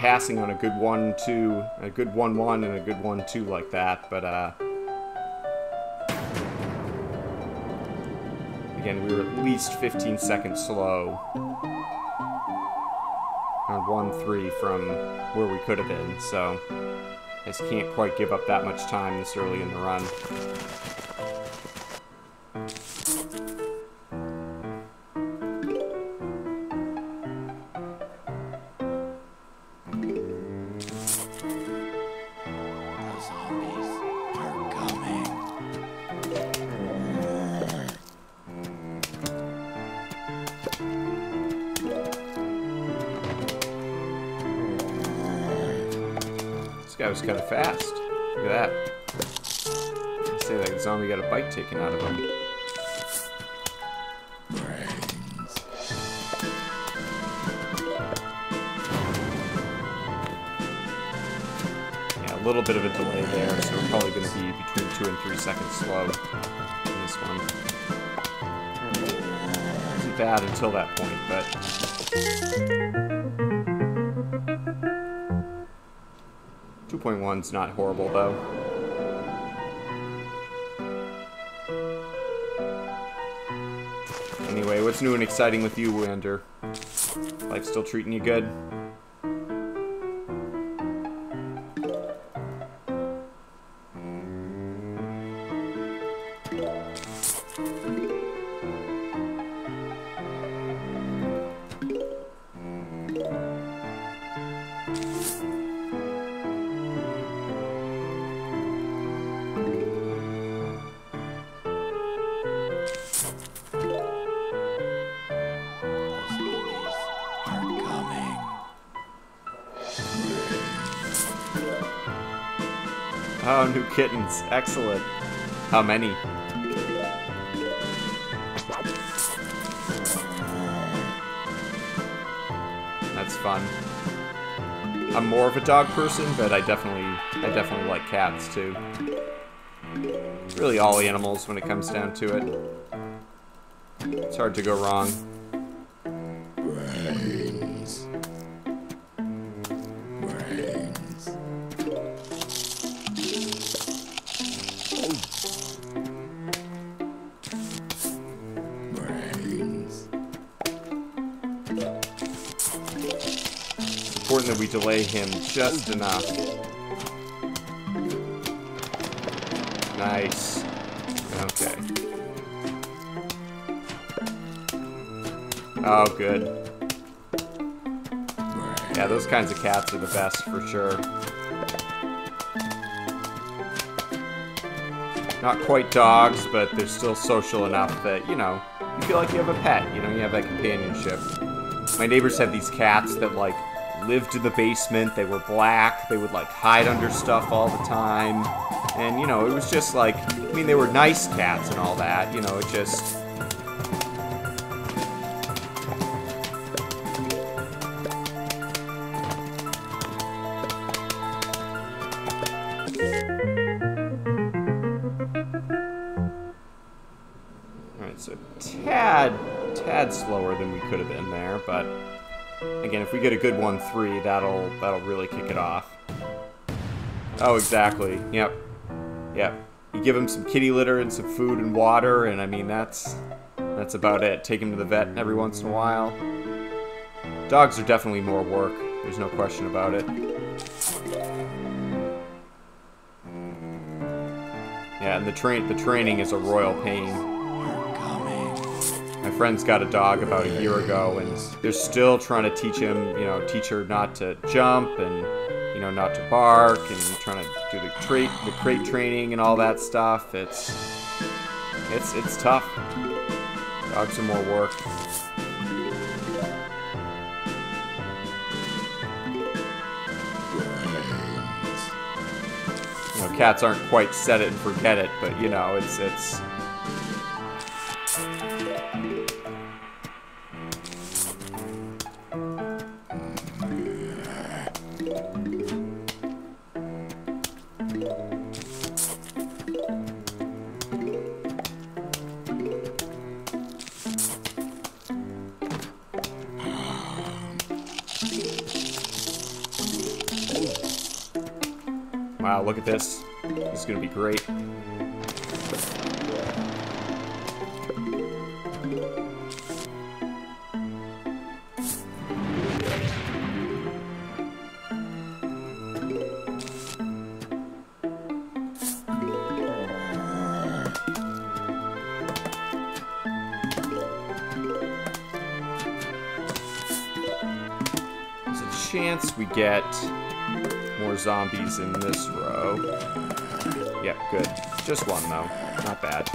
passing on a good 1-2, a good 1-1 and a good 1-2 like that, but again, we were at least 15 seconds slow on 1-3 from where we could have been, so I just can't quite give up that much time this early in the run. This guy was kind of fast. Look at that. I'd say that zombie got a bite taken out of him. Yeah, a little bit of a delay there, so we're probably going to be between 2 and 3 seconds slow in this one. Wasn't bad until that point, but 2.1's not horrible, though. Anyway, what's new and exciting with you, Wander? Life still treating you good? Oh, new kittens. Excellent. How many? That's fun. I'm more of a dog person, but I definitely like cats too. Really all animals when it comes down to it. It's hard to go wrong. Brains. Important that we delay him just enough. Nice. Okay. Oh, good. Yeah, those kinds of cats are the best for sure. Not quite dogs, but they're still social enough that, you know, you feel like you have a pet, you know, you have that companionship. My neighbors had these cats that, like, lived in the basement. They were black. They would, like, hide under stuff all the time. And, you know, it was just, like, I mean, they were nice cats and all that. You know, it just... Alright, so tad slower than we could have been there, but... Again, if we get a good 1-3, that'll really kick it off. Oh, exactly. Yep. Yep. You give him some kitty litter and some food and water, and I mean, that's about it. Take him to the vet every once in a while. Dogs are definitely more work. There's no question about it. Yeah, and the training is a royal pain. My friend's got a dog about a year ago, and they're still trying to teach him, you know, teach her not to jump and, you know, not to bark, and trying to do the crate training and all that stuff. It's tough. Dogs are more work. You know, cats aren't quite set it and forget it, but you know, it's Wow, look at this. This is gonna be great. Chance we get more zombies in this row. Yep, good. Just one, though. Not bad.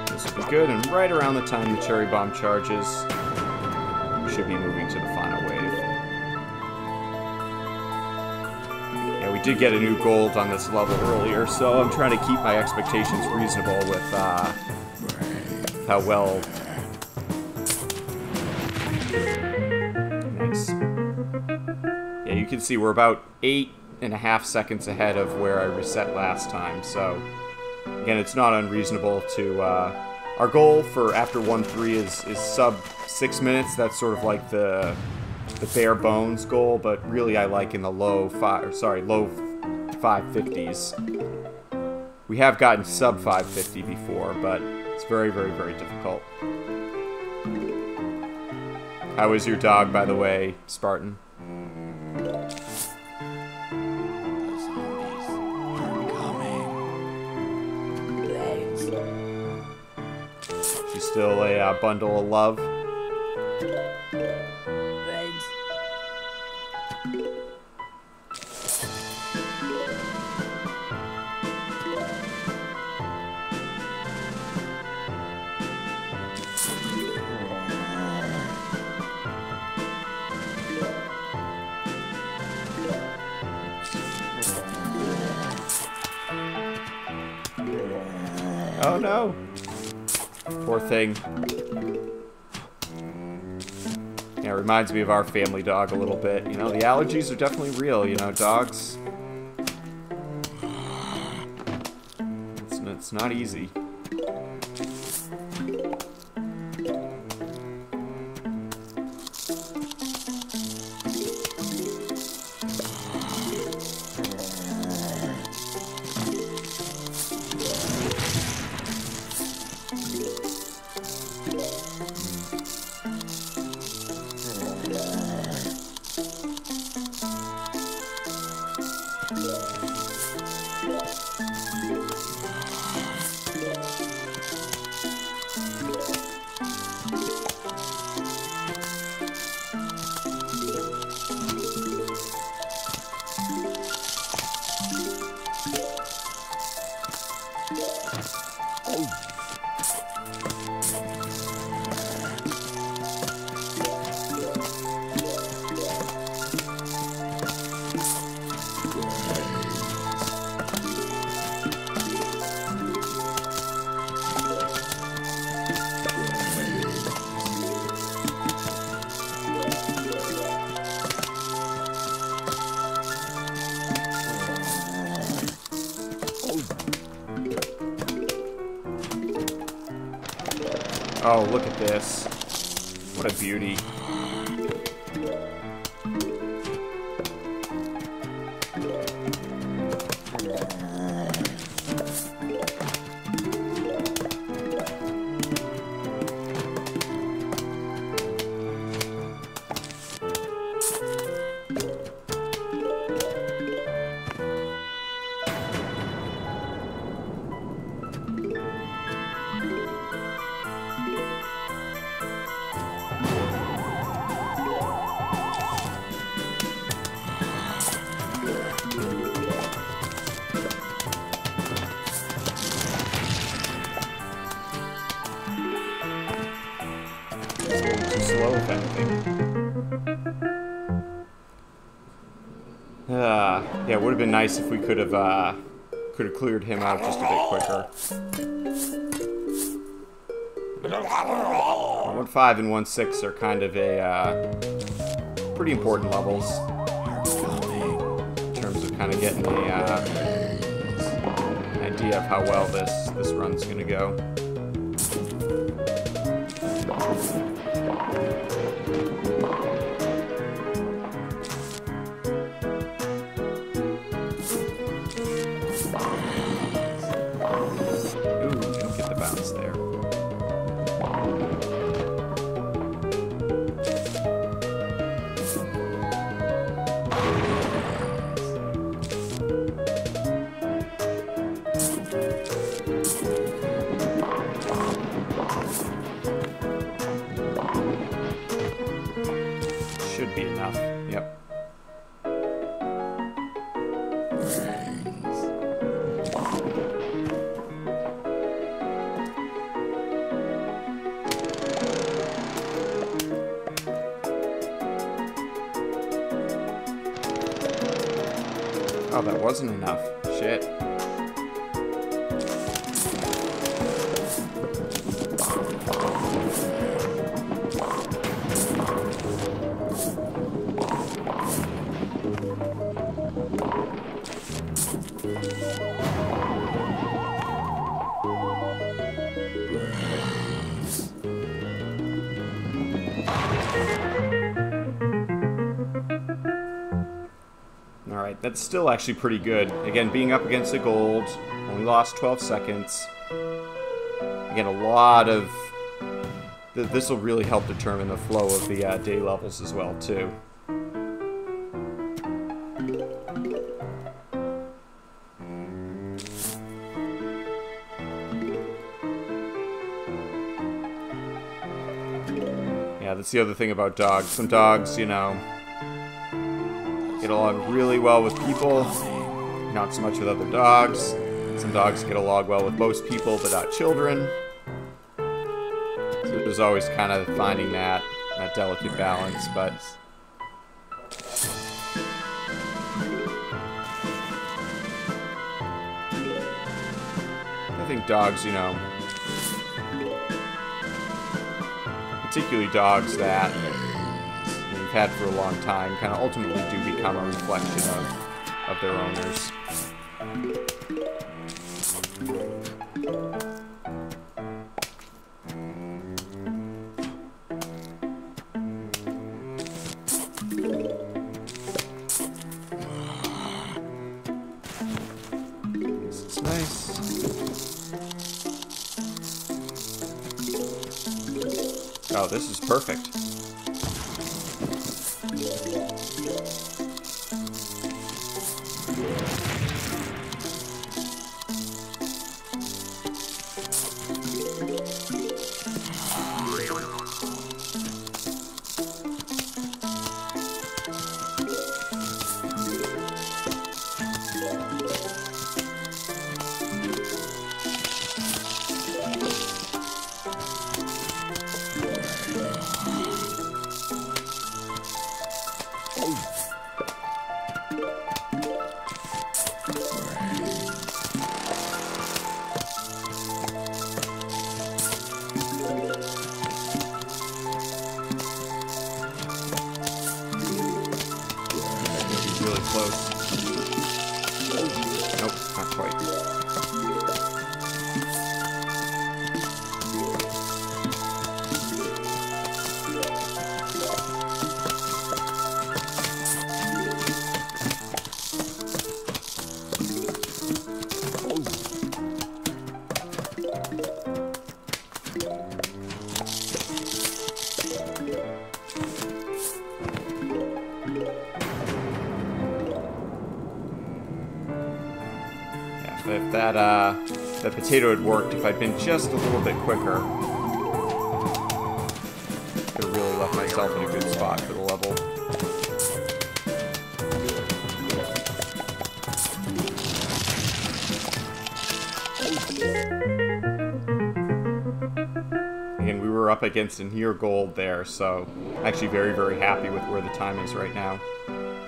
This will be good, and right around the time the cherry bomb charges, we should be moving to the final wave. We did get a new gold on this level earlier, so I'm trying to keep my expectations reasonable with how well... Nice. Yeah, you can see we're about 8.5 seconds ahead of where I reset last time, so... Again, it's not unreasonable to... Our goal for after 1-3 is sub 6 minutes. That's sort of like the bare bones goal, but really I like in the low 550s. We have gotten sub 550 before, but it's very, very, very difficult. How is your dog, by the way, Spartan? The zombies are coming. She's still a bundle of love. Oh no! Poor thing. Yeah, it reminds me of our family dog a little bit. You know, the allergies are definitely real, you know, dogs. It's not easy. Oh, look at this. What a beauty. Slow, if anything. Yeah, it would have been nice if we could have cleared him out just a bit quicker. 1.5 and 1.6 are kind of a pretty important levels in terms of kind kind of getting an idea of how well this run's gonna go. Ooh, don't get the bounce there. Should be enough. Yep. Oh, that wasn't enough. Shit. Alright, that's still actually pretty good. Again, being up against the gold, only lost 12 seconds. Again, a lot of... This will really help determine the flow of the day levels as well, too. Yeah, that's the other thing about dogs. Some dogs, you know, get along really well with people, not so much with other dogs. Some dogs get along well with most people, but not children. So there's always kind of finding that delicate balance, but... I think dogs, you know, particularly dogs that we've had for a long time, kind of ultimately do become a reflection of their owners. This is nice. Oh, this is perfect. Really close. Nope, not quite. If that potato had worked, if I'd been just a little bit quicker, could have really left myself in a good spot for the level. Again, we were up against a near gold there, so I'm actually very, very happy with where the time is right now.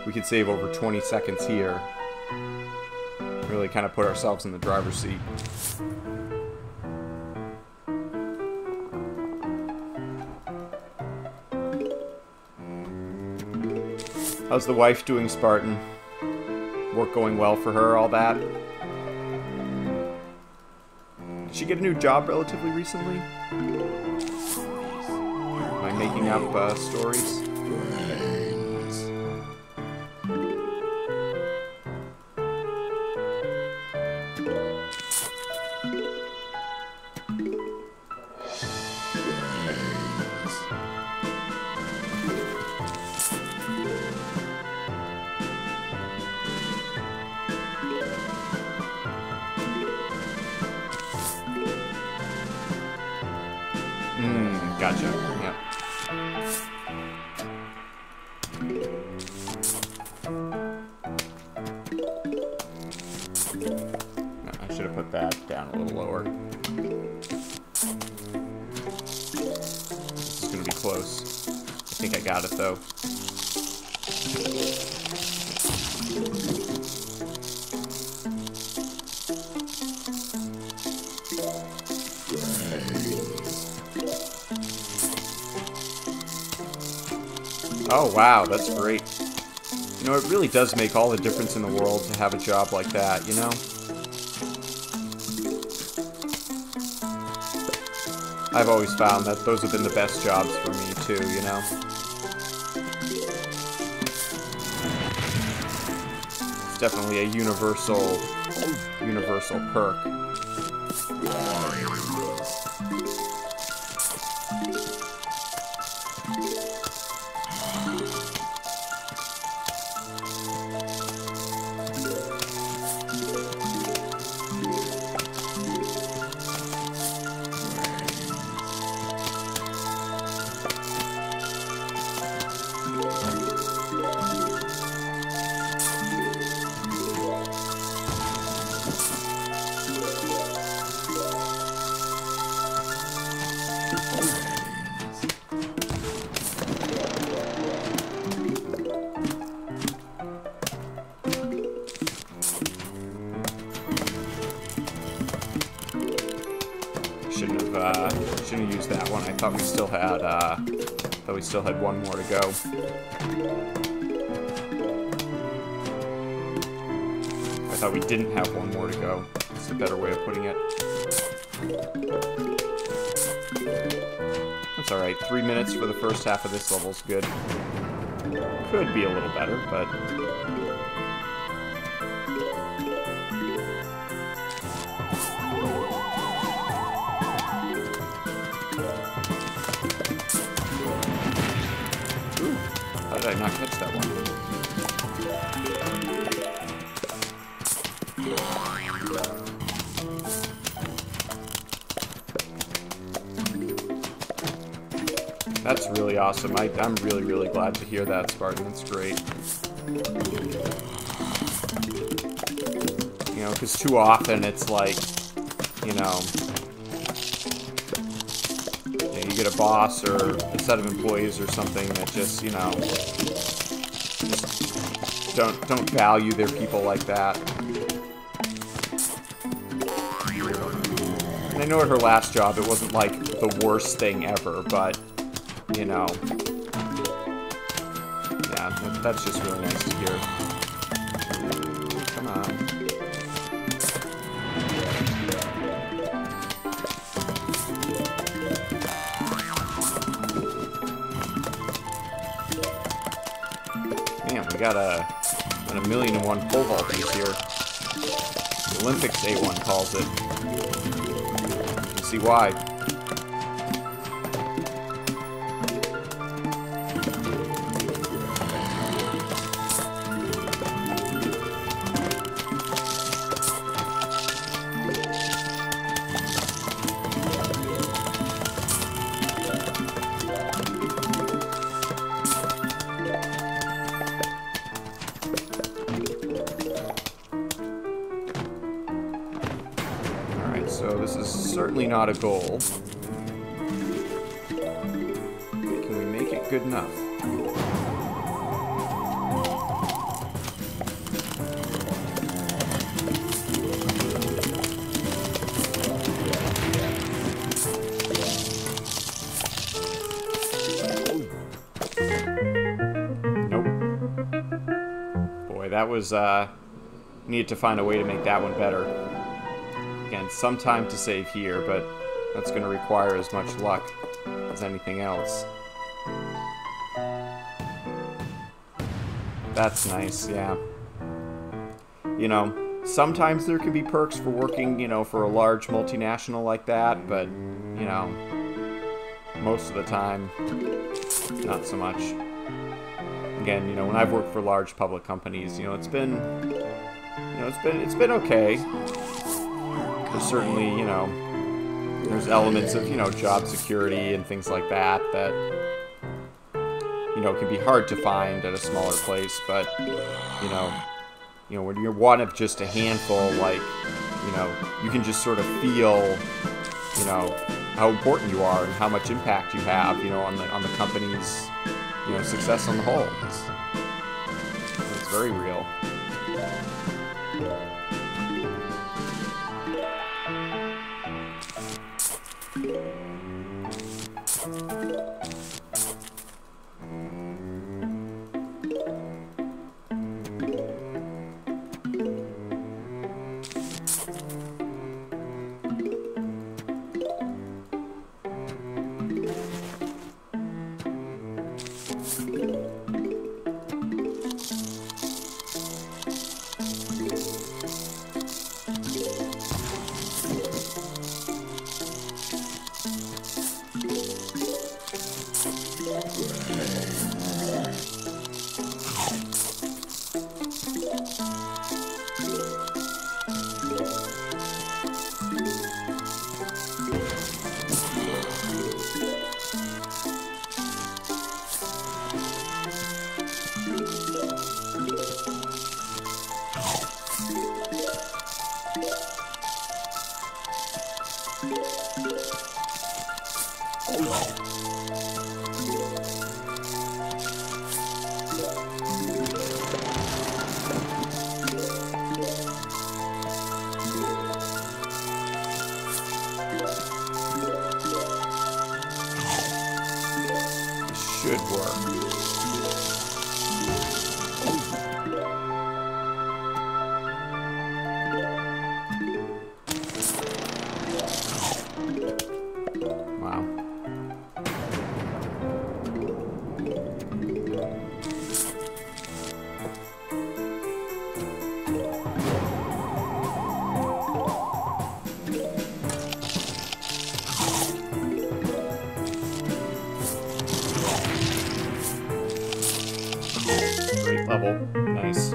We could save over 20 seconds here. Really kind of put ourselves in the driver's seat. How's the wife doing, Spartan? Work going well for her, all that. Did she get a new job relatively recently? Am I making up stories? Gotcha. Yep. No, I should have put that down a little lower. This is gonna be close. I think I got it though. Oh wow, that's great. You know, it really does make all the difference in the world to have a job like that, you know? I've always found that those have been the best jobs for me too, you know? It's definitely a universal perk. Shouldn't have used that one. I thought we still had one more to go. I thought we didn't have one more to go. That's a better way of putting it. That's alright. 3 minutes for the first half of this level's good. Could be a little better, but... How did I not catch that one? That's really awesome. I'm really, really glad to hear that, Spartan. That's great. You know, because too often it's like, you know, you get a boss or a set of employees or something that just, you know, just don't value their people like that. And I know at her last job it wasn't like the worst thing ever, but, you know, yeah, that's just really nice to hear. Come on. Man, we got a 1,000,001 pole vaulters here. The Olympics A1 calls it. You can see why. So this is certainly not a goal. Can we make it good enough? Nope. Boy, that was Needed to find a way to make that one better. Again, some time to save here, but that's going to require as much luck as anything else. That's nice, yeah. You know, sometimes there can be perks for working, you know, for a large multinational like that, but, you know, most of the time, not so much. Again, you know, when I've worked for large public companies, you know, it's been okay. There's certainly, you know, there's elements of, you know, job security and things like that that, you know, can be hard to find at a smaller place, but, you know, when you're one of just a handful, like, you know, you can just sort of feel, you know, how important you are and how much impact you have, you know, on the company's, you know, success on the whole. It's very real. Should work. Wow. Great level. Nice.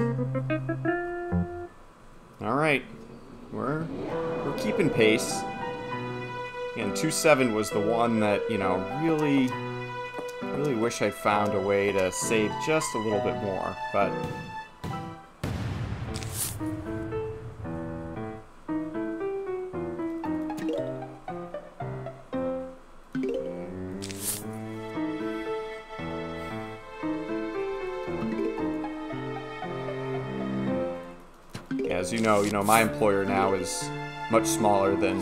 Alright. We're keeping pace. And 2-7 was the one that, you know, really wish I found a way to save just a little bit more, but as you know, my employer now is much smaller than,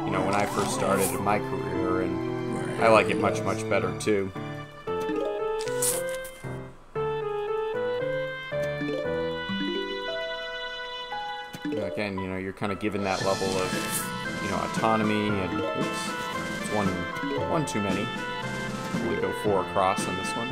you know, when I first started in my career, and I like it much better too. Again, you know, you're kind of given that level of, you know, autonomy, and oops, it's one too many. Only go 4 across on this one.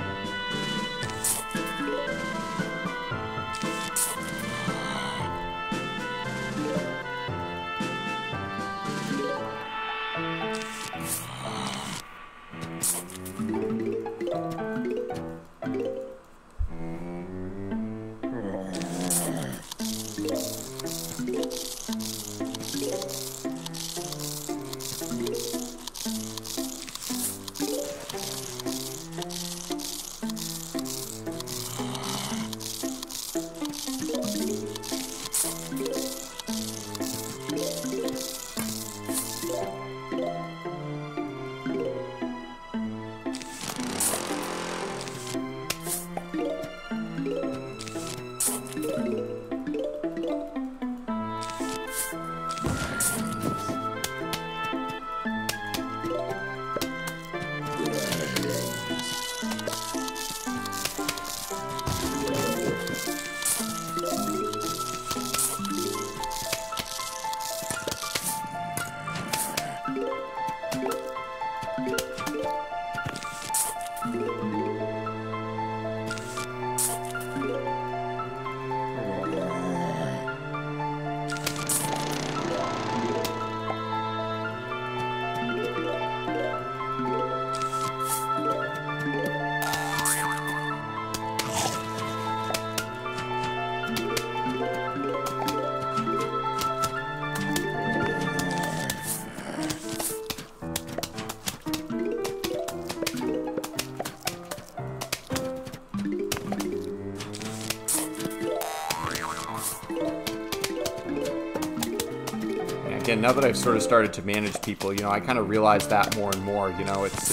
again, now that I've sort of started to manage people, you know, I kind of realize that more and more. You know, it's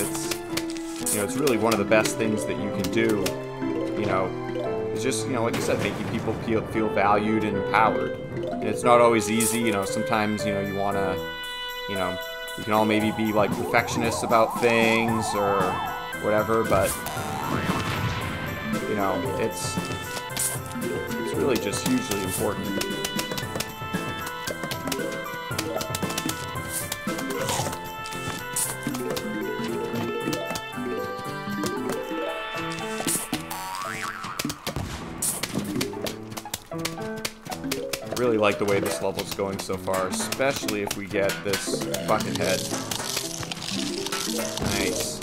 you know, it's really one of the best things that you can do. You know, it's just, you know, like I said, making people feel valued and empowered. And it's not always easy. You know, sometimes, you know, you want to, you know, we can all maybe be like perfectionists about things or whatever, but you know, it's really just hugely important. I really like the way this level's going so far, especially if we get this bucket head. Nice.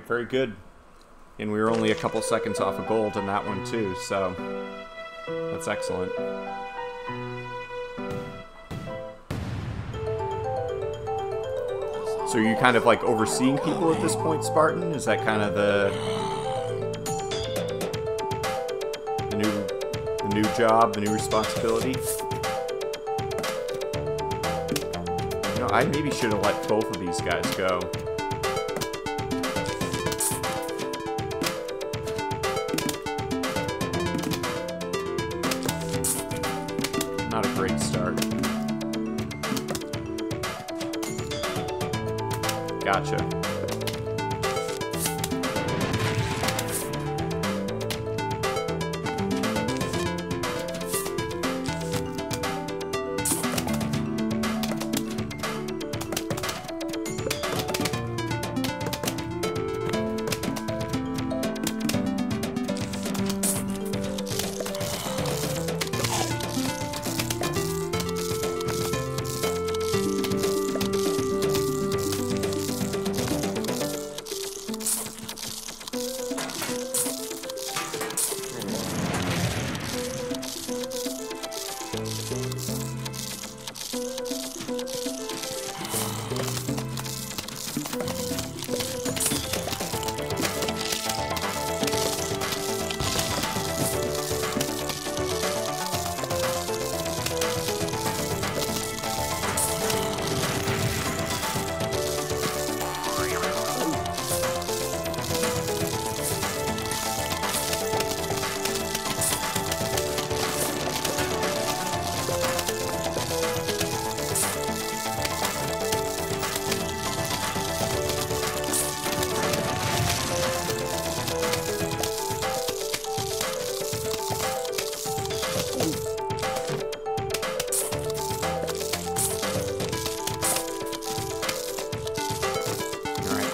Very good. And we were only a couple seconds off of gold in that one too, so that's excellent. So are you kind of like overseeing people at this point, Spartan? Is that kind of the new job, the new responsibility? You know, I maybe should have let both of these guys go. Not a great start. Gotcha.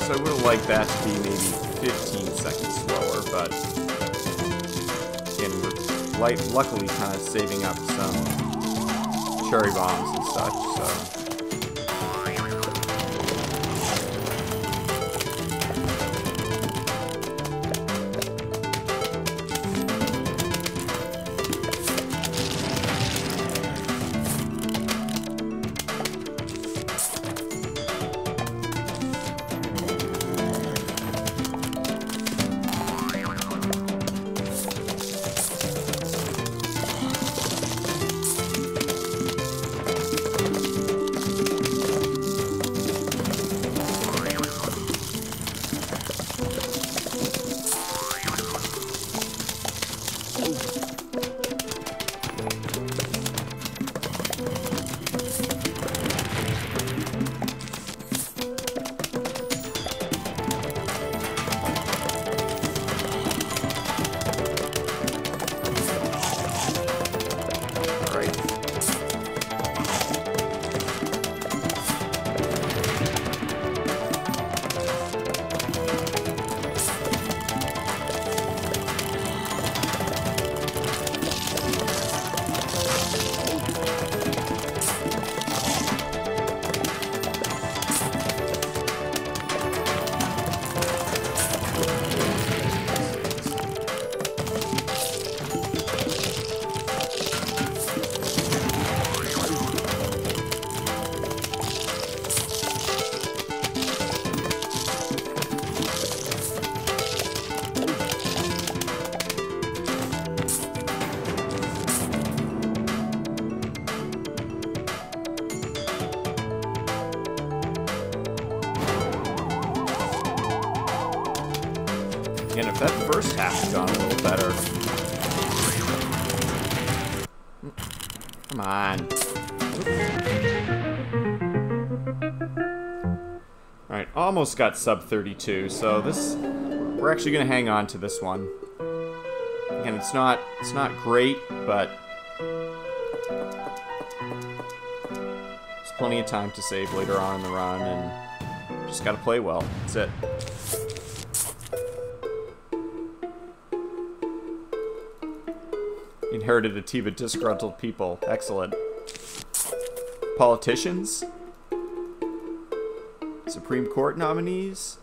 So I would have liked that to be maybe 15 seconds slower, but again, we're luckily kind of saving up some cherry bombs and such, so. And if that first half had gone a little better. Come on. Alright, almost got sub 32, so this... We're actually going to hang on to this one. Again, it's not great, but... There's plenty of time to save later on in the run, and just gotta play well. That's it. Inherited a team of disgruntled people. Excellent. Politicians? Supreme Court nominees?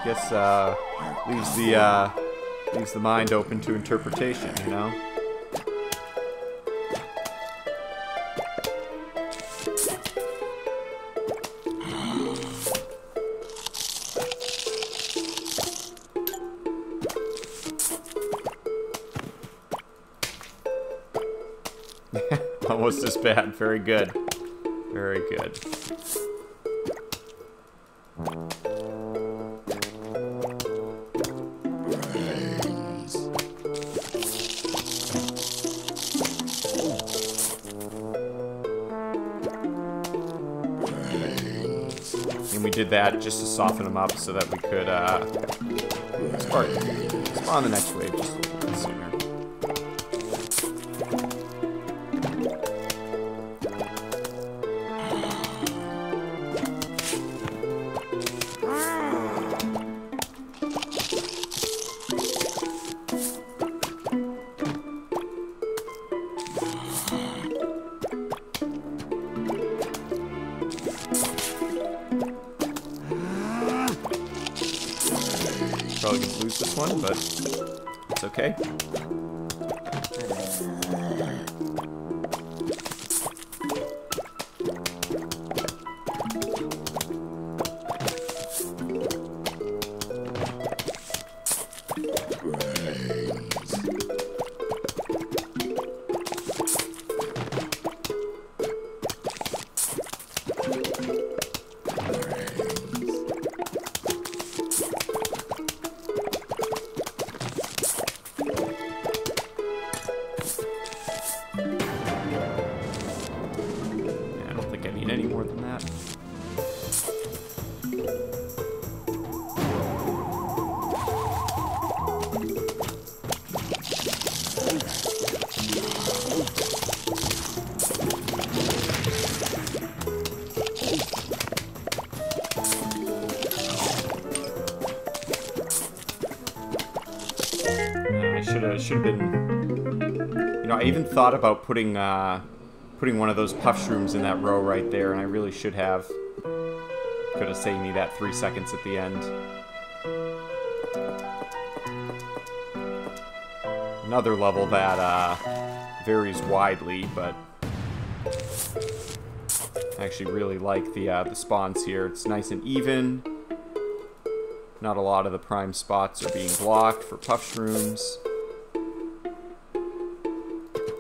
Guess, leaves the mind open to interpretation, you know? Almost as bad. Very good. Very good. And we did that just to soften them up so that we could spawn on the next wave just a little bit sooner. Probably gonna lose this one, but it's okay. Any more than that. I should have been. You know, I even thought about putting one of those puff shrooms in that row right there, and I really should have. Could have saved me that 3 seconds at the end. Another level that varies widely, but I actually really like the spawns here. It's nice and even. Not a lot of the prime spots are being blocked for puff shrooms.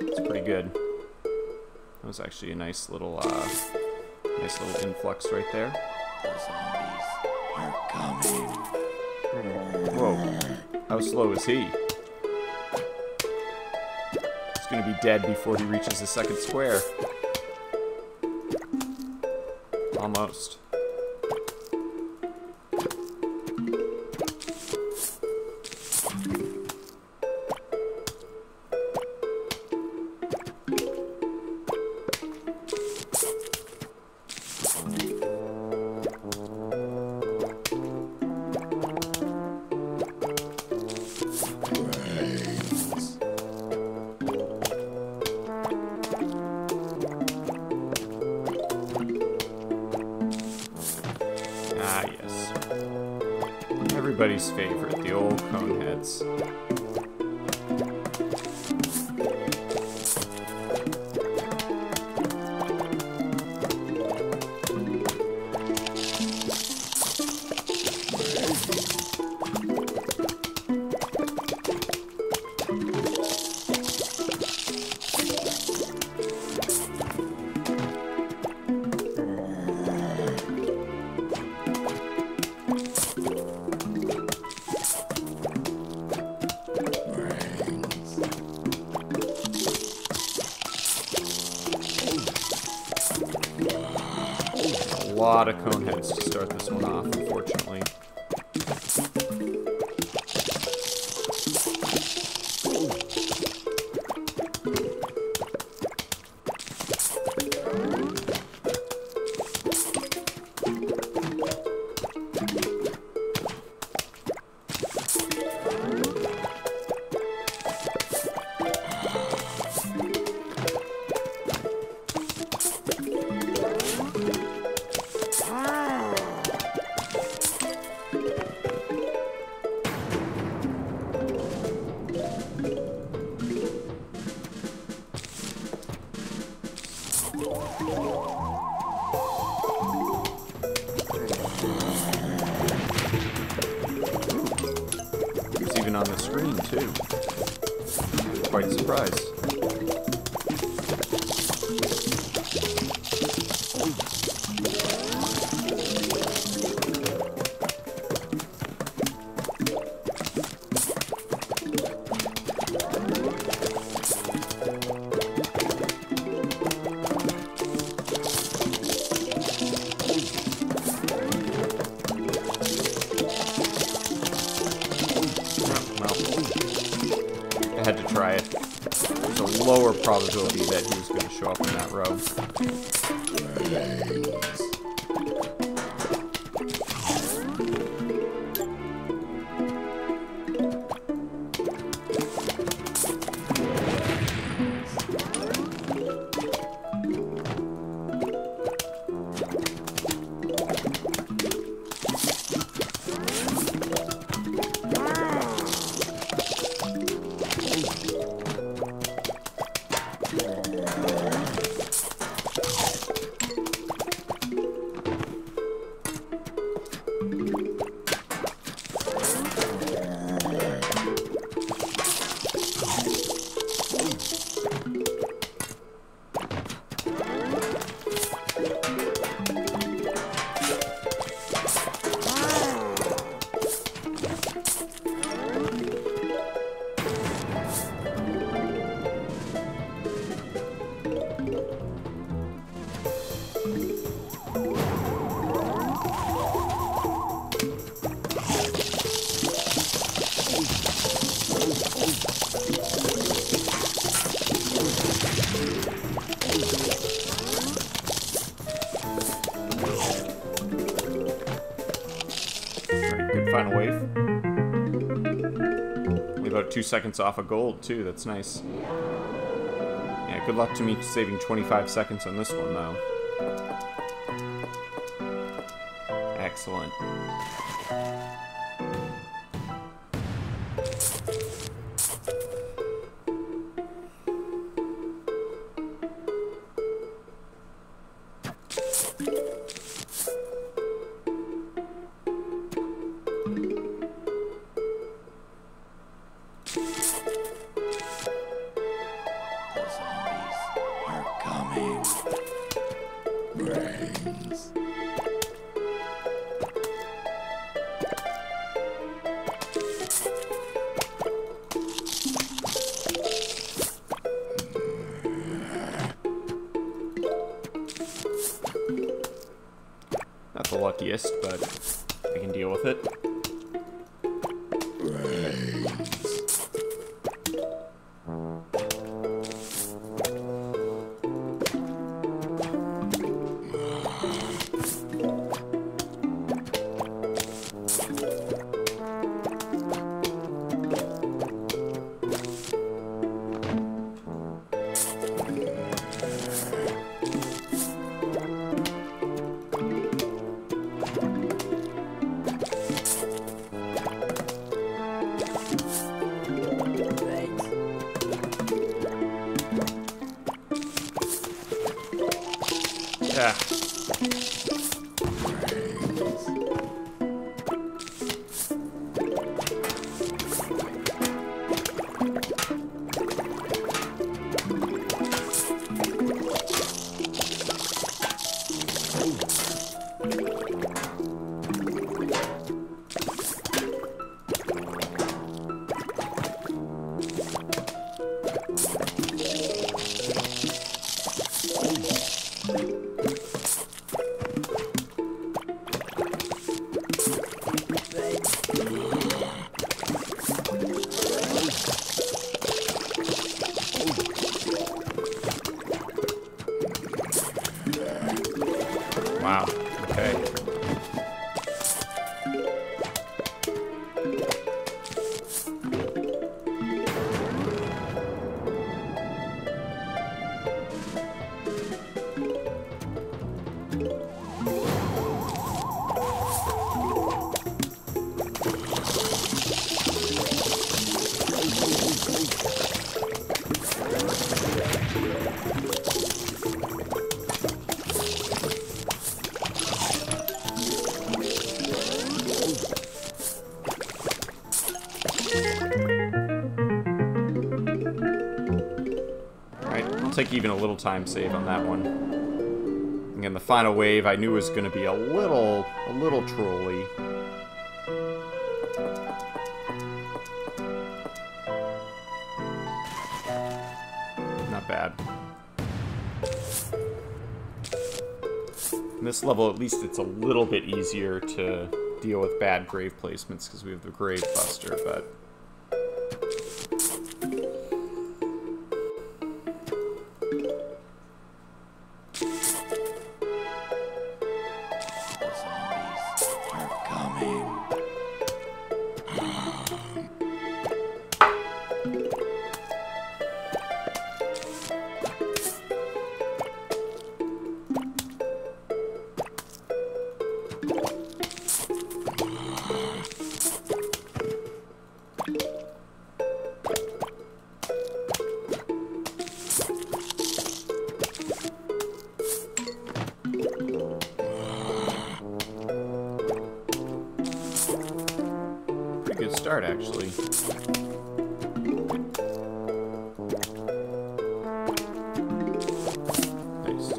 It's pretty good. That was actually a nice little influx right there. The zombies are coming. Whoa. How slow is he? He's gonna be dead before he reaches the second square. Almost. Ah, yes. Everybody's favorite, the old coneheads. lot of cone heads to start this one off, unfortunately. On the screen too. Quite surprised. Had to try it. There's a lower probability that he was going to show up in that row. Final wave. Only about 2 seconds off of gold, too. That's nice. Yeah, good luck to me saving 25 seconds on this one, though. Excellent. Brains. Not the luckiest, but I can deal with it. take even a little time save on that one. Again, the final wave I knew was going to be a little trolly. Not bad. In this level, at least it's a little bit easier to deal with bad grave placements because we have the Grave Buster, but... Good start, actually. Nice.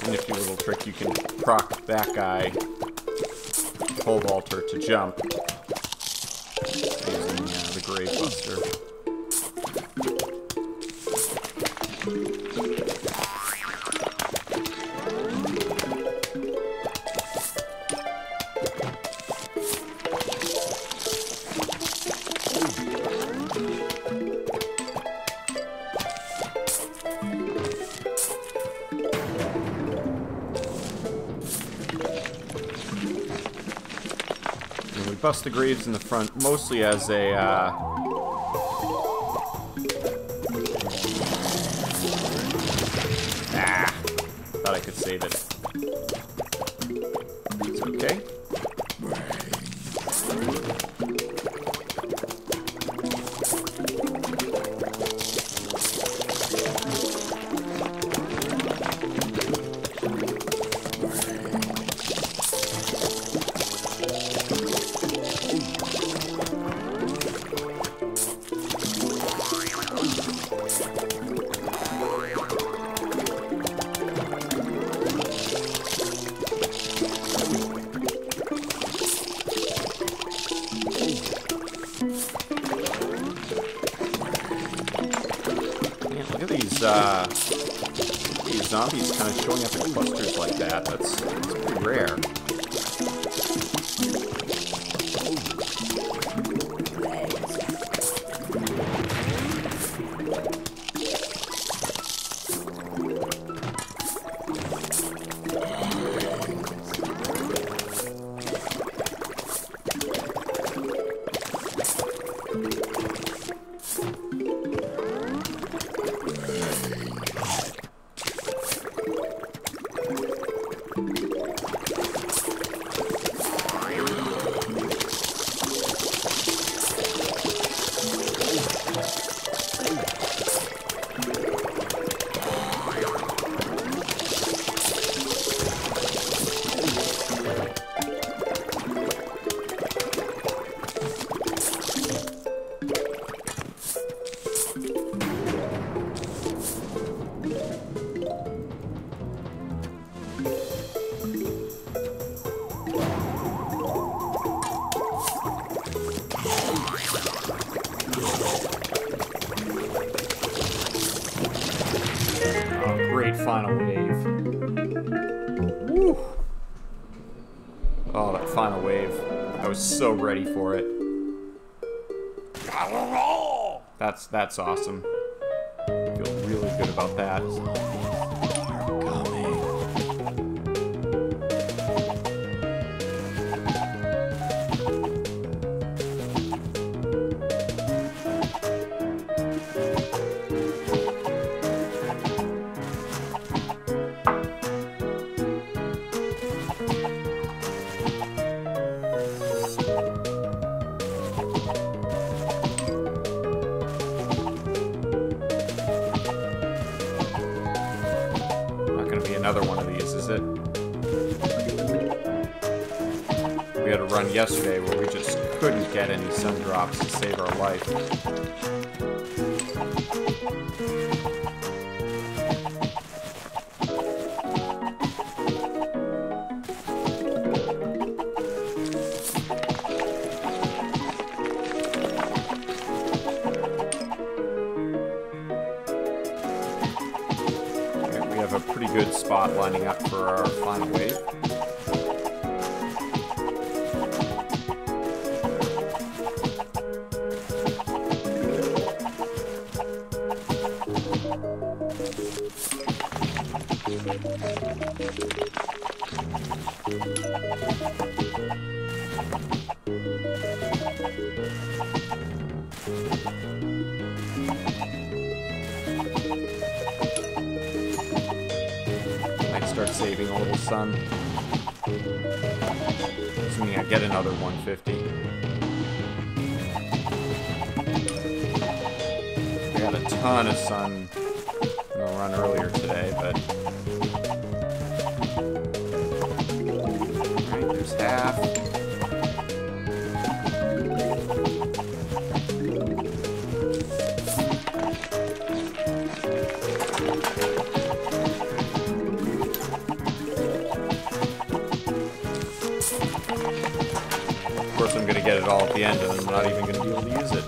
Nifty little trick, you can proc that guy, pole vaulter to jump, using the Grave Buster. Bust the graves in the front, mostly as a, thought I could save it. It's okay. These zombies kind of showing up in clusters like that. That's pretty rare. Final wave. Woo! Oh, that final wave. I was so ready for it. That's awesome. I feel really good about that. Another one of these, is it? We had a run yesterday where we just couldn't get any sun drops to save our life. Good spot lining up for our final wave. Start saving a little sun. Assuming I get another 150. I got a ton of sun in the run earlier today, but... Alright, there's half. I'm going to get it all at the end, and I'm not even going to be able to use it.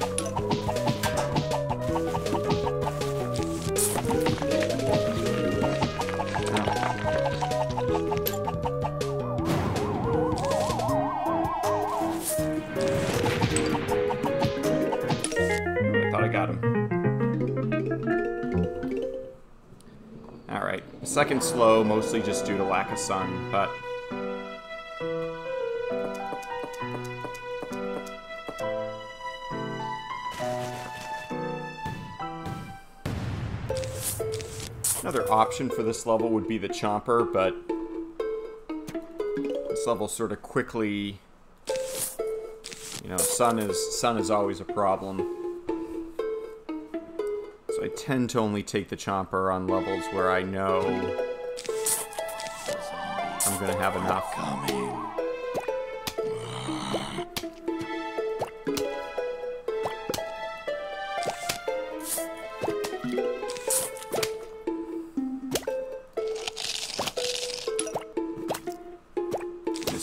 I thought I got him. Alright, second slow, mostly just due to lack of sun, but... Another option for this level would be the chomper, but this level sort of quickly, you know, sun is always a problem. So I tend to only take the chomper on levels where I know I'm gonna have enough.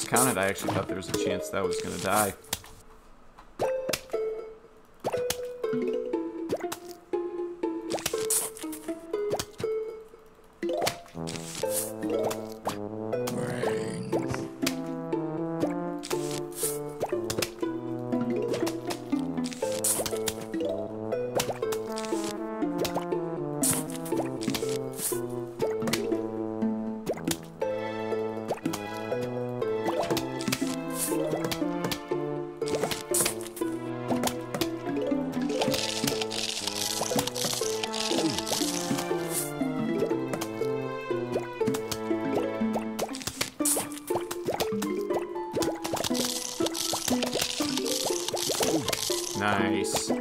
Counted, I actually thought there was a chance that was going to die. Nice.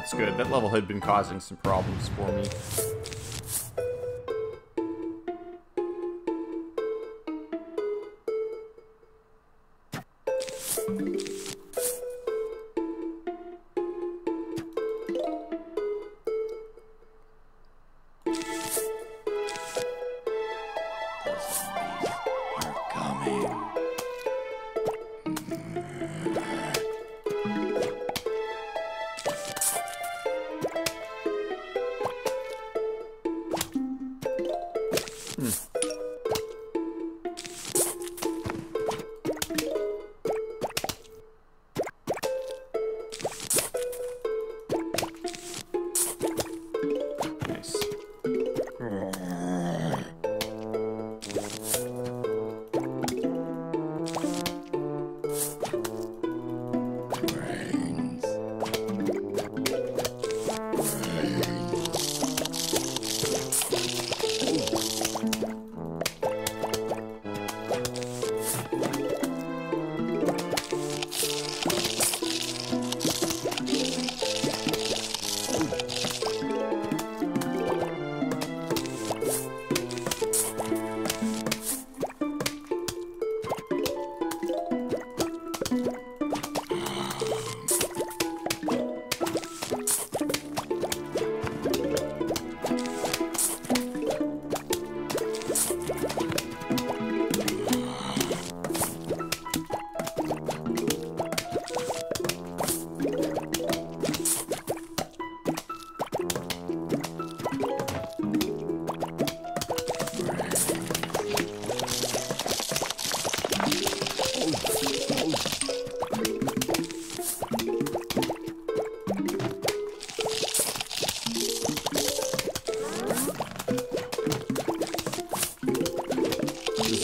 That's good. That level had been causing some problems for me.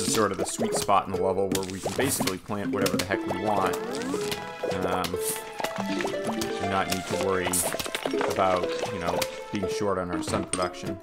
Sort of the sweet spot in the level where we can basically plant whatever the heck we want. Do not need to worry about, you know, being short on our sun production.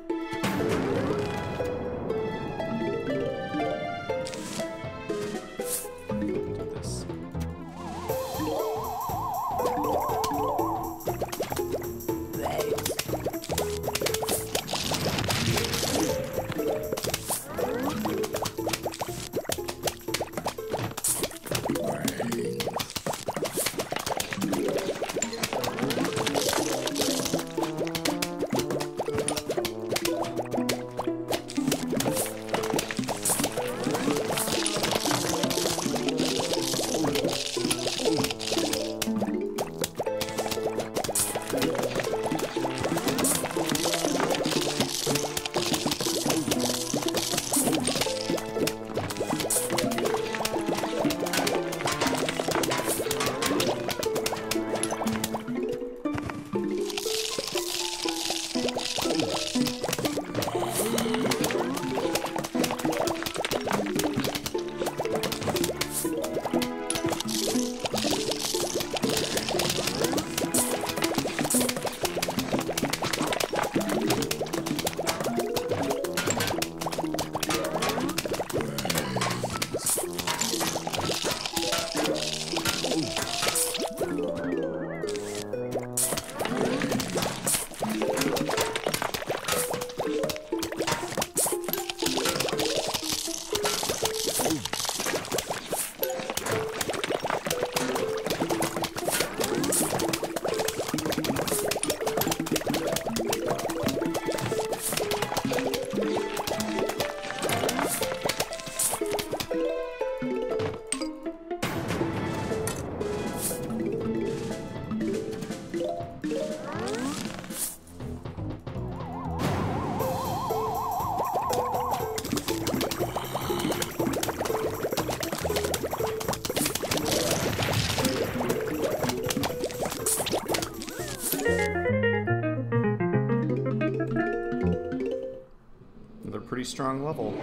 Pretty strong level.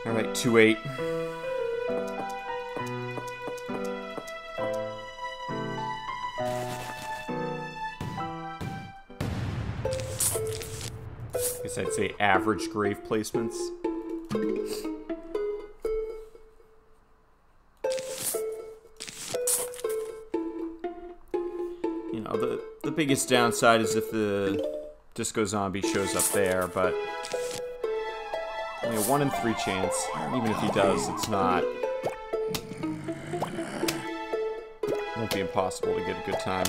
Alright, 2-8. I guess I'd say average grave placements. know, the biggest downside is if the disco zombie shows up there, but only a 1 in 3 chance. Even if he does, it's not. It won't be impossible to get a good time.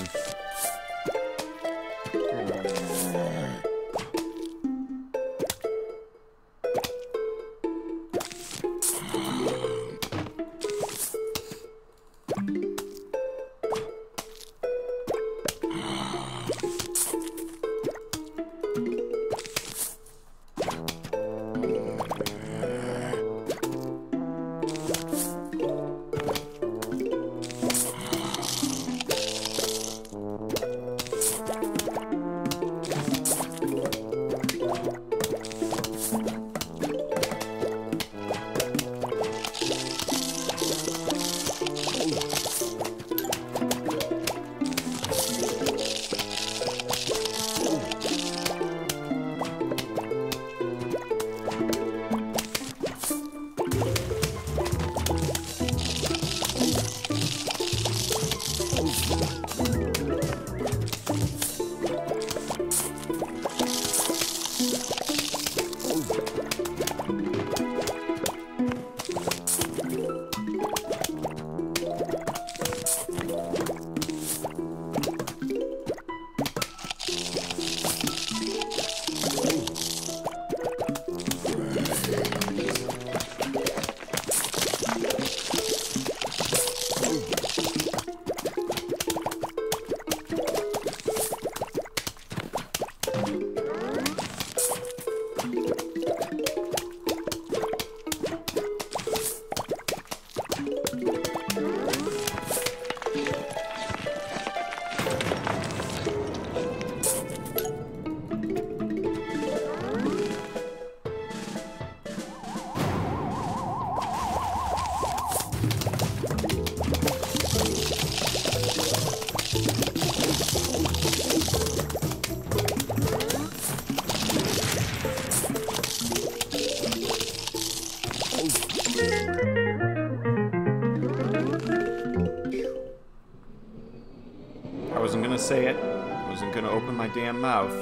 I wasn't gonna say it. I wasn't gonna open my damn mouth.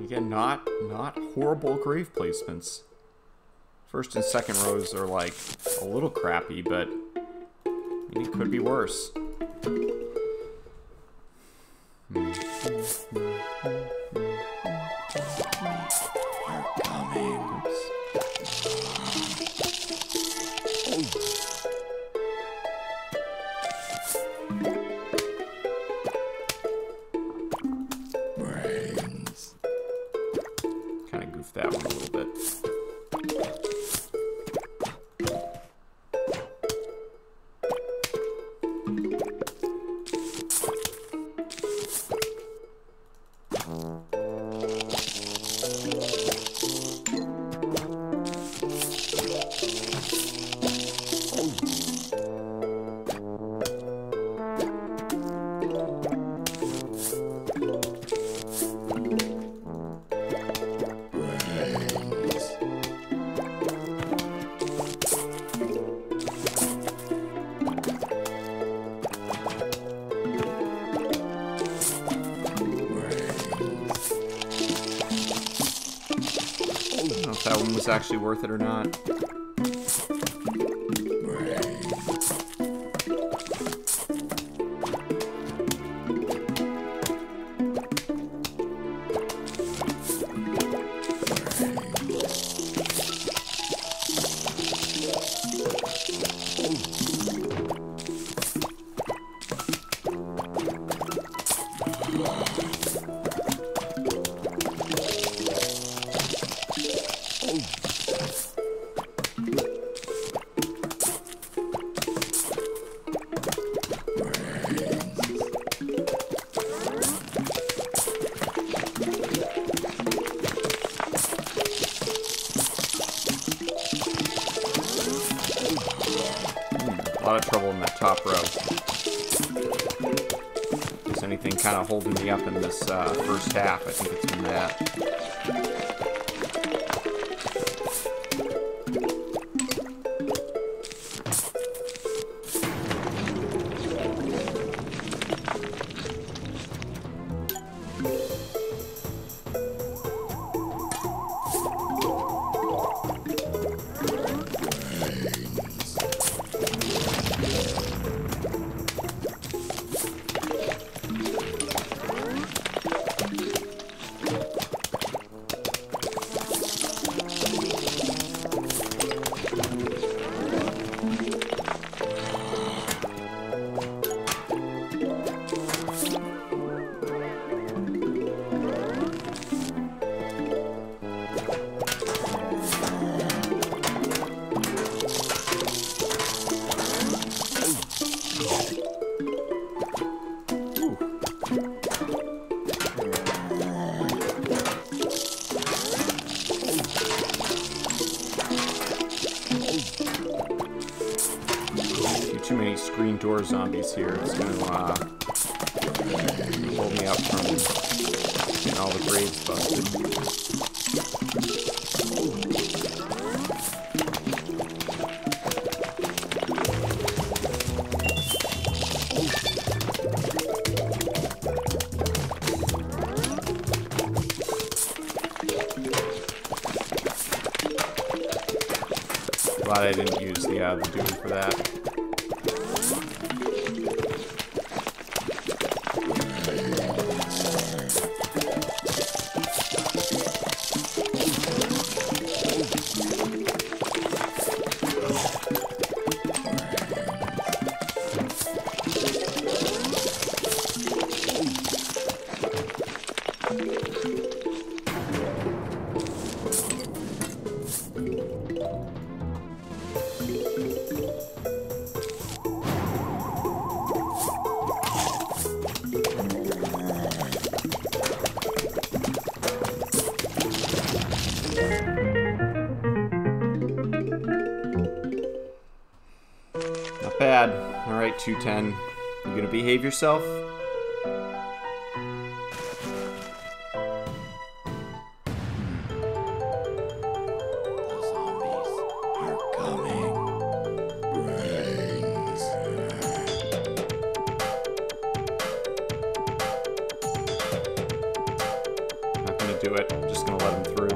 Again, not horrible grave placements. First and second rows are like a little crappy, but I mean, it could be worse. Kind of goofed that one a little bit. That one was actually worth it or not. A lot of trouble in that top row. Guess I anything kind of holding me up in this first half. I think it's been that. Too many screen door zombies here. It's going to hold me up from getting all the graves busted. Glad I didn't use the Doom for that. Not bad. Alright, 210. You gonna behave yourself? Do it. I'm just gonna let him through.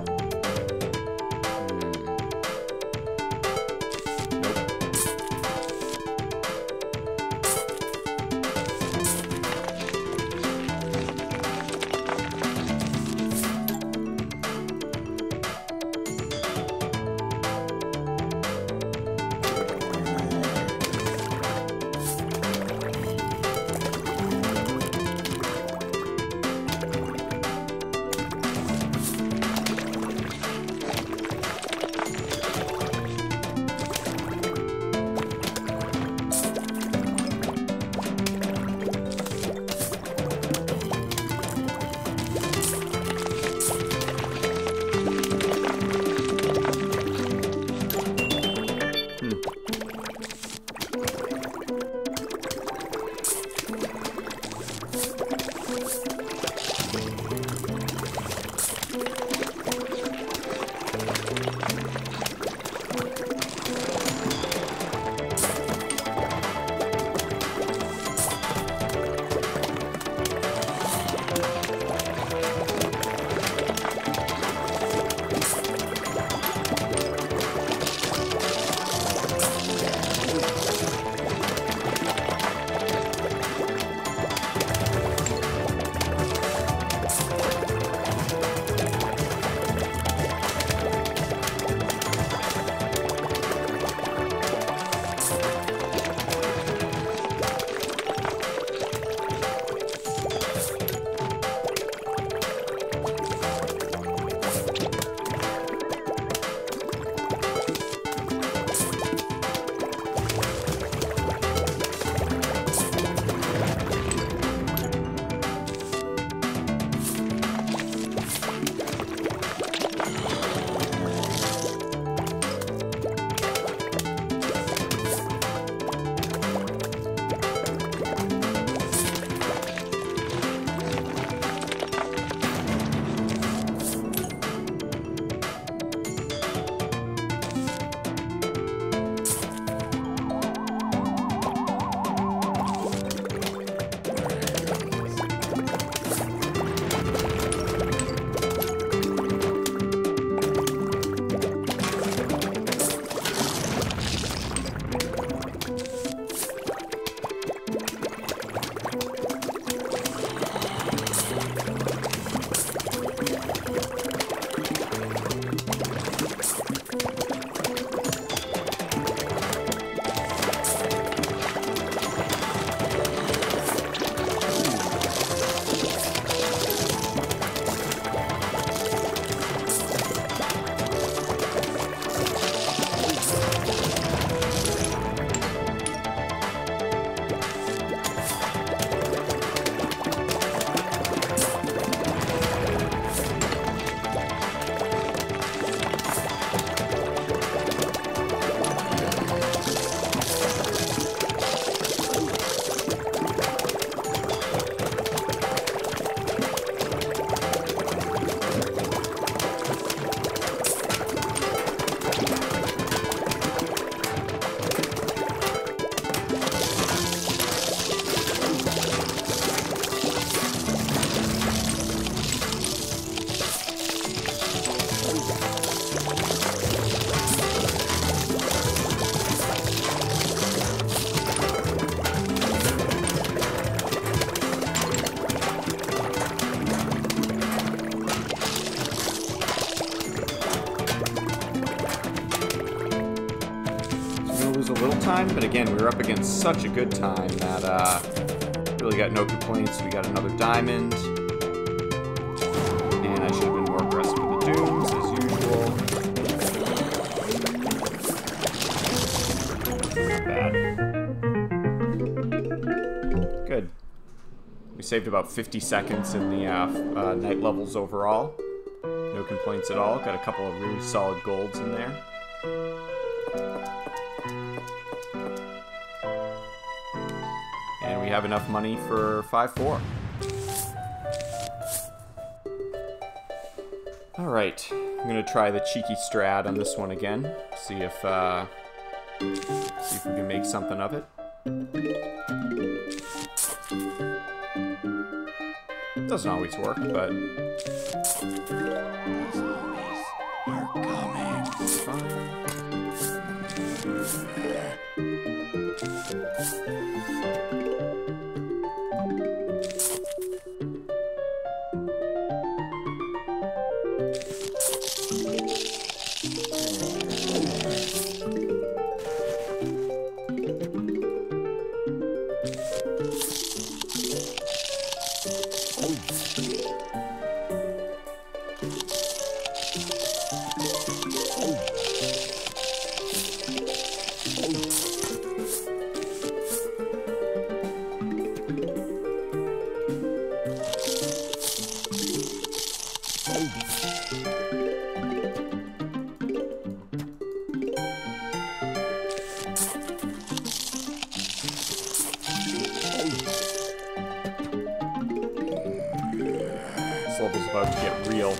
time, but again, we were up against such a good time that really got no complaints. We got another diamond, and I should have been more aggressive with the dooms as usual. Not bad. Good. We saved about 50 seconds in the night levels overall. No complaints at all. Got a couple of really solid golds in there. And we have enough money for 5-4. Alright, I'm gonna try the cheeky strat on this one again. See if we can make something of it. Doesn't always work, but The zombies are coming. it's fine. This level's about to get real.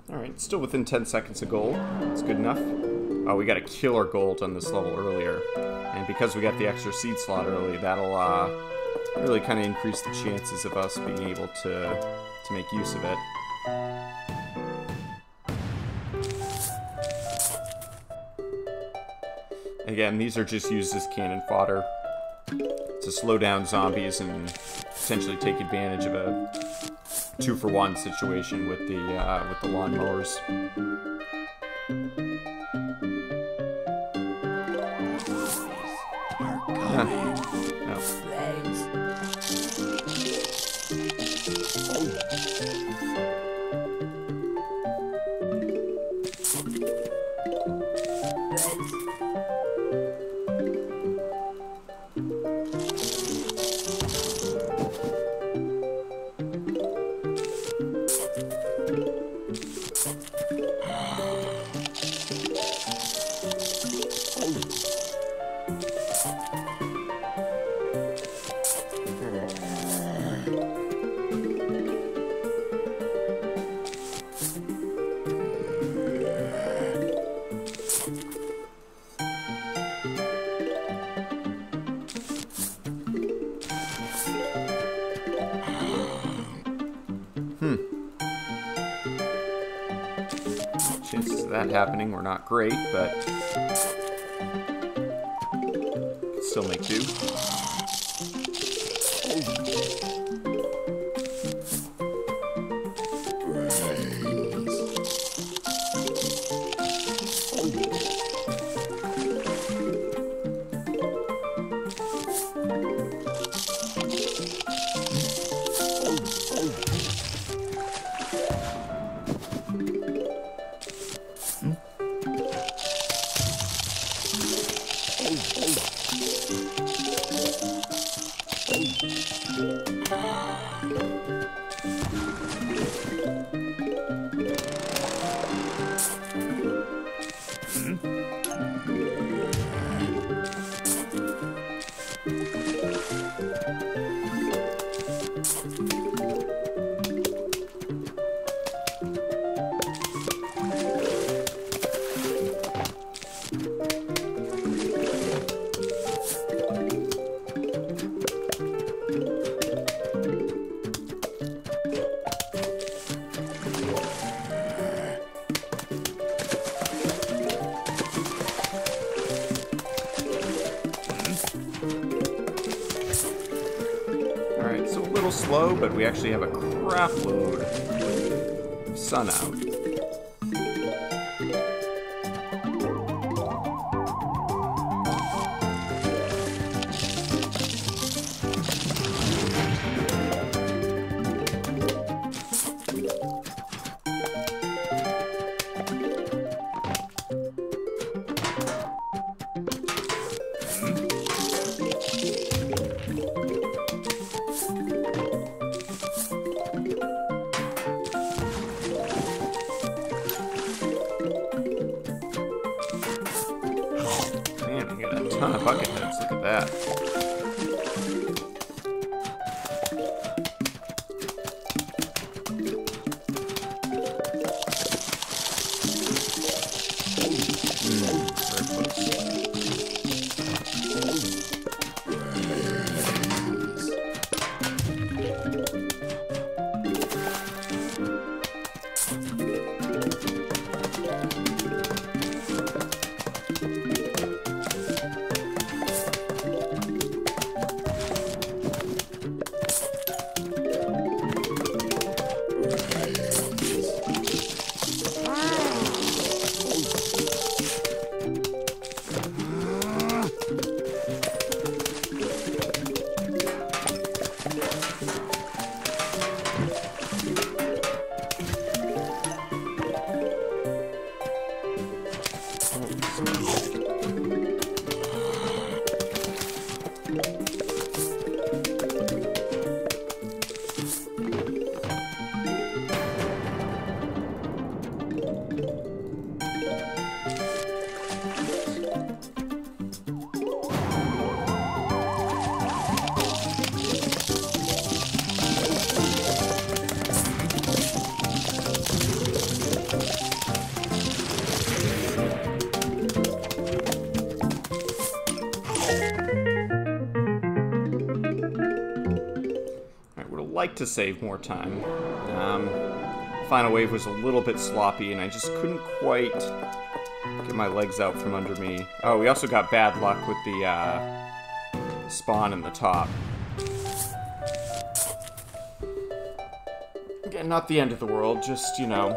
Brains. Still within 10 seconds of gold. It's good enough. Oh, we got a killer gold on this level earlier. And because we got the extra seed slot early, that'll really kind of increase the chances of us being able to make use of it. Again, these are just used as cannon fodder to slow down zombies and potentially take advantage of a 2-for-1 situation with the lawnmowers. Are coming. No. that happening. We're not great, but still make do. Slow, but we actually have a crap load of sun out. Ton of bucket heads, look at that. Very close. Like to save more time. Final wave was a little bit sloppy and I just couldn't quite get my legs out from under me. Oh, we also got bad luck with the spawn in the top. Again, not the end of the world, just, you know,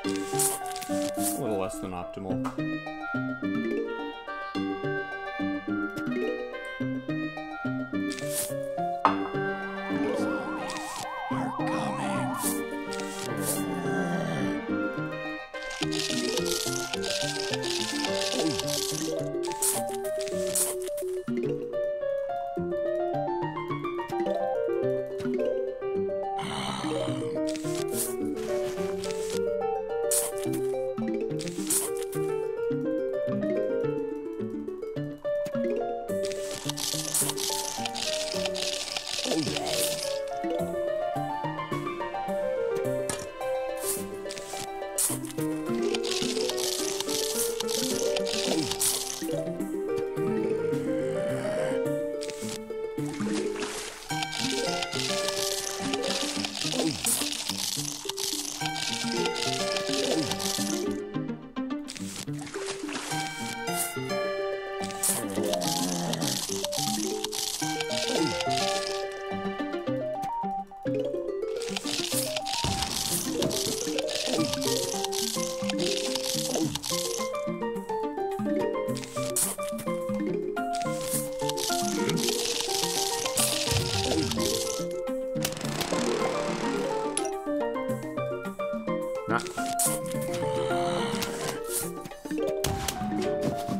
a little less than optimal.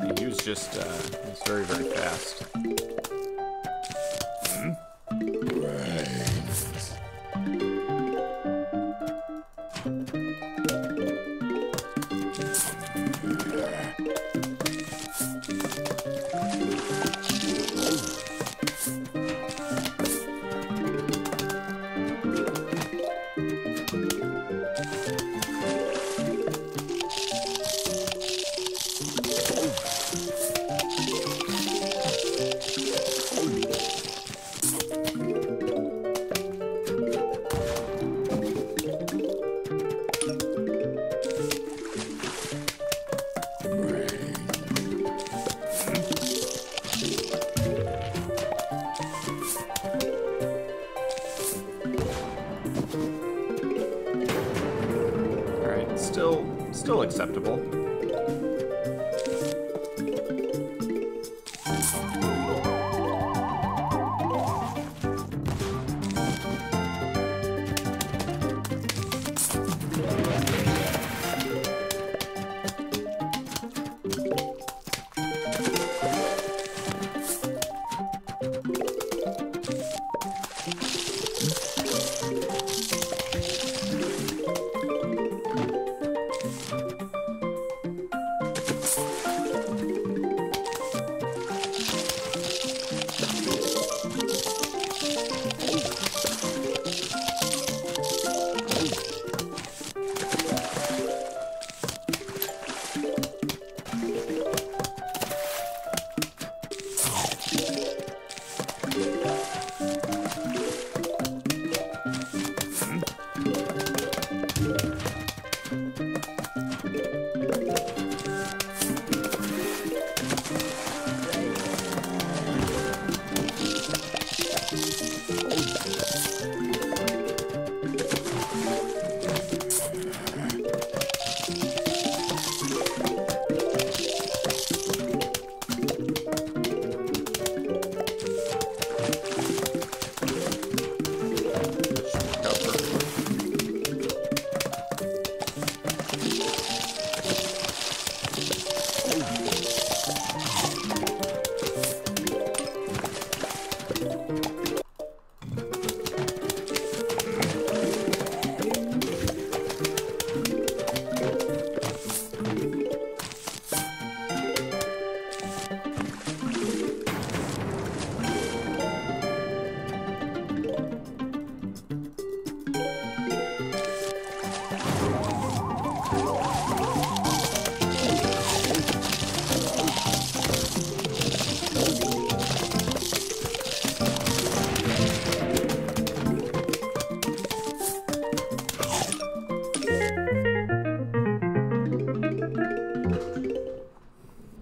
And he was just, he's very, very fast. Brains. Alright, still acceptable.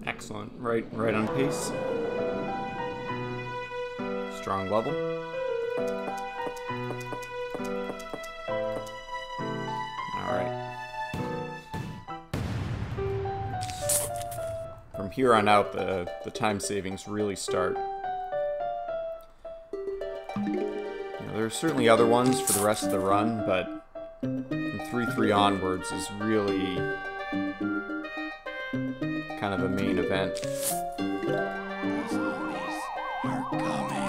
Excellent. Right on pace. Strong level. Alright. From here on out, the time savings really start. There are certainly other ones for the rest of the run, but from 3-3 onwards is really kind of a main event. The zombies are coming.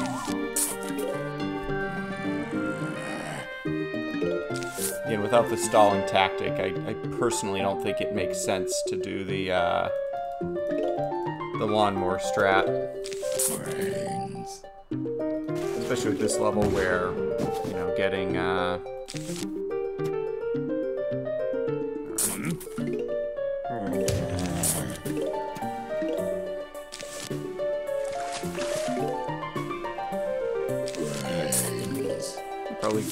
Again, without the stalling tactic, I personally don't think it makes sense to do the lawnmower strat. Brains. Especially with this level where, you know, getting, Brains. probably,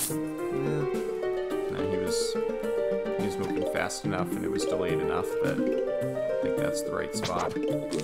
no, he was moving fast enough and it was delayed enough that I think that's the right spot. Brains.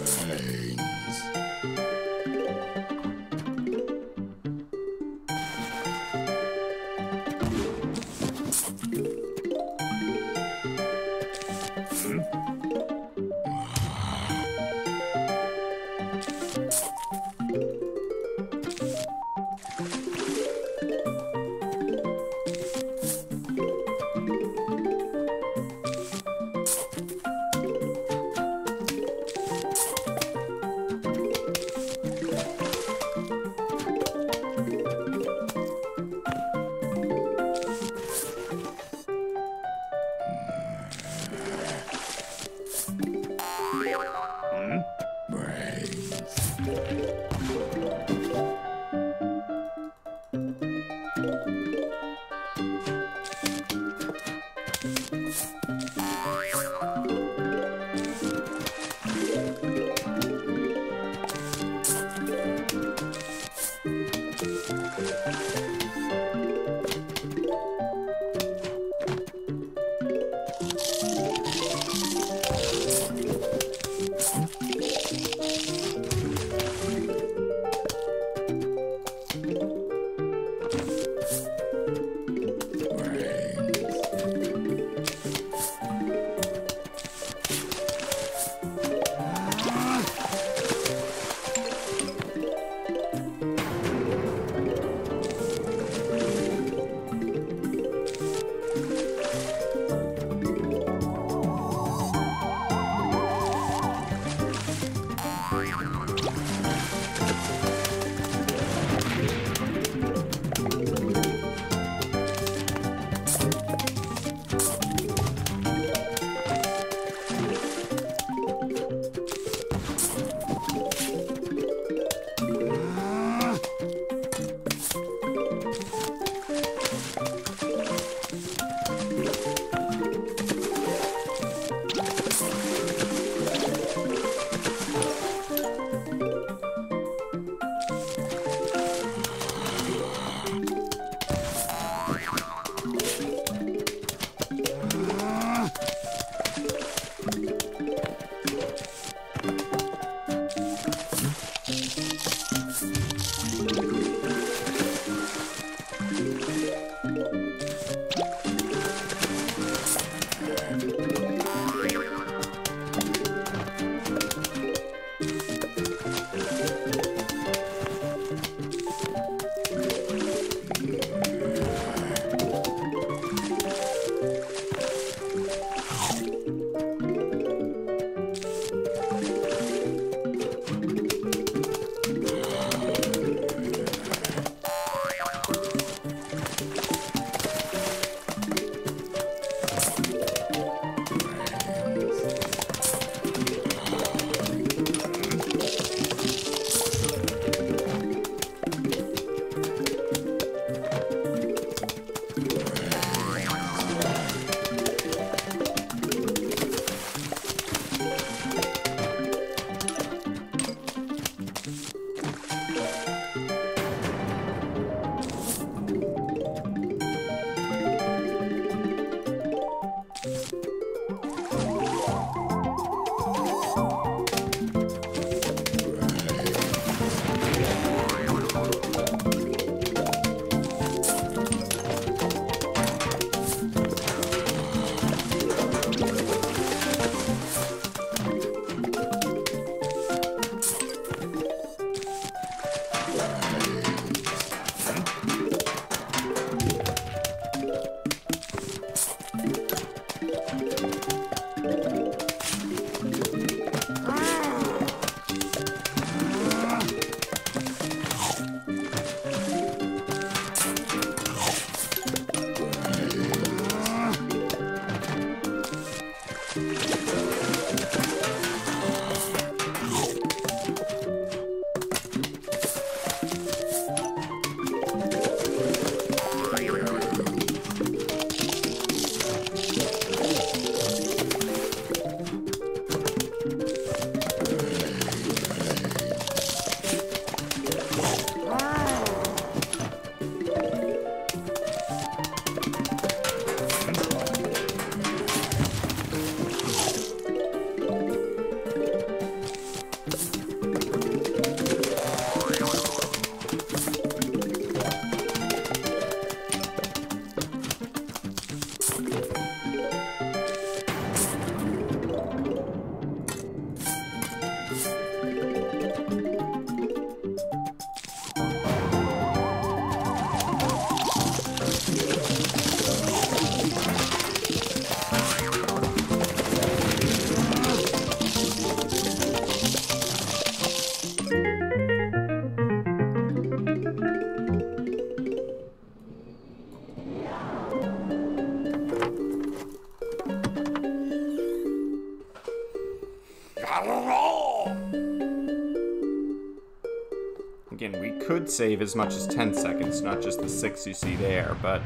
Again, we could save as much as 10 seconds, not just the 6 you see there, but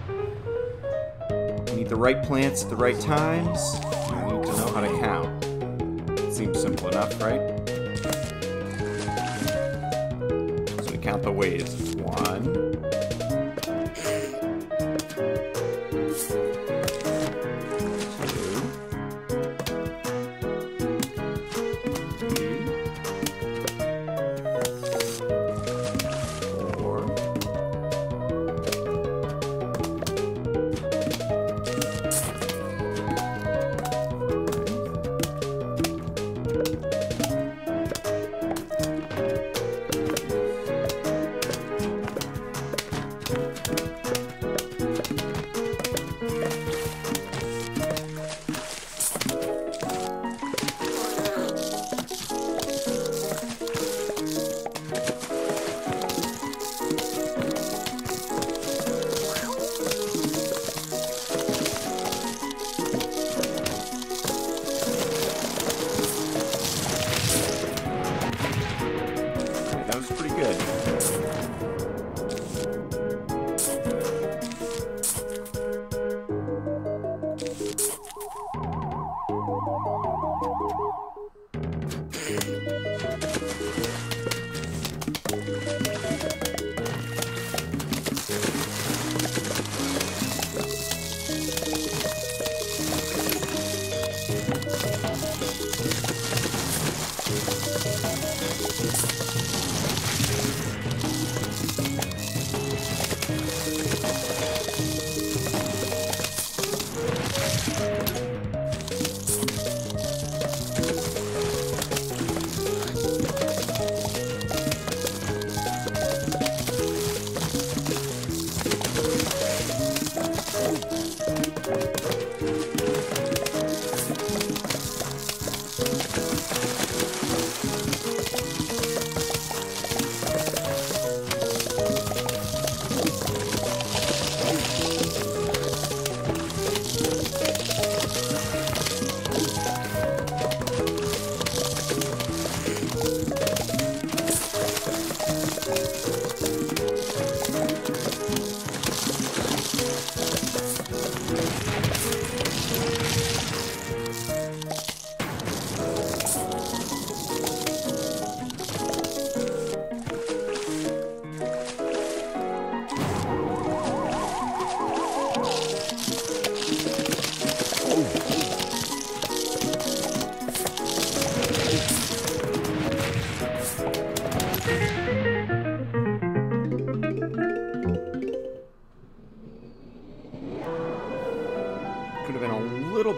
we need the right plants at the right times. We need to know how to count. It seems simple enough, right? So we count the waves. 1,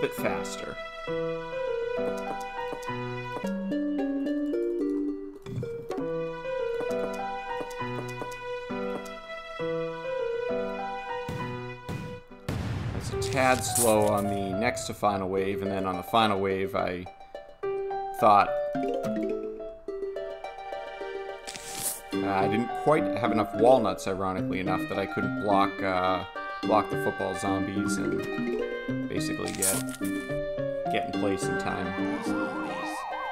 bit faster. It's a tad slow on the next to final wave, and then on the final wave I thought I didn't quite have enough walnuts, ironically enough, that I couldn't block the football zombies and basically get in place in time.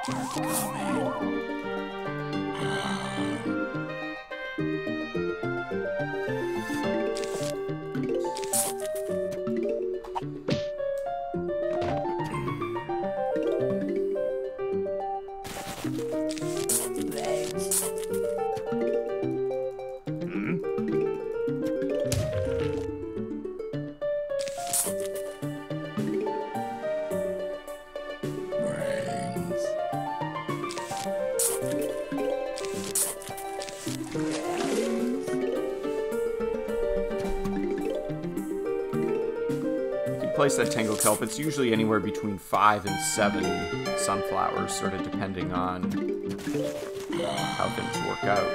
Zombies are coming. Place that tangle kelp. It's usually anywhere between 5 and 7 sunflowers, sort of depending on how things work out.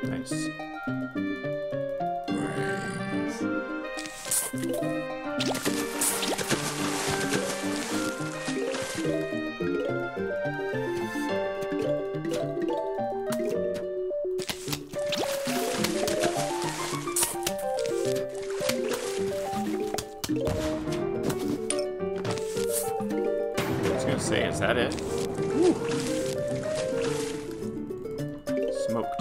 Nice. Say, is that it? Woo. Smoked.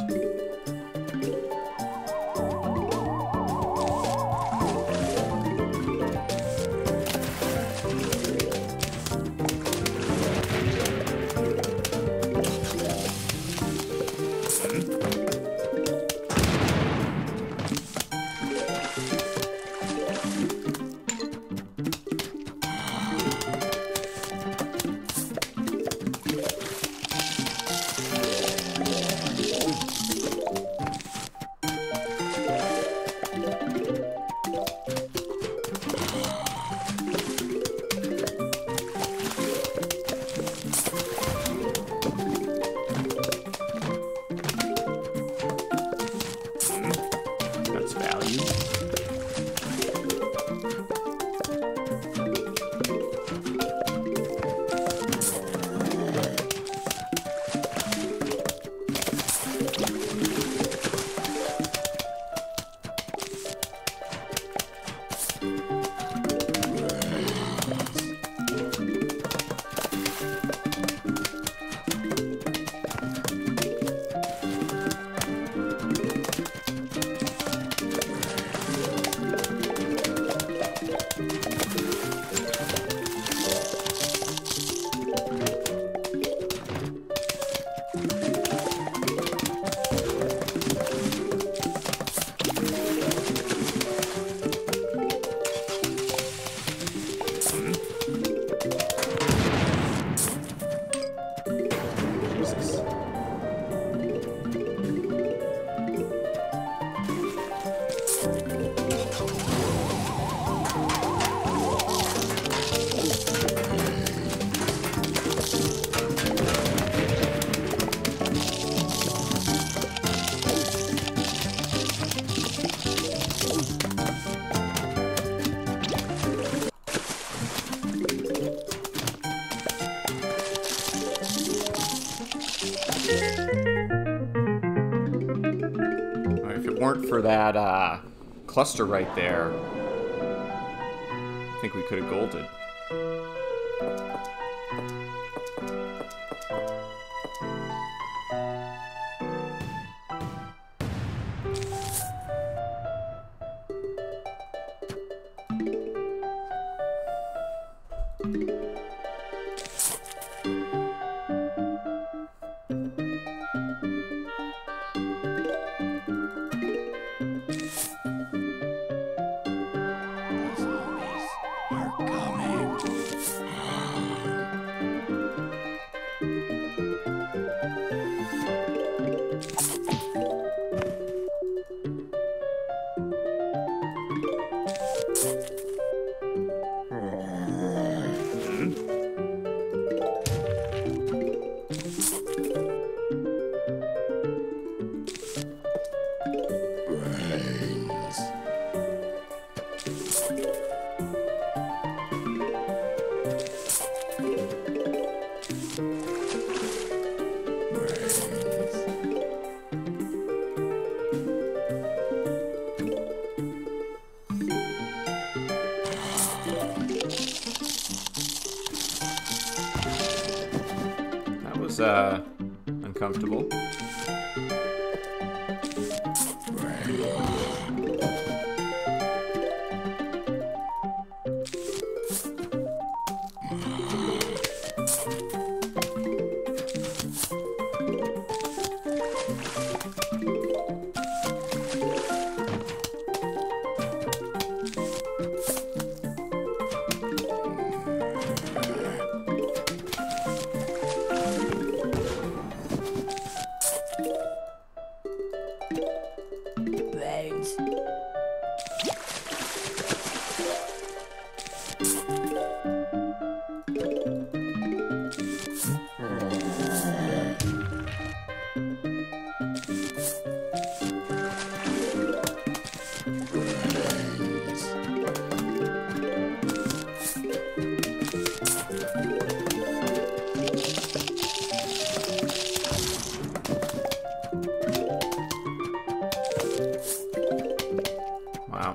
Weren't for that cluster right there, I think we could have golded. are coming. Brains. That was uncomfortable. Brains. Wow.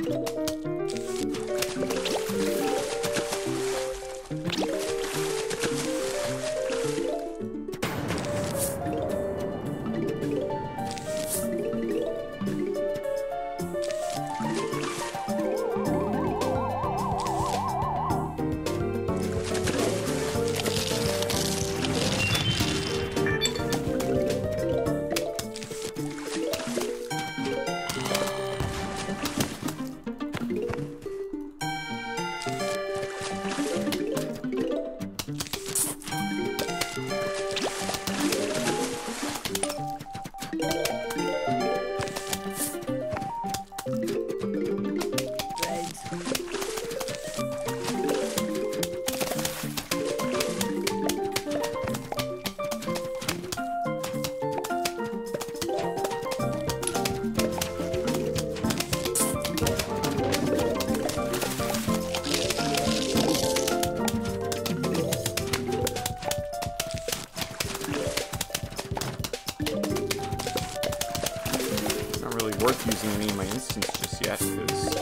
Not really worth using any of my instants just yet, because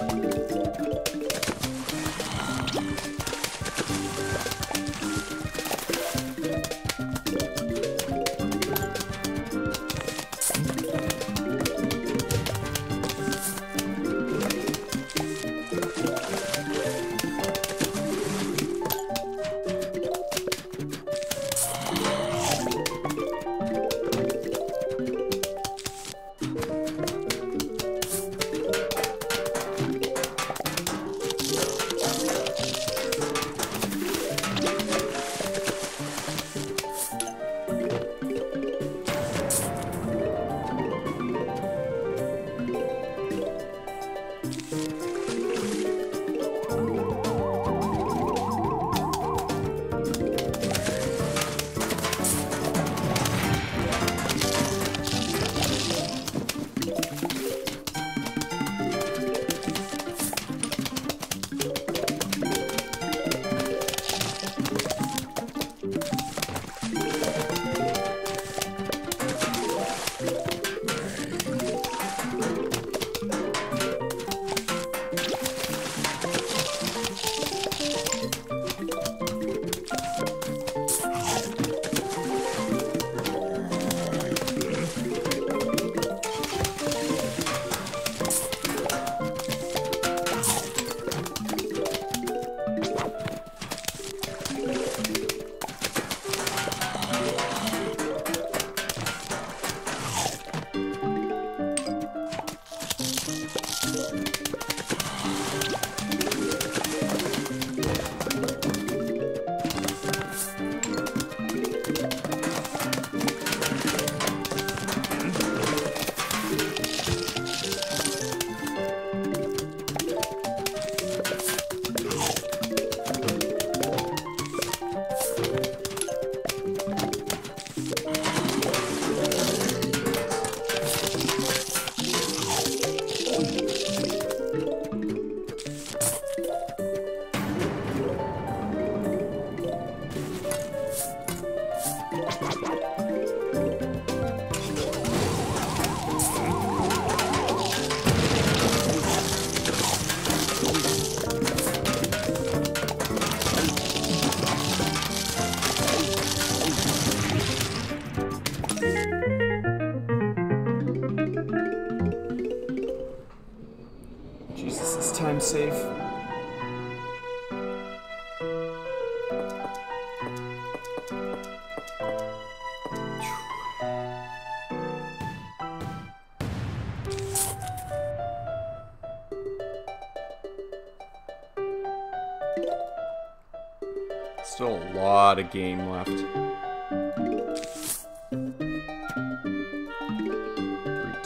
Still a lot of game left.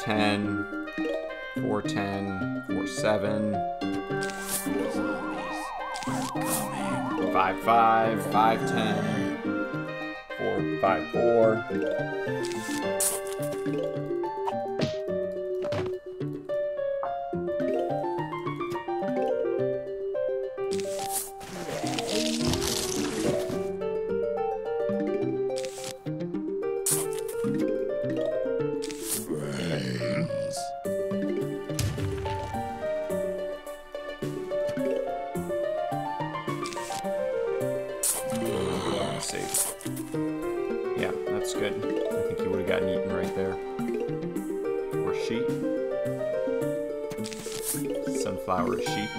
310, 410, 47, 55, 510, 454. Yeah, that's good. I think he would have gotten eaten right there. Or sheep. Sunflower sheep.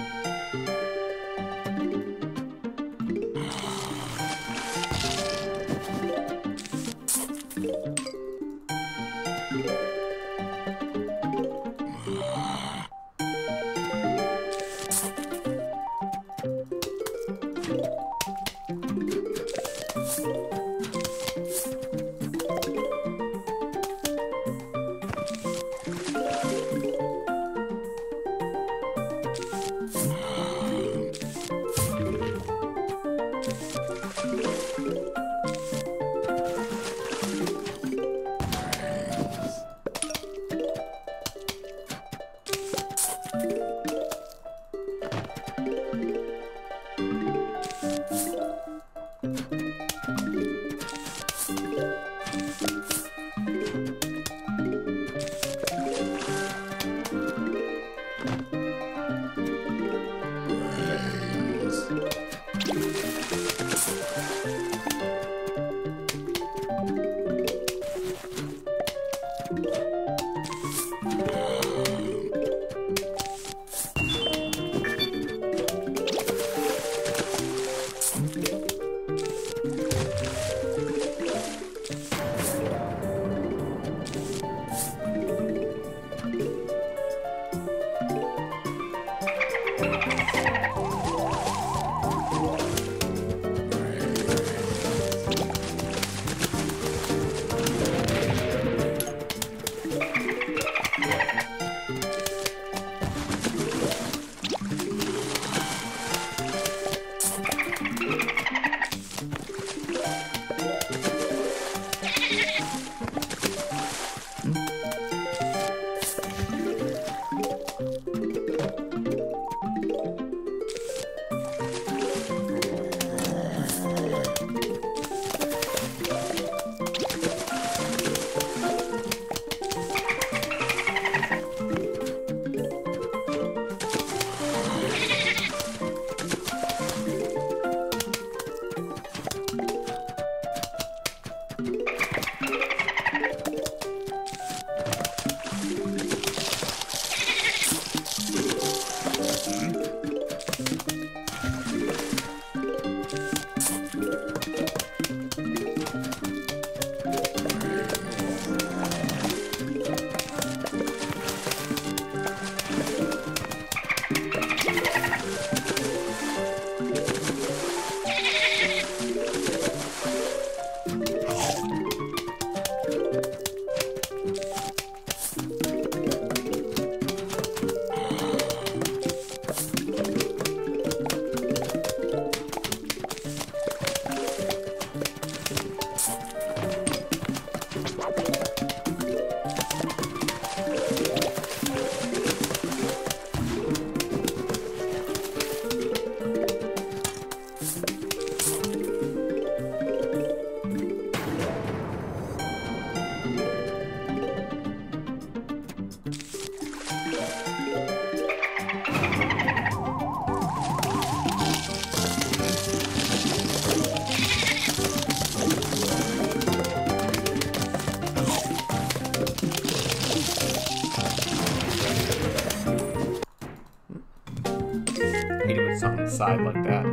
Side like that.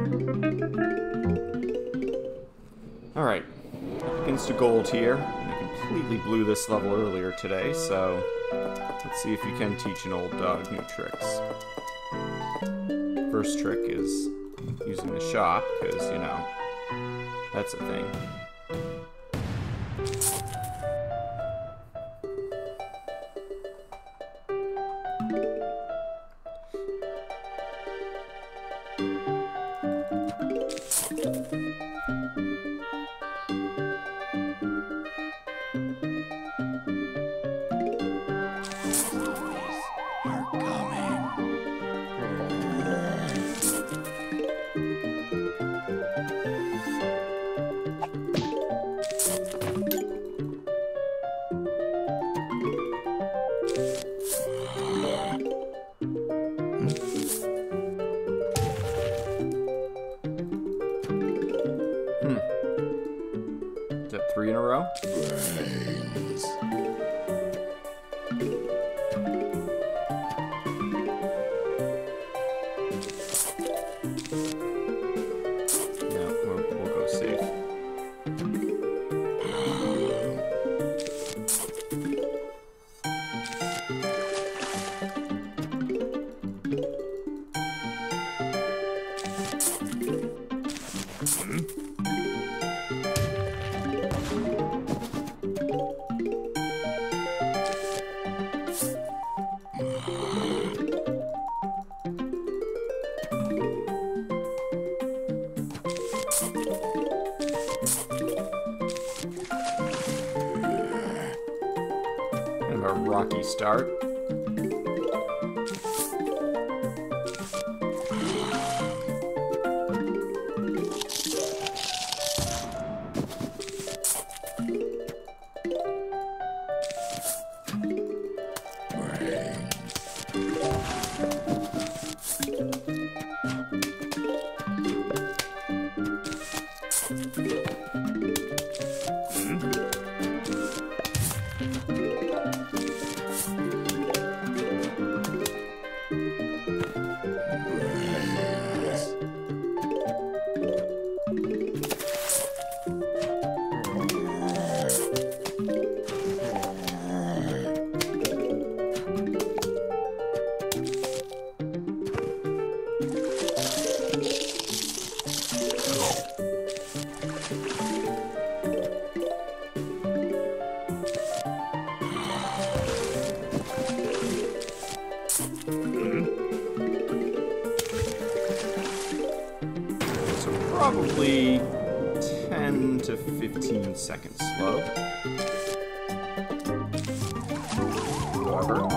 Alright, seconds to gold here. I completely blew this level earlier today, so let's see if you can teach an old dog new tricks. First trick is using the shop, because, you know, that's a thing. Are coming. Is that 3 in a row? Brains. No, we'll go safe. Kind of a rocky start. Probably 10 to 15 seconds slow. However,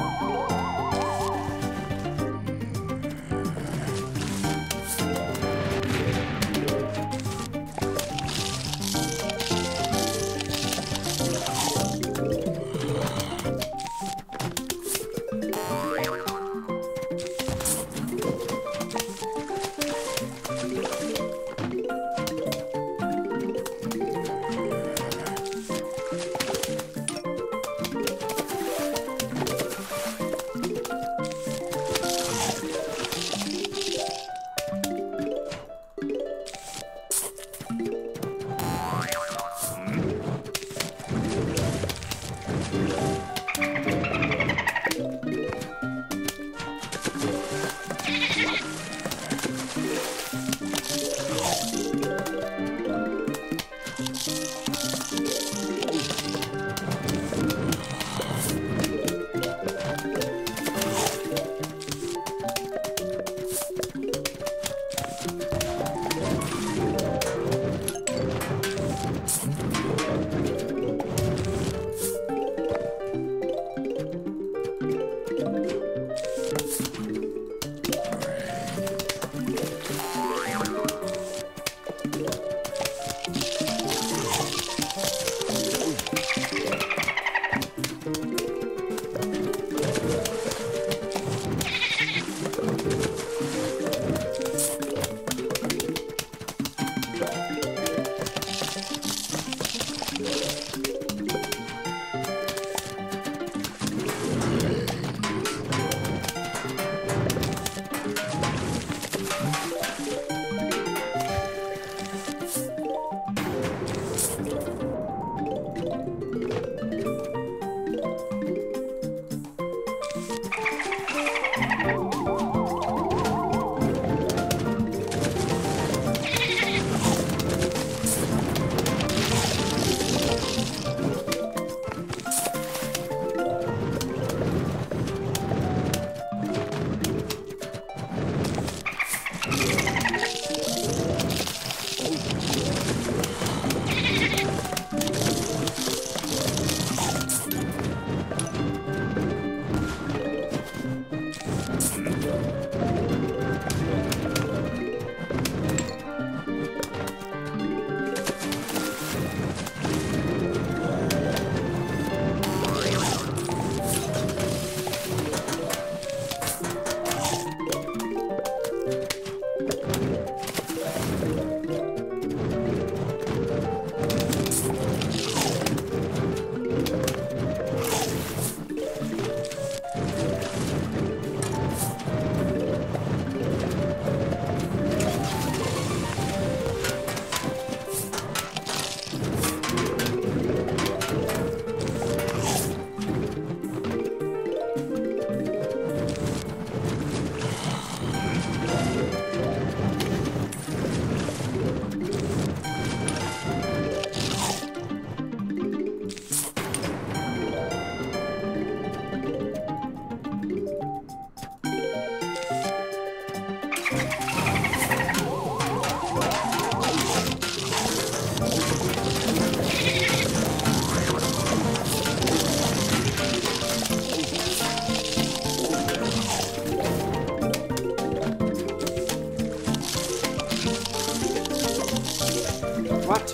What?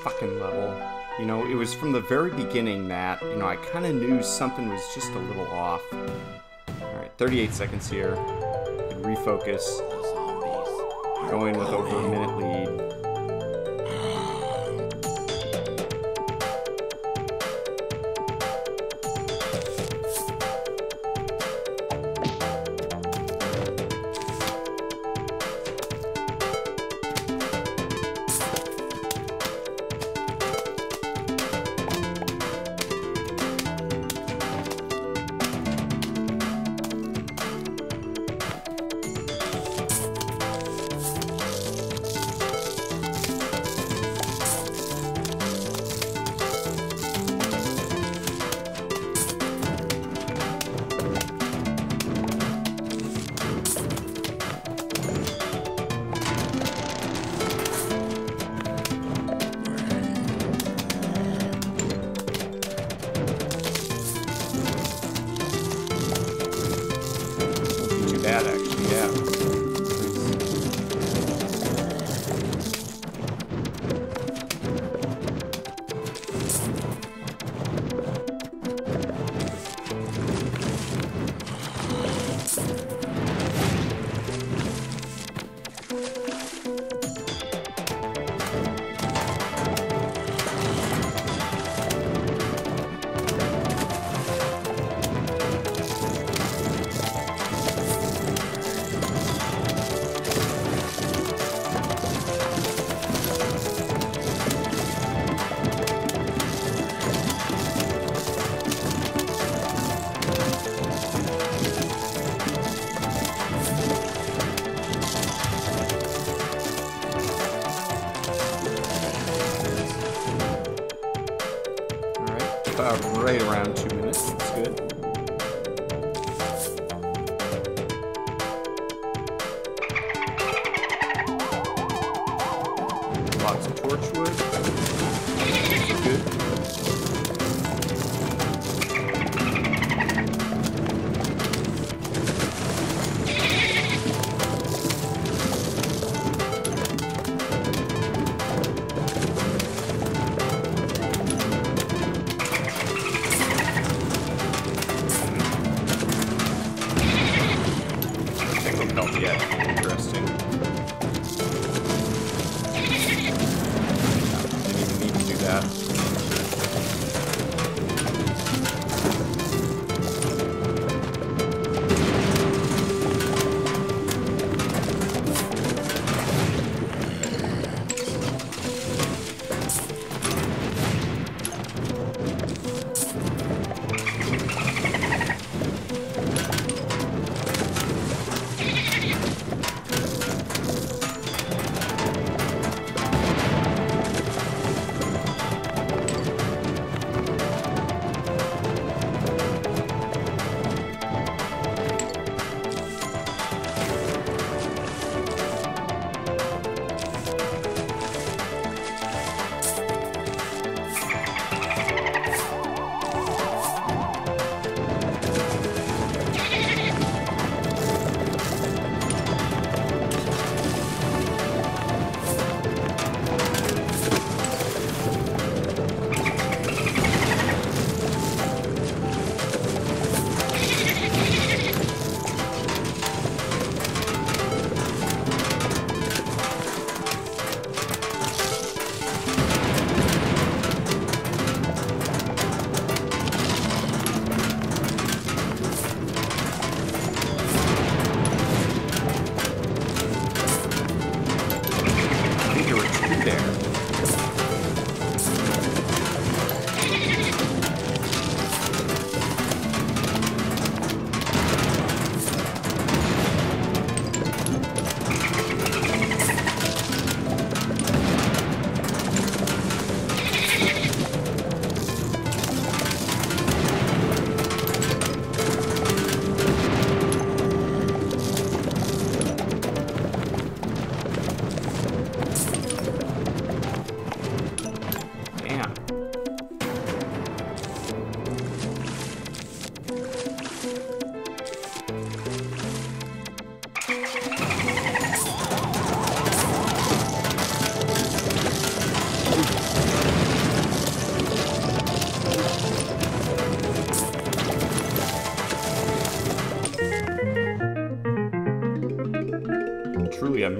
Fucking level. You know, it was from the very beginning that, you know, I kind of knew something was just a little off. Alright, 38 seconds here. Refocus. Going with over a minute lead. Bad, actually, yeah. Right around 2 minutes. That's good. Lots of torchwood. That's good. Yeah, interesting. Didn't even need to do that.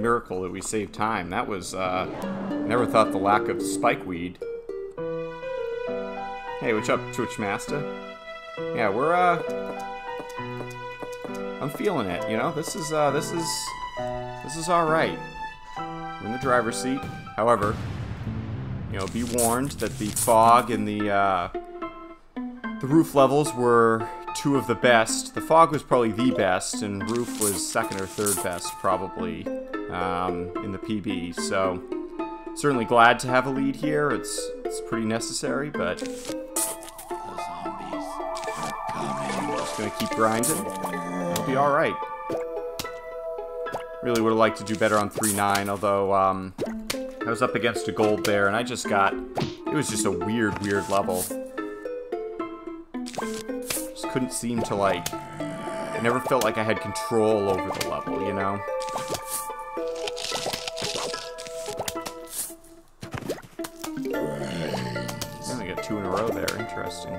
miracle that we saved time. That was, never thought the lack of spikeweed. Hey, what's up, Twitch Master? Yeah, we're, I'm feeling it, you know? This is alright. We're in the driver's seat. However, you know, be warned that the fog and the roof levels were two of the best. The fog was probably the best, and roof was second or third best, probably, in the PB. So, certainly glad to have a lead here. It's pretty necessary, but The zombies are coming. just gonna keep grinding. It'll be alright. Really would have liked to do better on 3-9, although, I was up against a gold there, and I just got... It was just a weird level. Just couldn't seem to, like... I never felt like I had control over the level, you know? I only got 2 in a row there. Interesting.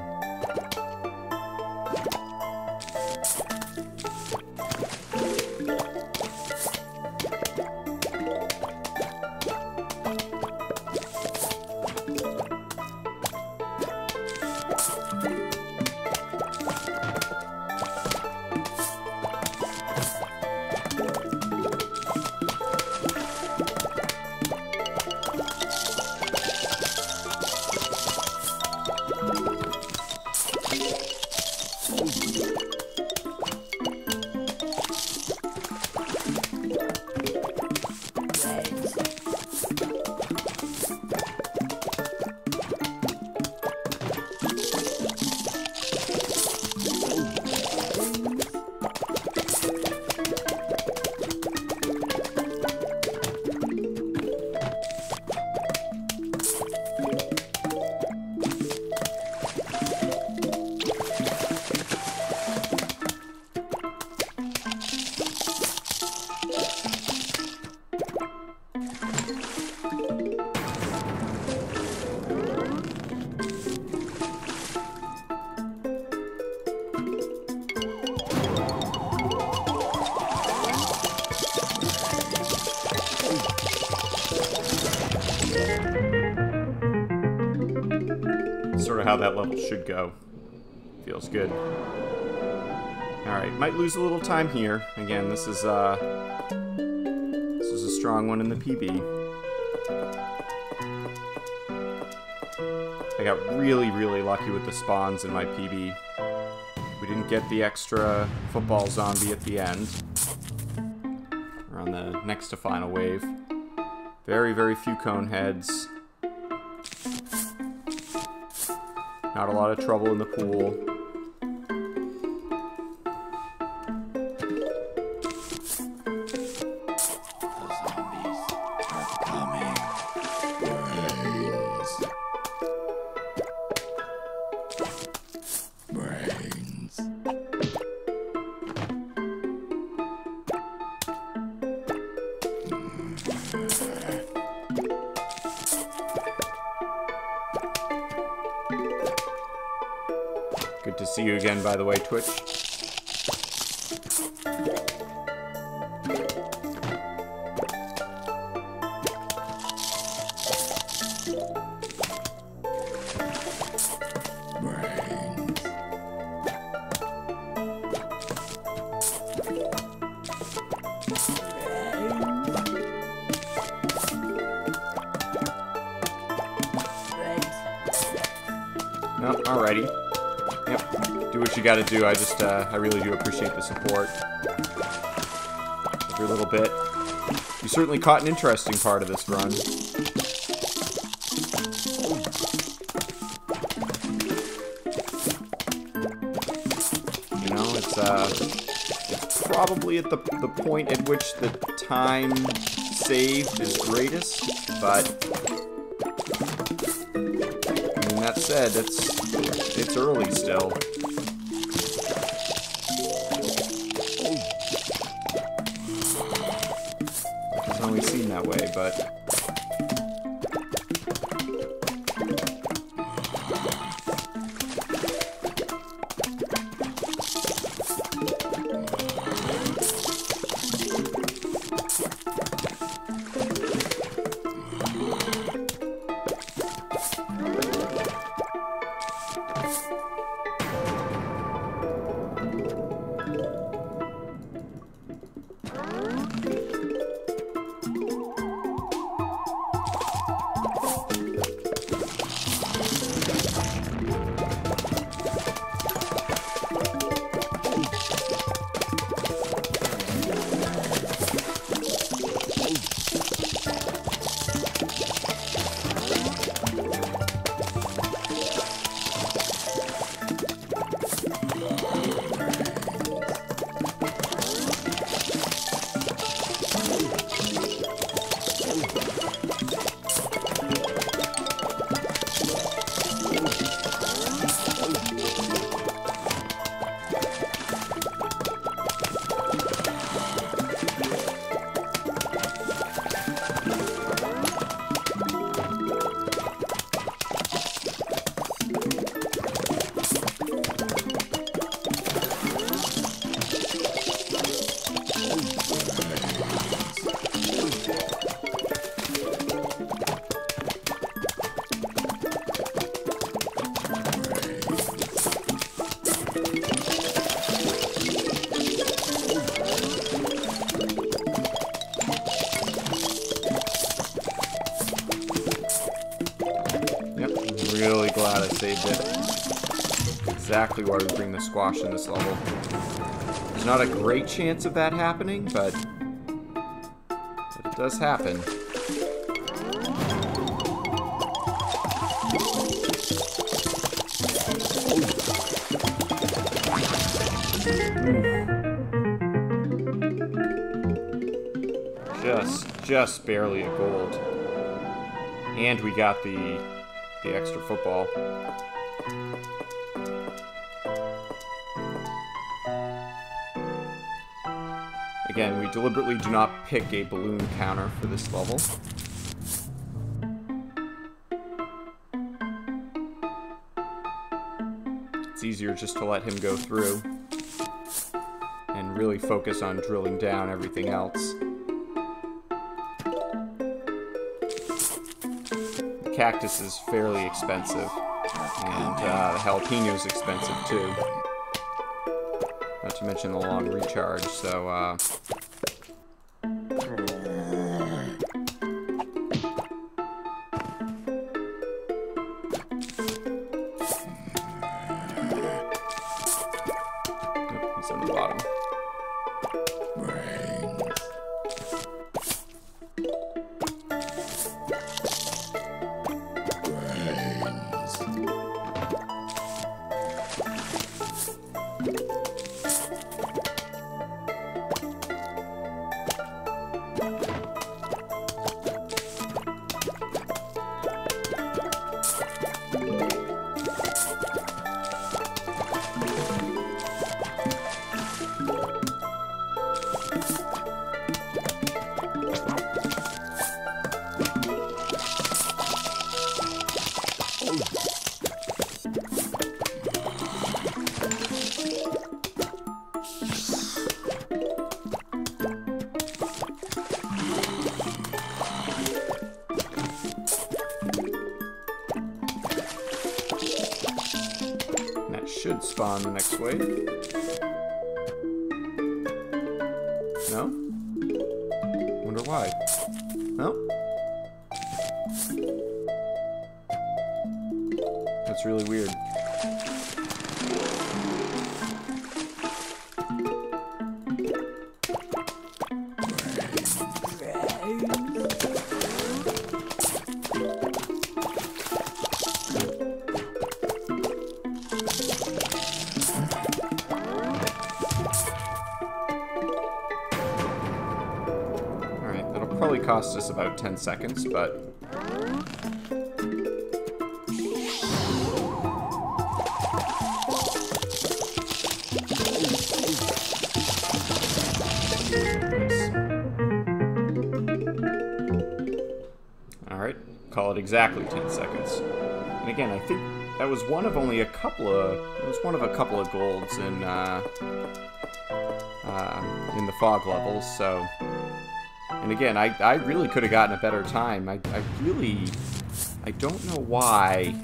Sort of how that level should go. Feels good. Alright, might lose a little time here. Again, this is a strong one in the PB. I got really lucky with the spawns in my PB. We didn't get the extra football zombie at the end. We're on the next to final wave. Very few cone heads. Not a lot of trouble in the pool. The zombies are coming. Brains. Good to see you again, by the way, Twitch. Brains. No, alrighty. Yep, do what you gotta do. I just, I really do appreciate the support. Every little bit. You certainly caught an interesting part of this run. You know, it's probably at the point at which the time saved is greatest, but I mean, that said, it's early still. It's only seen that way, but really glad I saved it. Exactly why we bring the squash in this level. There's not a great chance of that happening, but it does happen. Just barely a gold. And we got the extra football. Again, we deliberately do not pick a balloon counter for this level. It's easier just to let him go through and really focus on drilling down everything else. The cactus is fairly expensive, and the jalapeno is expensive too. Not to mention the long recharge, so he's on the bottom. Should spawn the next wave. No? Wonder why. No? That's really weird. Probably cost us about 10 seconds, but alright, call it exactly 10 seconds. And again, I think that was one of only a couple of golds in the fog levels, so. And again, I really could have gotten a better time. I don't know why,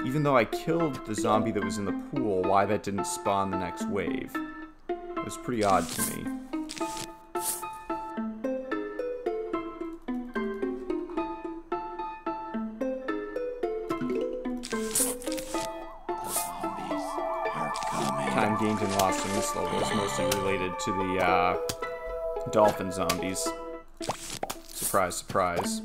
even though I killed the zombie that was in the pool, why that didn't spawn the next wave. It was pretty odd to me. Time gained and lost in this level is mostly related to the dolphin zombies. Surprise, surprise.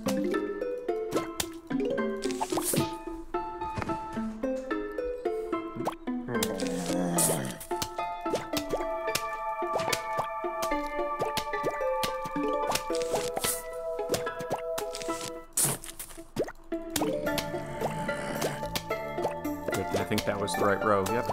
Good, I think that was the right row, yep.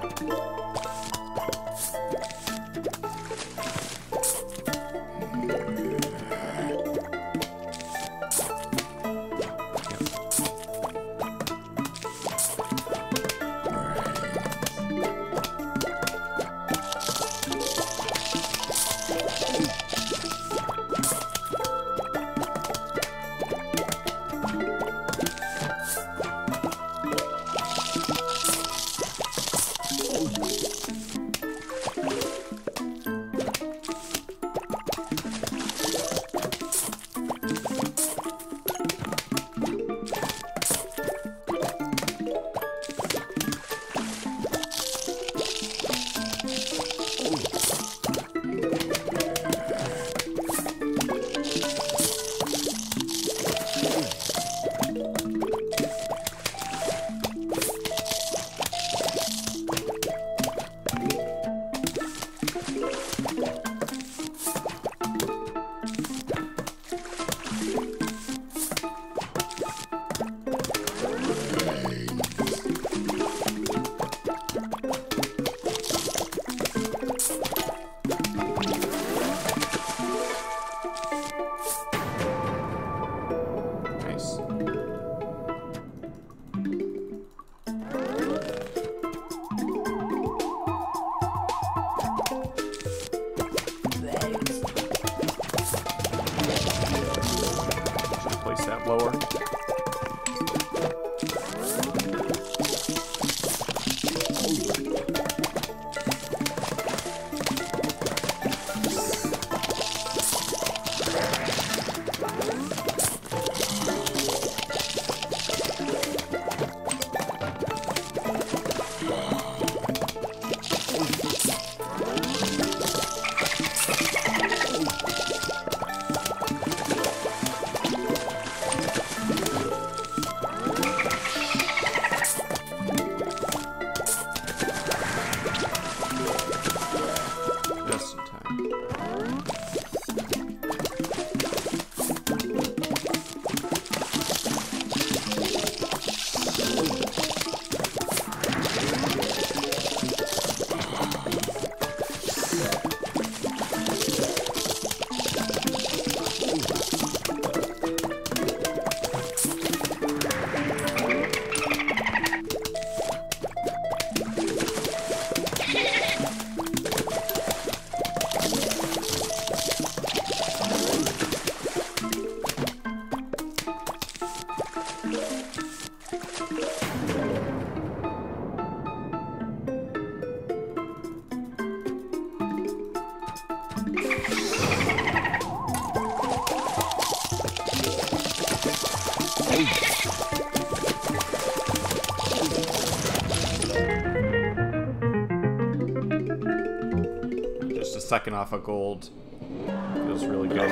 second off a gold feels really good.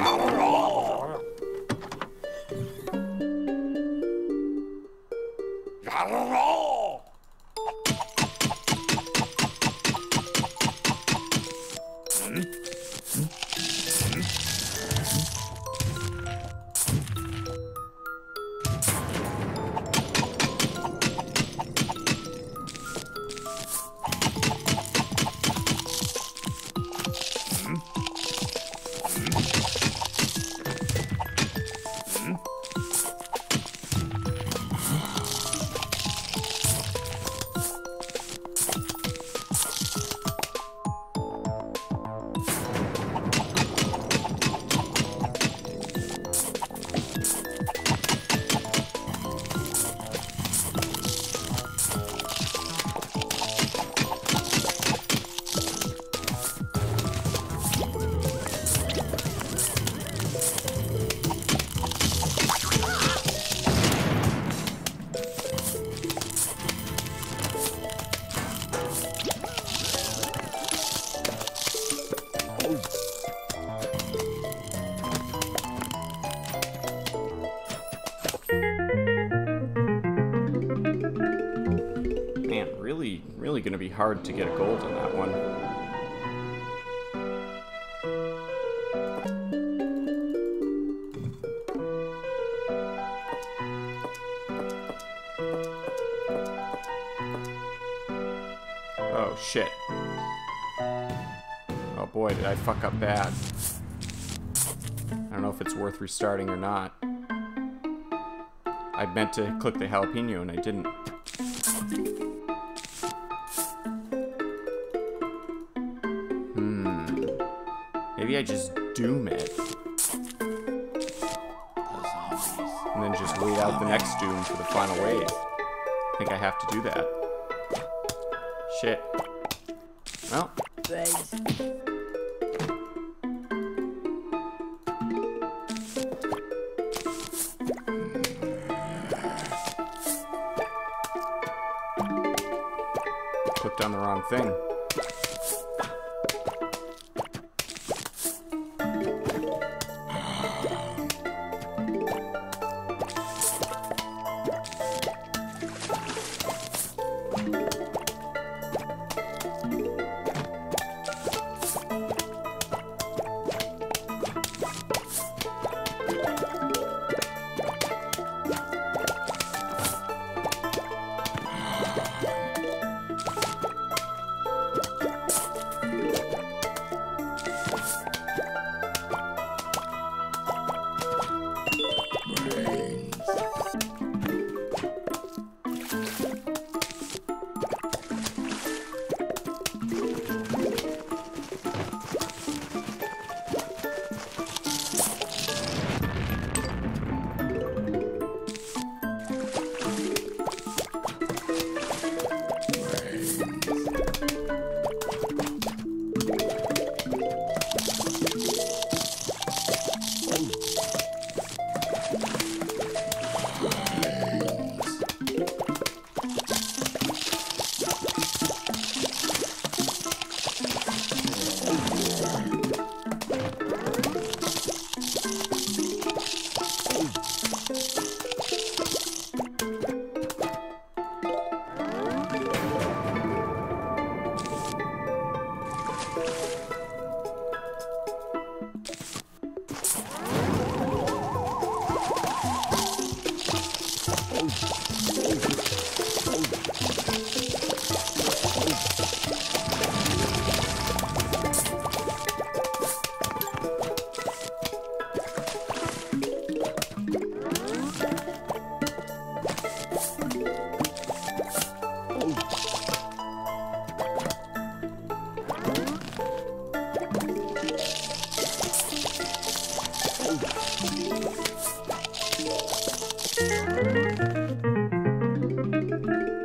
Man, really gonna be hard to get a gold in that one. Oh shit. Oh boy, did I fuck up bad. I don't know if it's worth restarting or not. I meant to click the jalapeno and I didn't. Maybe I just doom it. And then just wait out the next doom for the final wave. I think I have to do that. Shit. Well. Brains. Clicked on the wrong thing.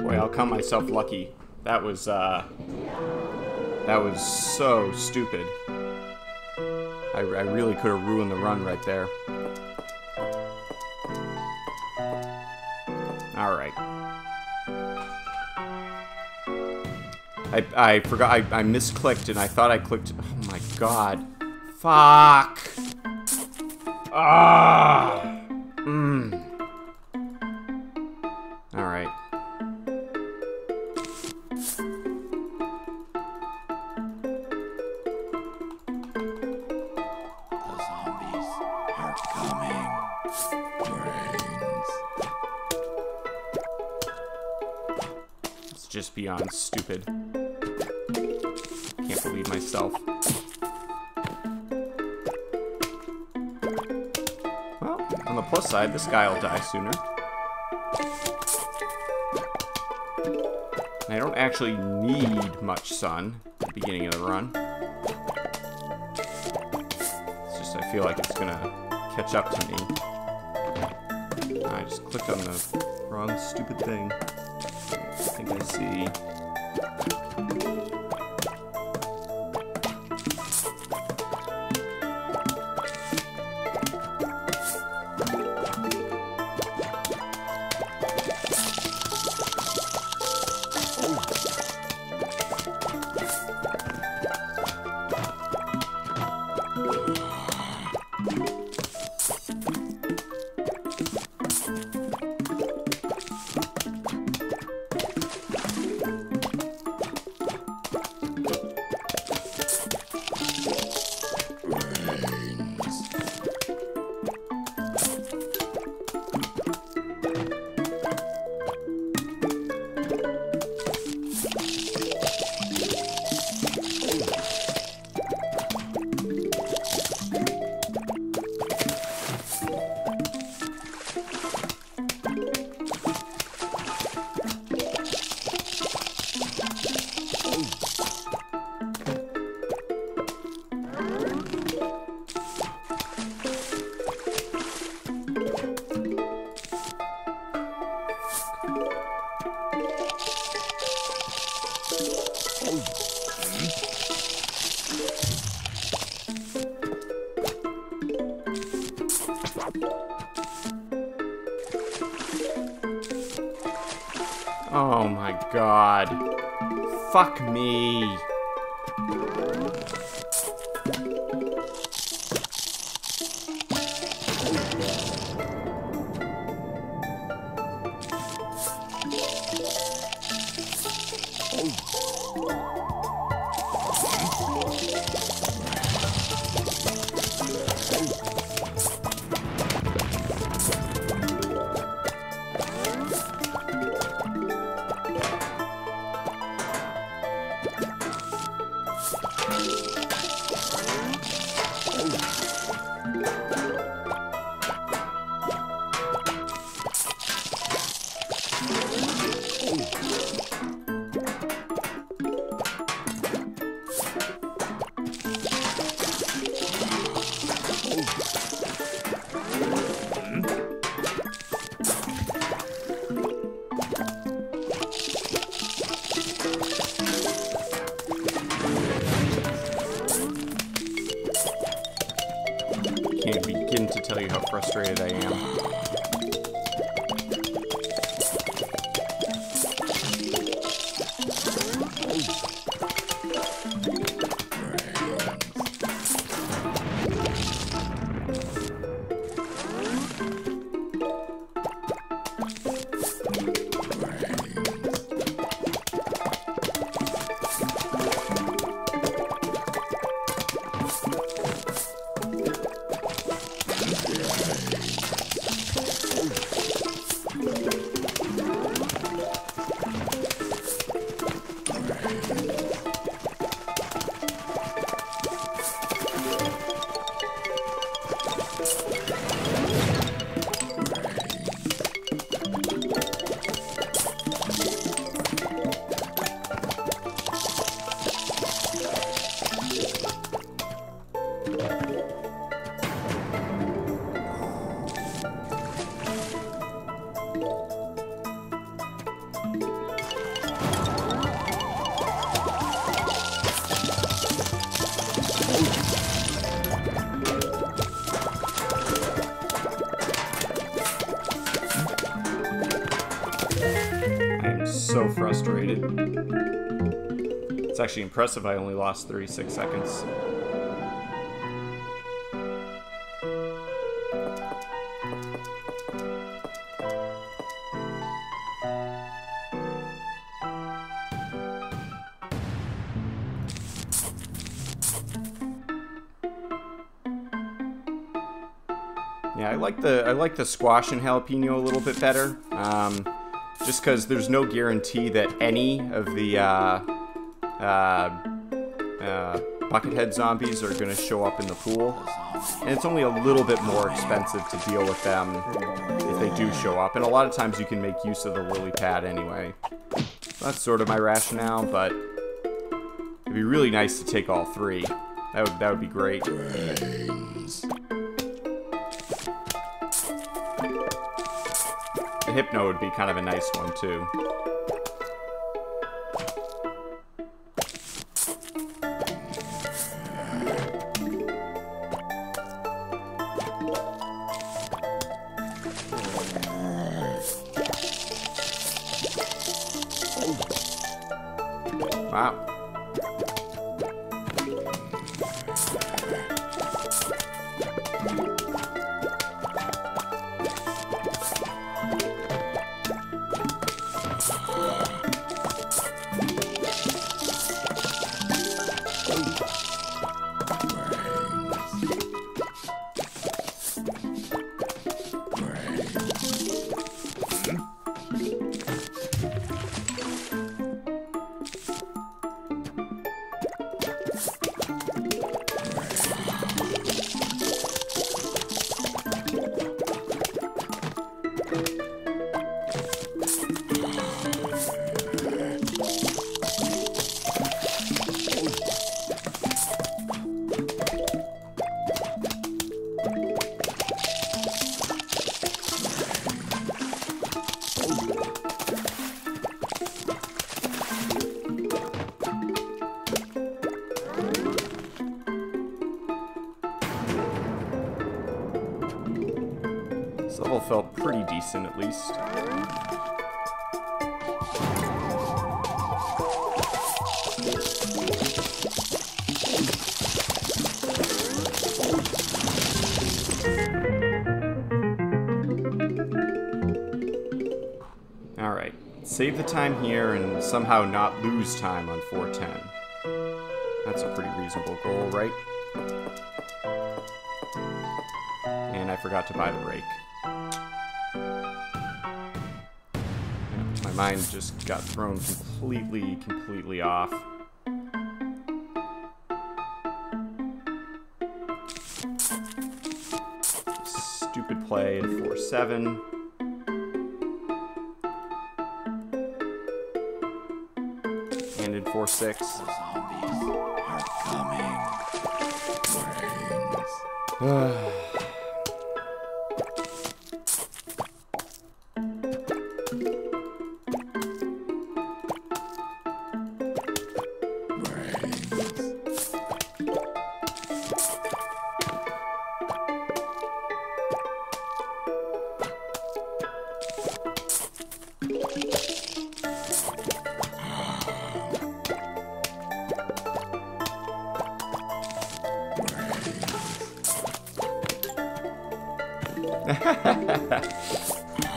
Boy, I'll count myself lucky. That was so stupid. I really could have ruined the run right there. Alright. I forgot. I misclicked and I thought I clicked. Oh my god. Fuck. Ah. Alright. The zombies are coming. Brains. It's just beyond stupid. Can't believe myself. Well, on the plus side, this guy will die sooner. And I don't actually need much sun at the beginning of the run. It's just I feel like it's gonna catch up to me. I just clicked on the wrong stupid thing. I think I see. Oh my god. Fuck me. Can't begin to tell you how frustrated I am. I am so frustrated. It's actually impressive I only lost 36 seconds. Yeah, I like the squash and jalapeno a little bit better. Just because there's no guarantee that any of the Buckethead zombies are going to show up in the pool. And it's only a little bit more expensive to deal with them if they do show up. And a lot of times you can make use of the lily pad anyway. That's sort of my rationale, but it'd be really nice to take all three. That would be great. Brains. The Hypno would be kind of a nice one, too. Wow. This level felt pretty decent, at least. Alright, save the time here and somehow not lose time on 410. That's a pretty reasonable goal, right? And I forgot to buy the rake. My mind just got thrown completely off. Stupid play in 4-7. And in 4-6. Zombies are coming. Brains.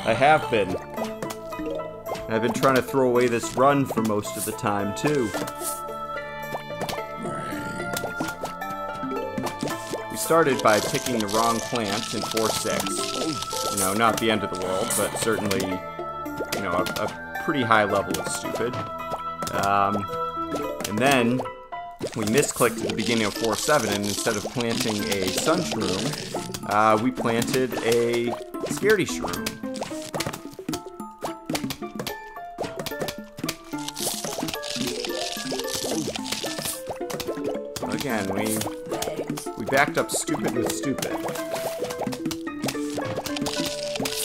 I have been. And I've been trying to throw away this run for most of the time, too. We started by picking the wrong plant in 4-6. You know, not the end of the world, but certainly, you know, a pretty high level of stupid. And then we misclicked at the beginning of 4-7, and instead of planting a sun shroom, we planted a scaredy shroom. Again, we backed up stupid with stupid.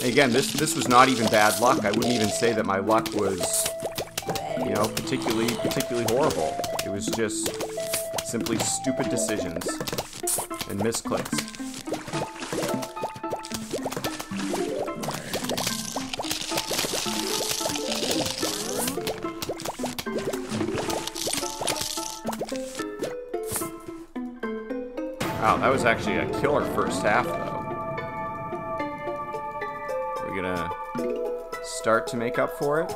And again, this was not even bad luck. I wouldn't even say that my luck was, you know, particularly horrible. It was just simply stupid decisions and misclicks. Wow, that was actually a killer first half, though. We're gonna start to make up for it.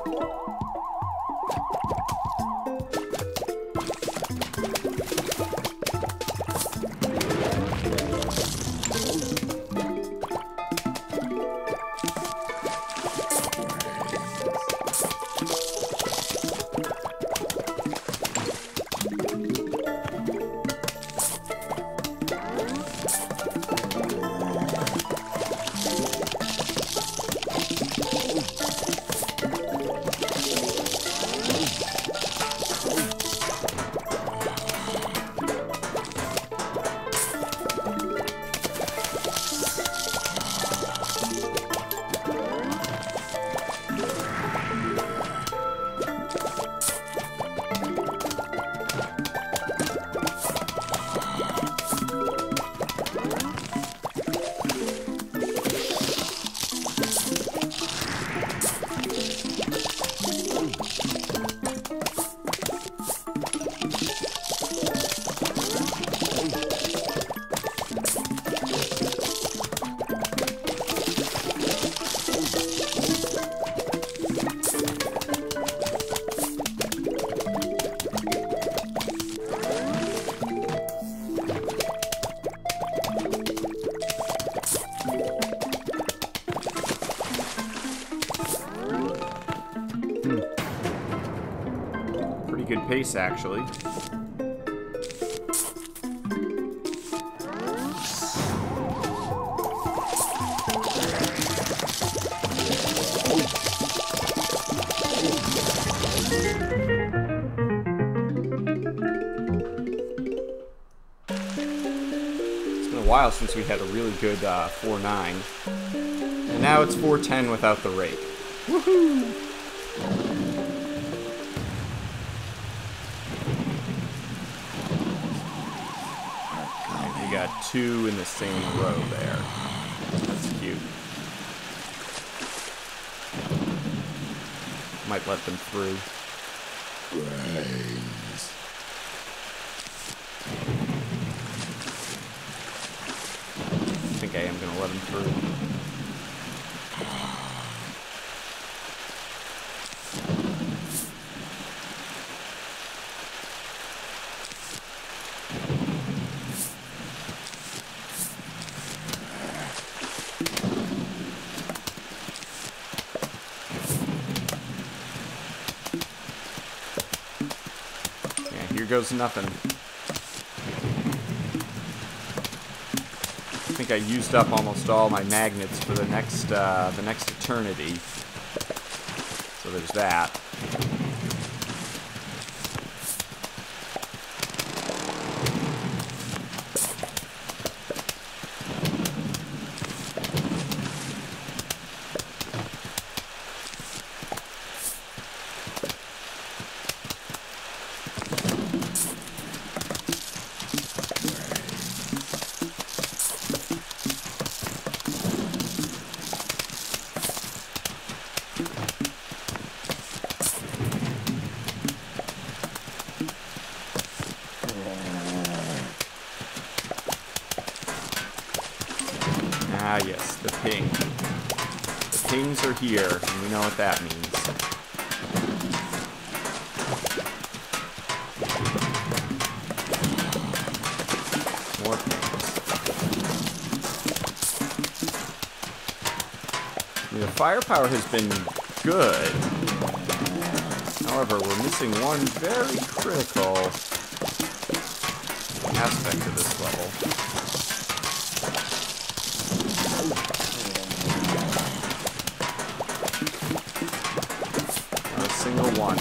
Good pace, actually. It's been a while since we had a really good 4-9. And now it's 4-10 without the rake. Woohoo! Two in the same row there. That's cute. Might let them through. Brains. I think I am going to let them through. Goes nothing. I think I used up almost all my magnets for the next eternity. So there's that. Ah, yes, the ping. The pings are here, and we know what that means. More pings. I mean, the firepower has been good. However, we're missing one very critical aspect of this level. Single one.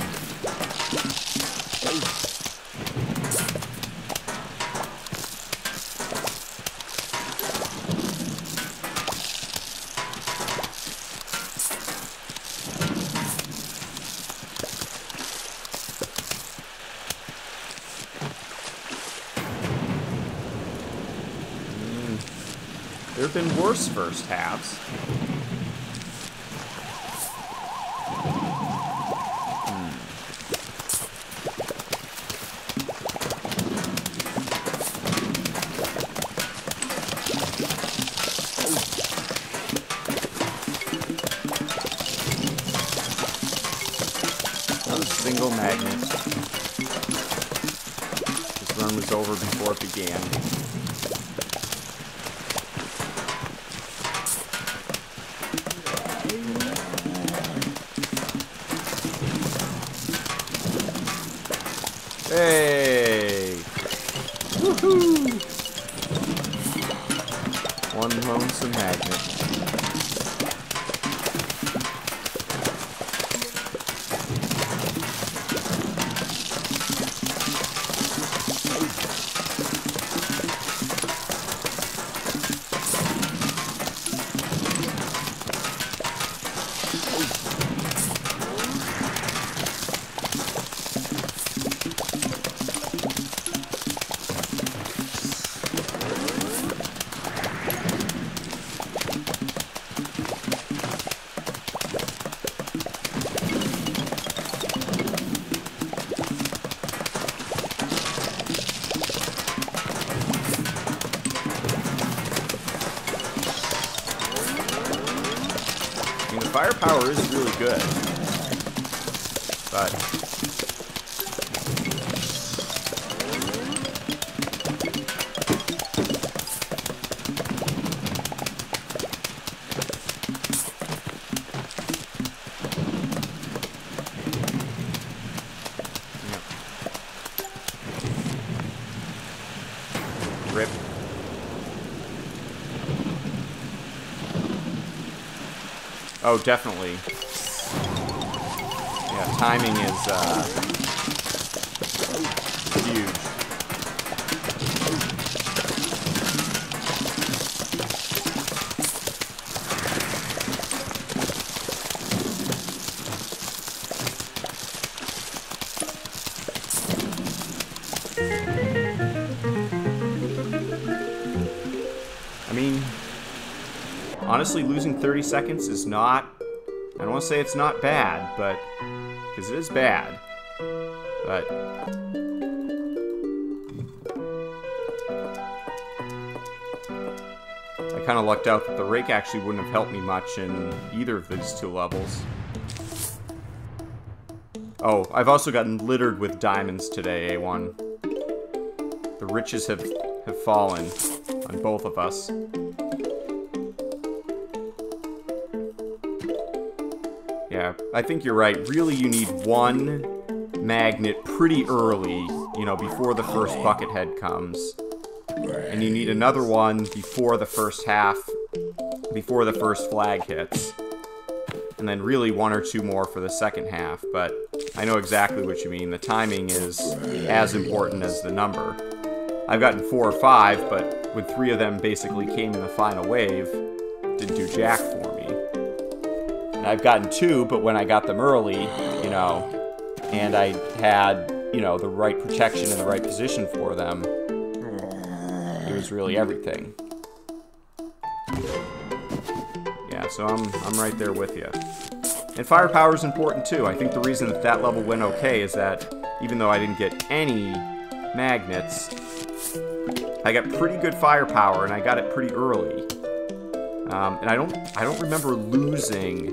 There have been worse first halves. This run was over before it began. Hey! Woohoo! One lonesome magnet. Firepower is really good, but rip. Oh, definitely. Yeah, timing is huge. I mean, honestly, losing 30 seconds is not, I don't want to say it's not bad, but, because it is bad, but, I kind of lucked out that the rake actually wouldn't have helped me much in either of these two levels. Oh, I've also gotten littered with diamonds today, A1. The riches have fallen on both of us. Yeah, I think you're right. Really, you need one magnet pretty early, you know, before the first bucket head comes. And you need another one before the first half, before the first flag hits. And then really one or two more for the second half, but I know exactly what you mean. The timing is as important as the number. I've gotten 4 or 5, but when 3 of them basically came in the final wave, didn't do jack for me. And I've gotten 2, but when I got them early, you know, and I had, you know, the right protection in the right position for them, it was really everything. Yeah, so I'm right there with you. And firepower is important too. I think the reason that that level went okay is that even though I didn't get any magnets, I got pretty good firepower and I got it pretty early. And I don't remember losing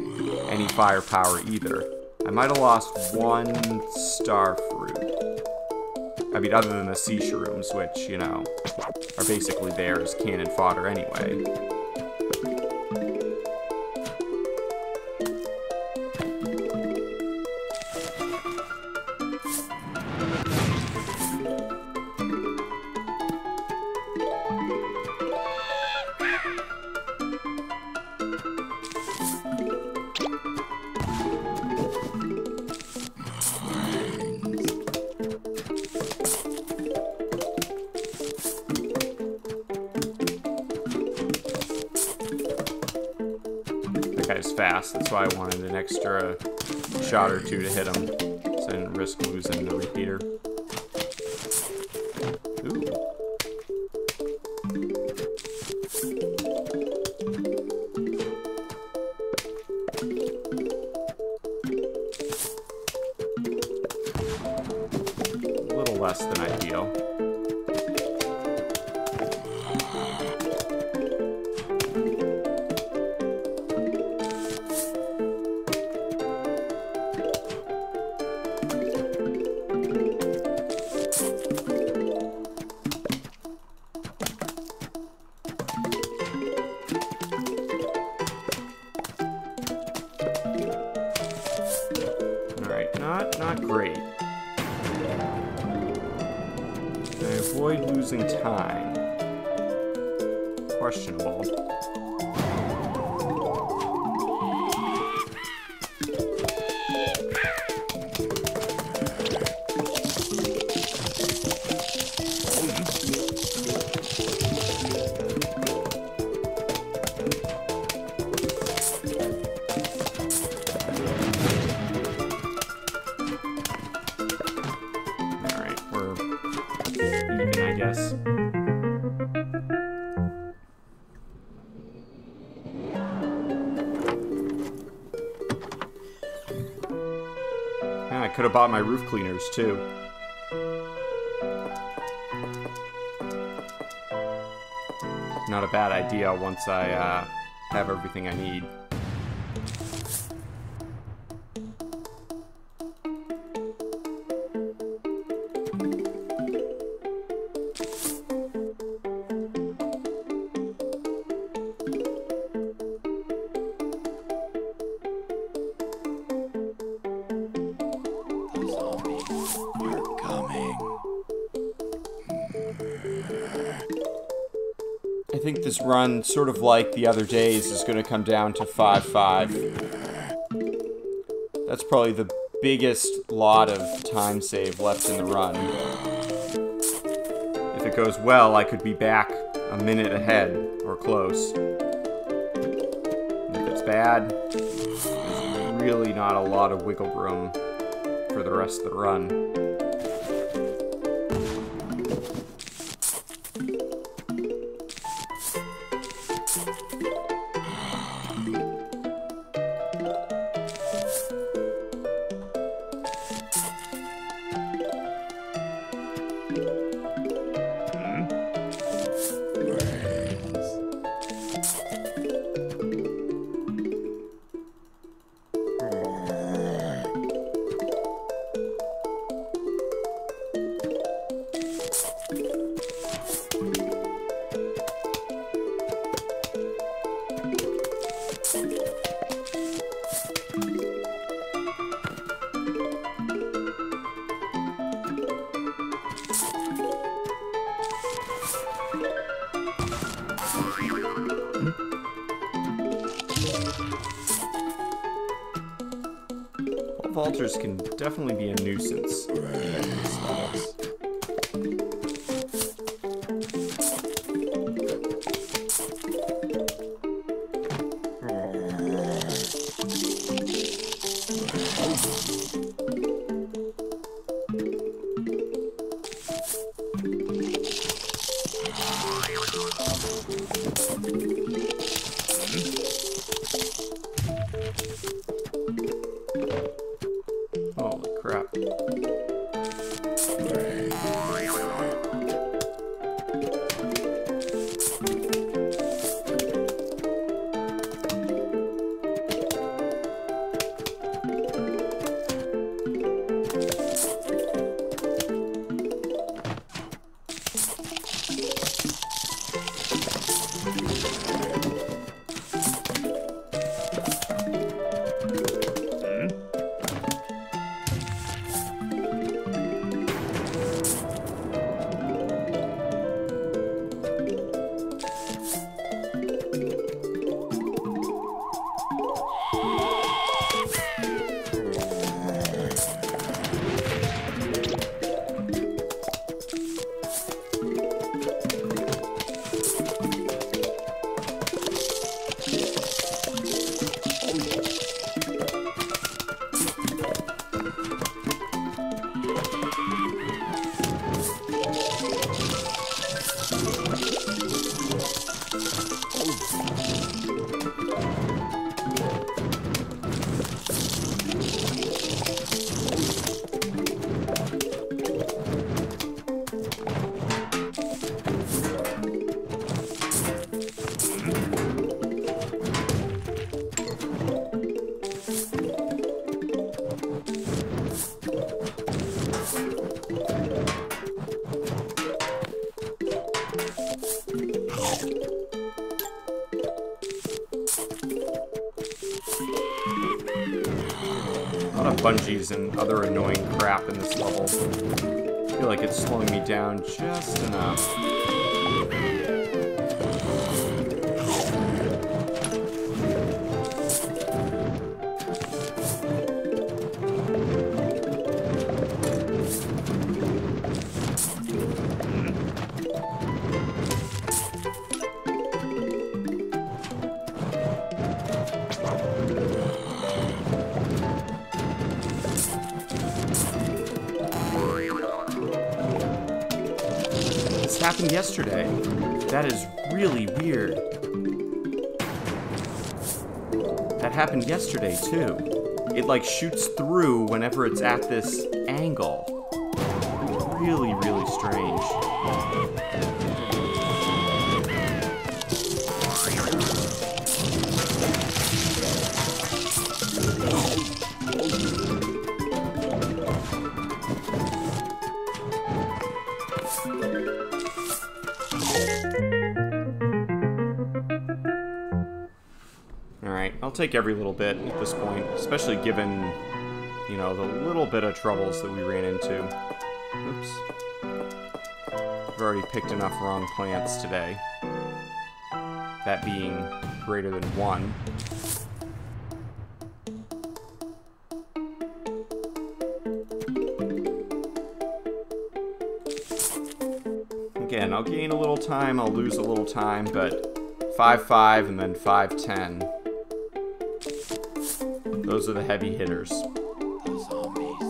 any firepower either. I might have lost 1 star fruit. I mean, other than the sea shrooms, which, you know, are basically there as cannon fodder anyway. That guy's fast, that's why I wanted an extra shot or 2 to hit him, so I didn't risk losing the repeater. Ooh. A little less than ideal. avoid losing time. Questionable. Could have bought my roof cleaners too. Not a bad idea once I have everything I need. I think this run, sort of like the other days, is going to come down to 5-5. That's probably the biggest lot of time save left in the run. If it goes well, I could be back a minute ahead, or close. And if it's bad, there's really not a lot of wiggle room for the rest of the run. Vaulters can definitely be a nuisance. Holy crap. A lot of bungees and other annoying crap in this level. I feel like it's slowing me down just enough. Happened yesterday. That is really weird. That happened yesterday too. It like shoots through whenever it's at this angle. Really, really strange. I'll take every little bit at this point, especially given, you know, the little bit of troubles that we ran into. Oops. I've already picked enough wrong plants today. That being greater than 1. Again, I'll gain a little time, I'll lose a little time, but 5-5 and then 5-10. Those are the heavy hitters. The zombies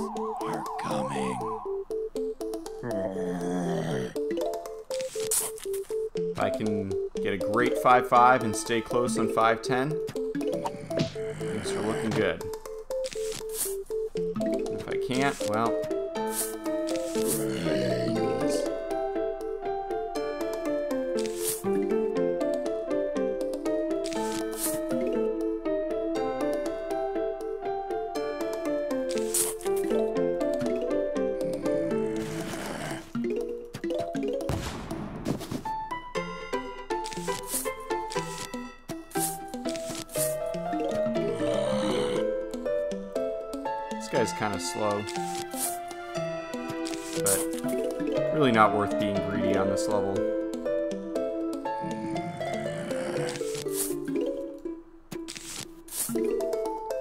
are coming. If I can get a great 5-5 and stay close on 5-10, things are looking good. If I can't, well... This guy's kind of slow, but really not worth being greedy on this level.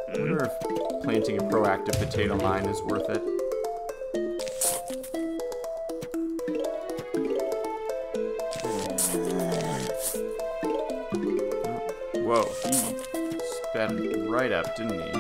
I wonder if planting a proactive potato mine is worth it. Whoa, he sped right up, didn't he?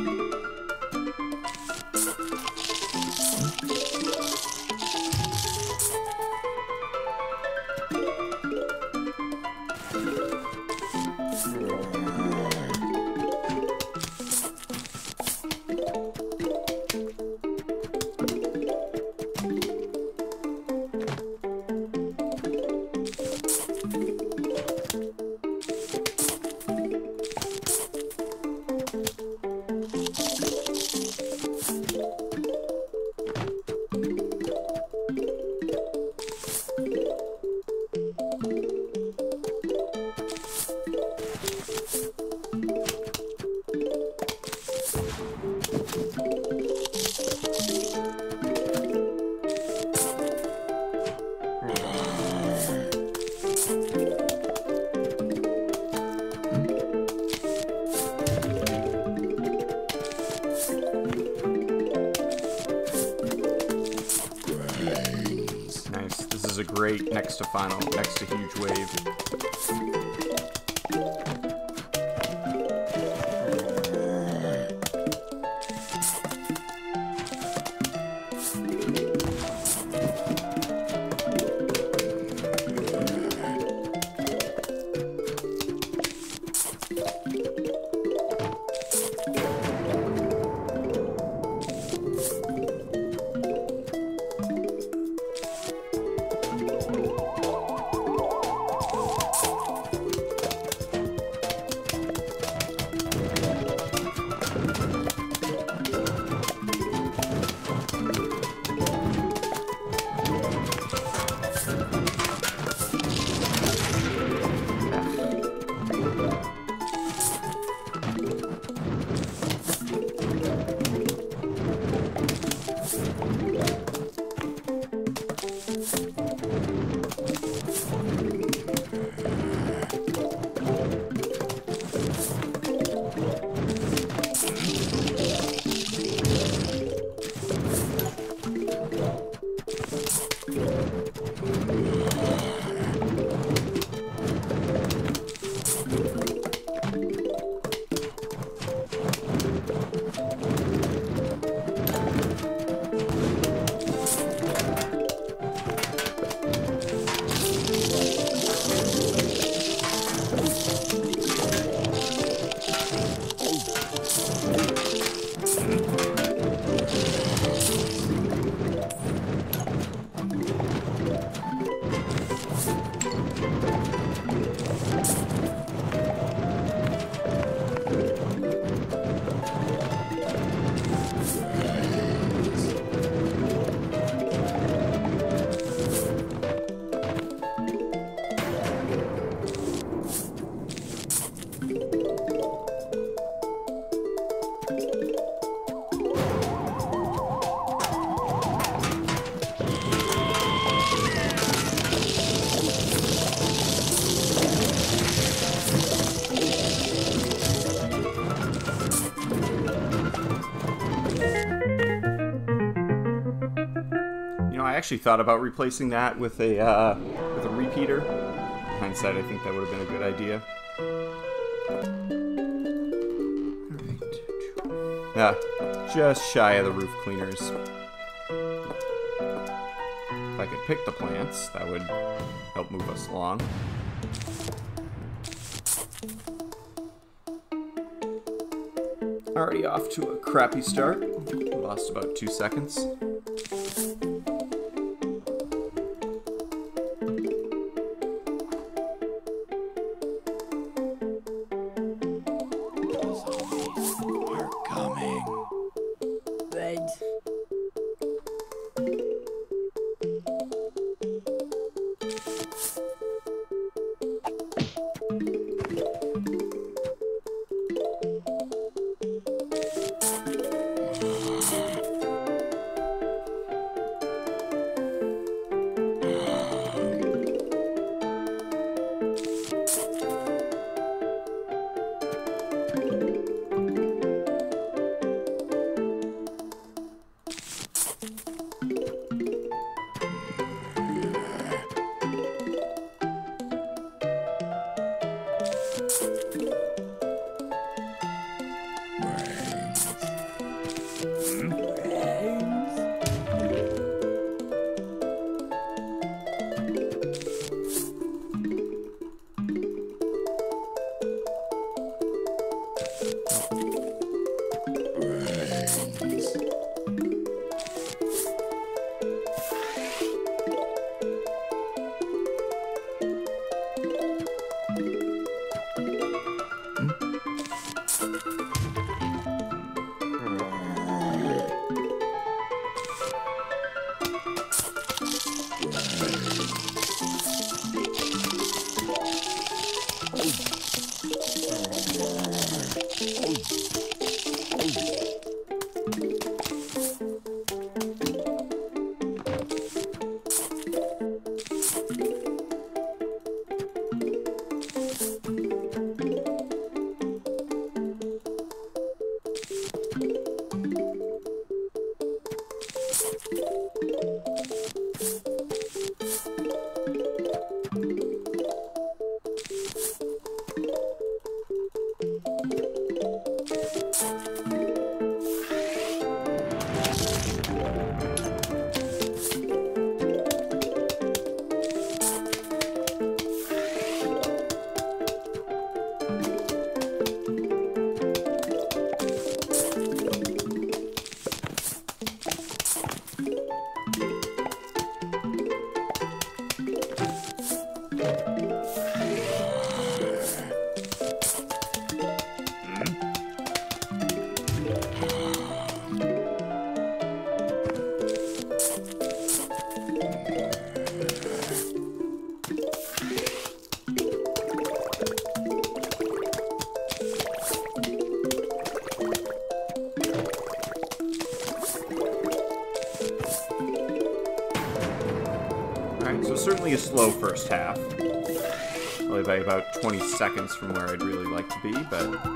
Nice. This is a great next to final, next to huge wave. You know, I actually thought about replacing that with a repeater. In hindsight, I think that would have been a good idea. Alright. Yeah, just shy of the roof cleaners. If I could pick the plants, that would help move us along. Already off to a crappy start. Lost about 2 seconds. Zombies are coming. Brains. So certainly a slow first half. Probably by about 20 seconds from where I'd really like to be, but...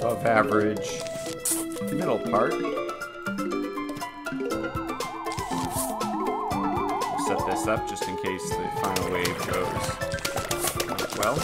above average middle part. We'll set this up just in case the final wave goes well.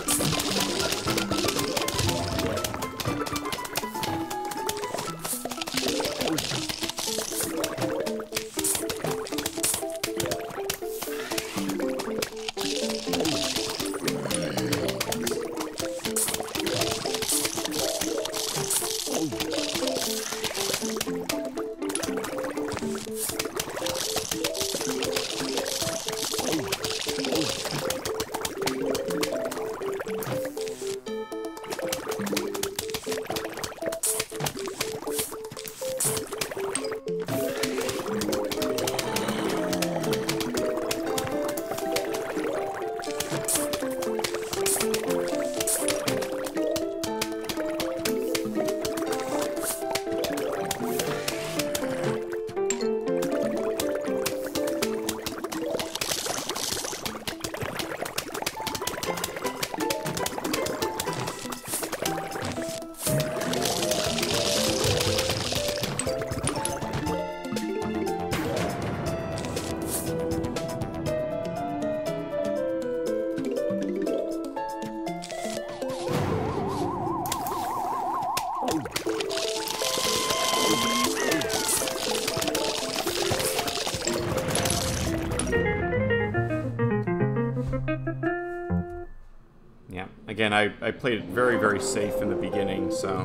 Yeah, again, I played it very, very safe in the beginning, so...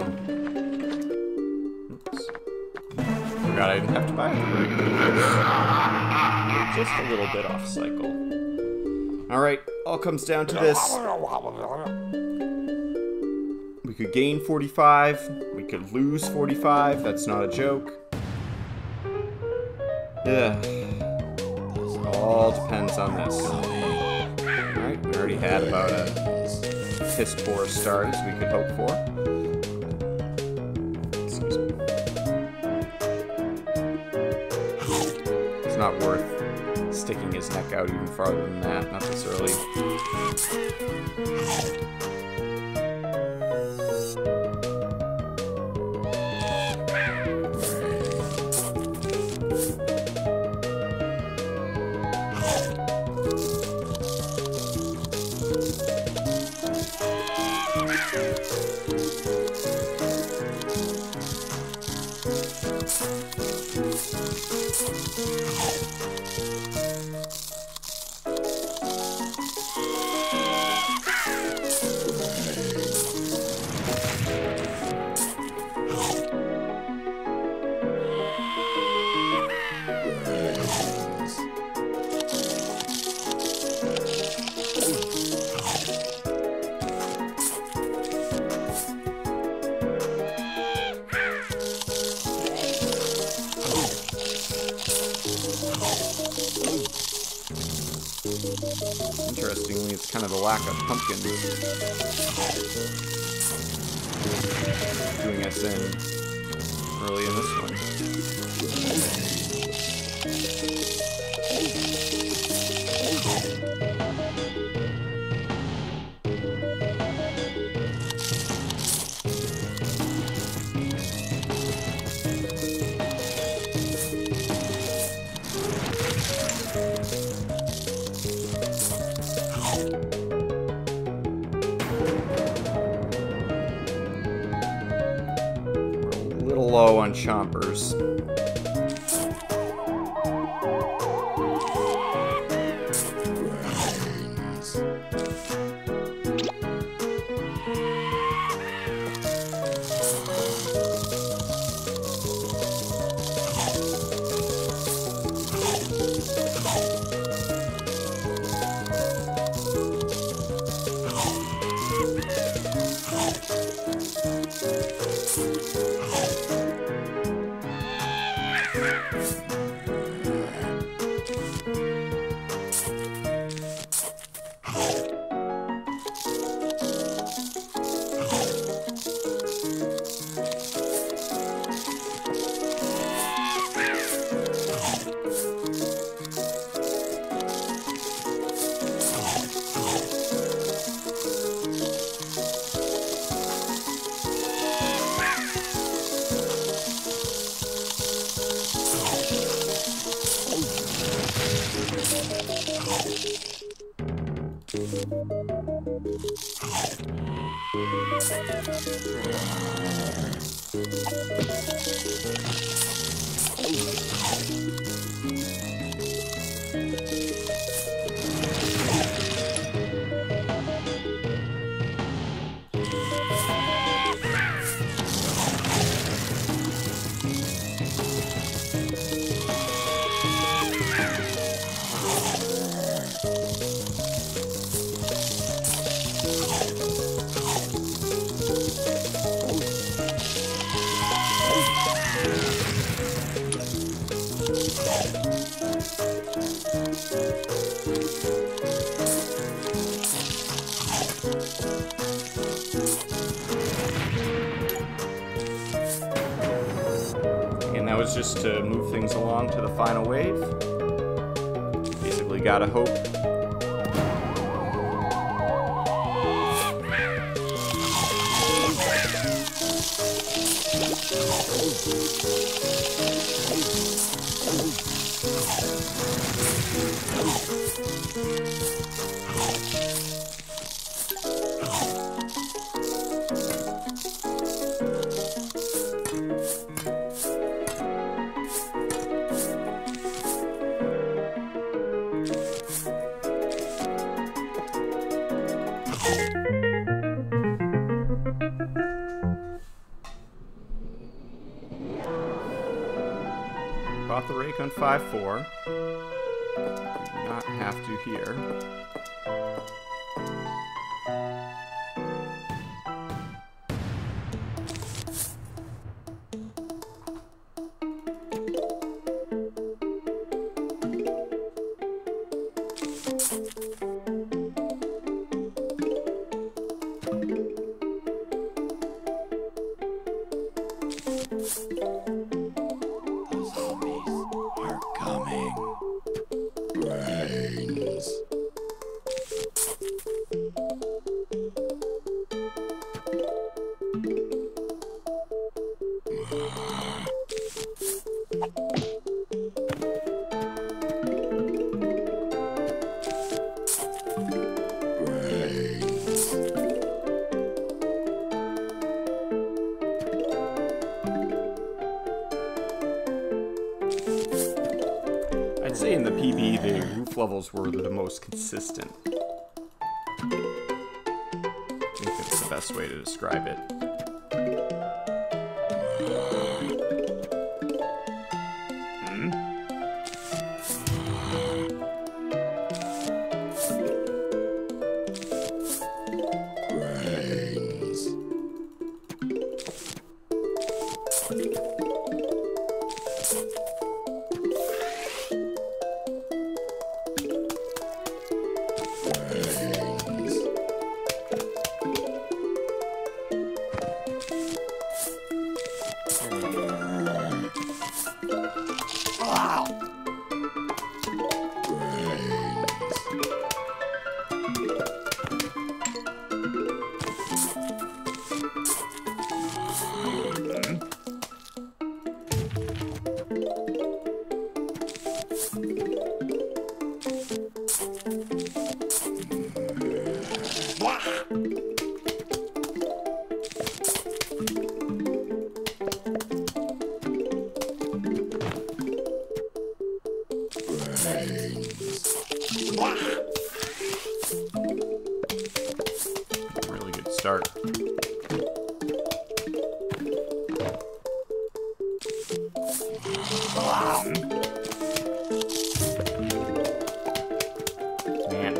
Oops. Forgot I didn't have to buy it. Just a little bit off cycle. Alright, all comes down to this. We could gain 45, we could lose 45, that's not a joke. Yeah. All depends on this. Alright, we already had about a piss poor start as we could hope for. Excuse me. It's not worth sticking his neck out even farther than that, not this early. Interestingly, it's kind of the lack of pumpkins doing us in early in this one. Low on chompers. And that was just to move things along to the final wave. Basically gotta hope. Bought the rake on 5-4. Do not have to here. Are coming. Brains. I'd say in the PB, the roof levels were the most consistent. I think that's the best way to describe it. Brains. Really good start. Man.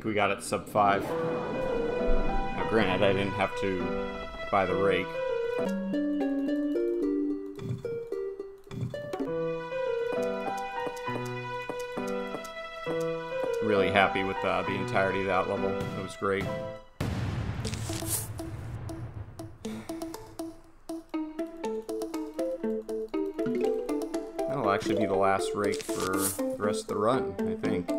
We got it sub 5. Now granted, I didn't have to buy the rake. Really happy with the entirety of that level. It was great. That'll actually be the last rake for the rest of the run, I think.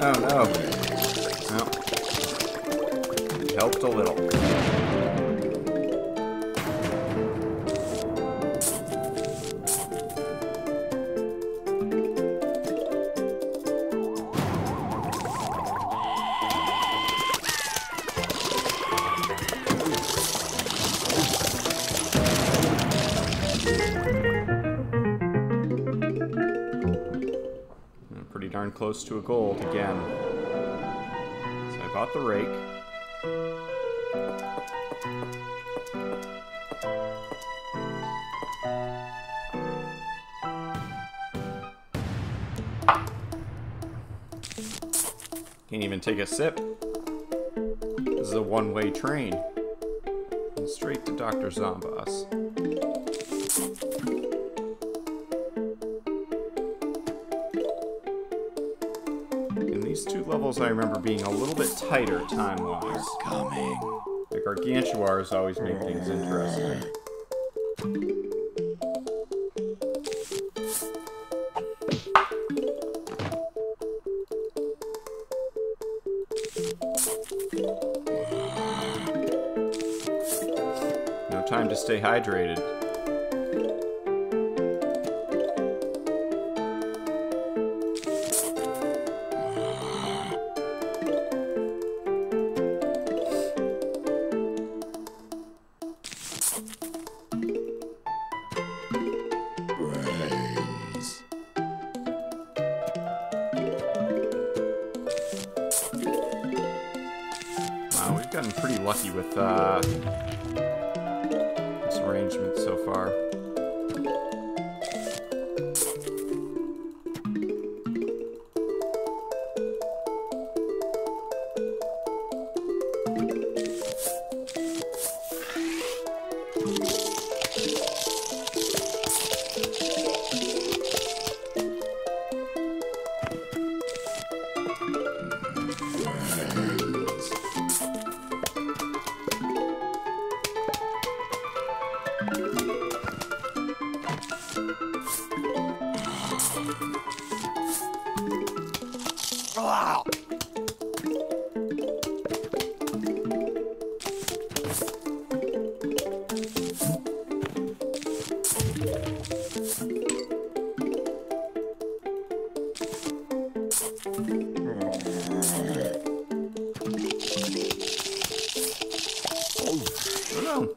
Oh no. Well, it helped a little. Pretty darn close to a gold again. So I bought the rake. Can't even take a sip. This is a one-way train. And straight to Dr. Zomboss. These two levels I remember being a little bit tighter time-wise. Coming. The gargantuars always make things interesting. No time to stay hydrated. We've gotten pretty lucky with this arrangement so far. Oh no.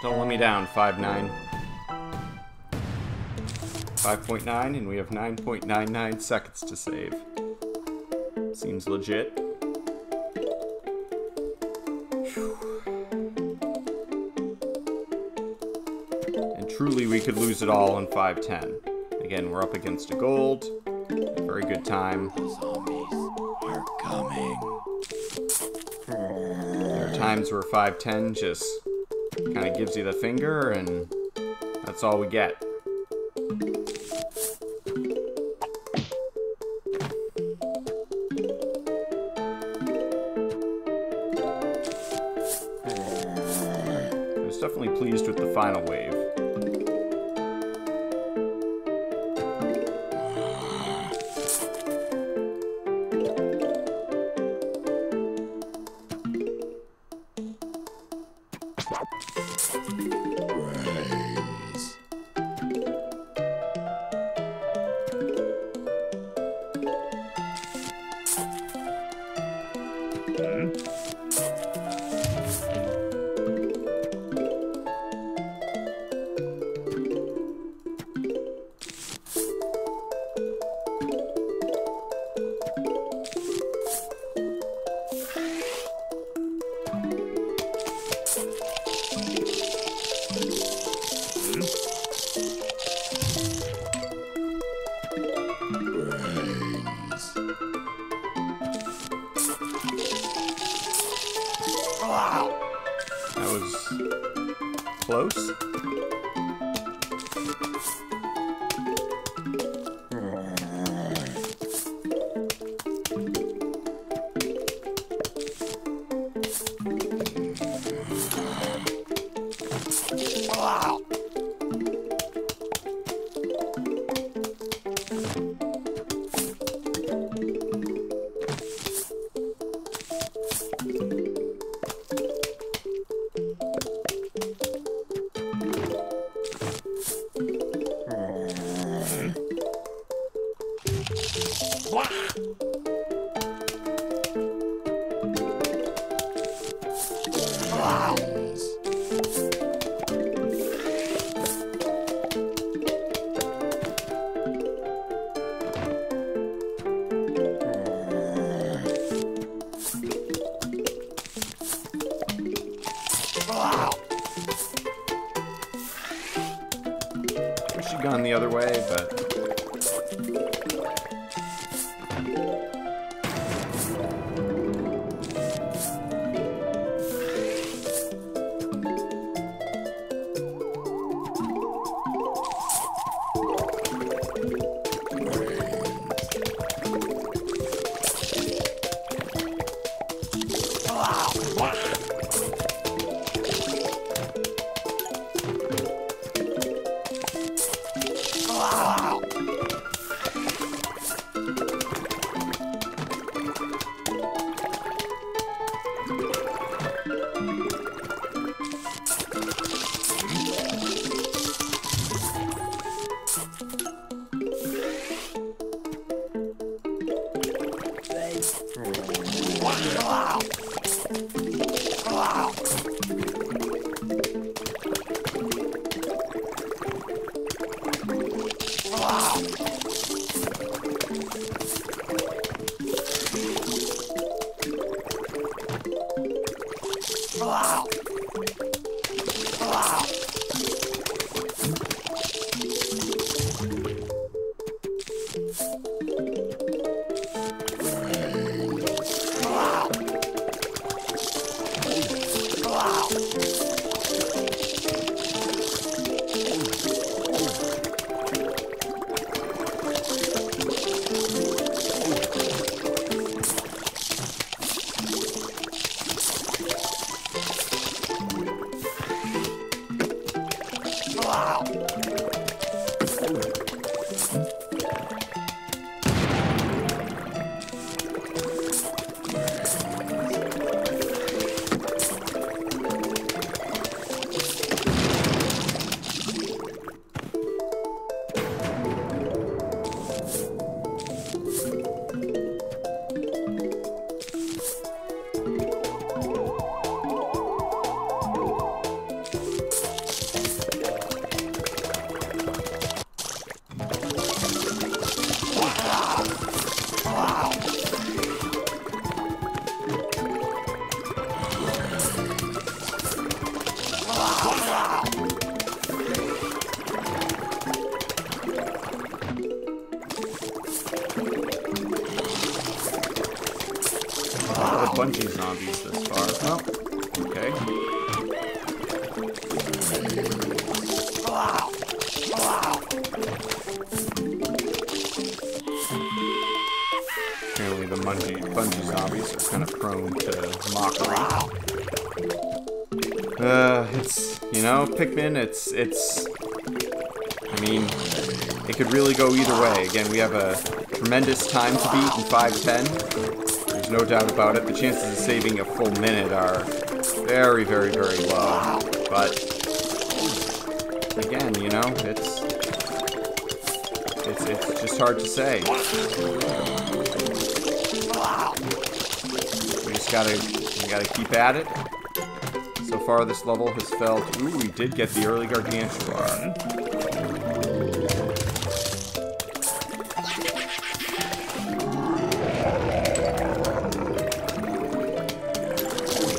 Don't let me down, 5.9. 5.9, and we have 9.99 seconds to save. Seems legit. And truly, we could lose it all in 5.10. Again, we're up against a gold. Very good time. The zombies are coming. There are times where 5.10 just kind of gives you the finger, and that's all we get. I was definitely pleased with the final wave. Praise. Wish she'd gone the other way, but... Bungee zombies this far. Oh, okay. Apparently the bungee zombies are kind of prone to mockery. It's, you know, Pikmin, it's, I mean, it could really go either way. Again, we have a tremendous time to beat in 5:10. No doubt about it. The chances of saving a full minute are very, very, very low. But again, you know, it's just hard to say. We just gotta keep at it. So far, this level has felt. Ooh, we did get the early Gargantuar.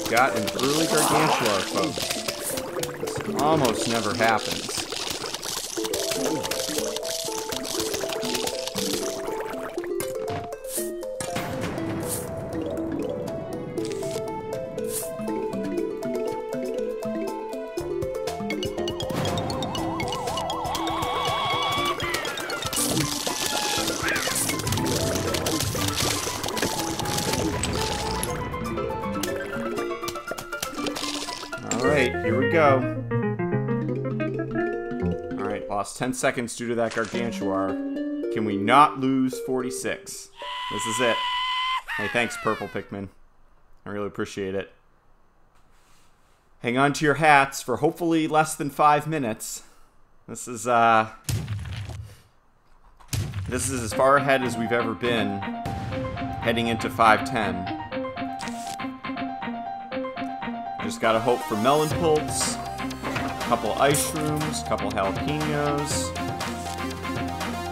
Got an early Gargantuar, folks. This almost never happens. Alright, here we go. Alright, lost 10 seconds due to that Gargantuar. Can we not lose 46? This is it. Hey, thanks, Purple Pikmin. I really appreciate it. Hang on to your hats for hopefully less than 5 minutes. This is, not This is as far ahead as we've ever been, heading into 510. Just gotta hope for melon pulps, a couple ice shrooms, a couple jalapenos.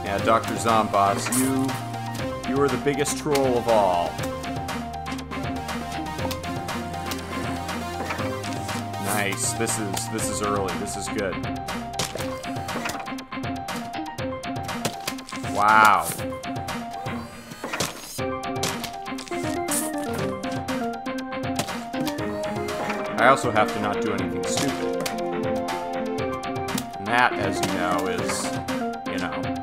Yeah, Dr. Zomboss, you are the biggest troll of all. Nice. This is early. This is good. Wow. I also have to not do anything stupid. And that, as you know, is, you know.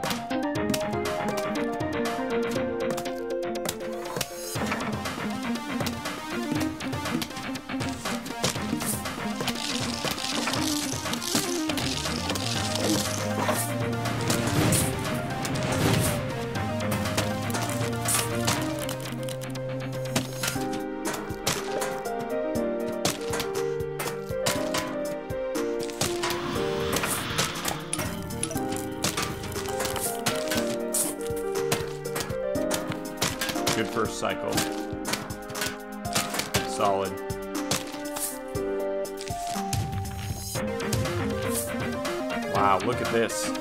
Good first cycle. Solid. Wow, look at this.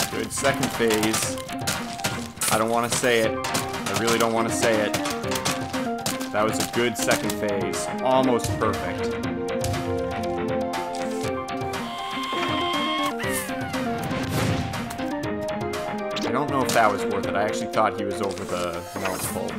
Good second phase. I don't want to say it. I really don't want to say it. That was a good second phase. Almost perfect. I don't know if that was worth it. I actually thought he was over the melon pole.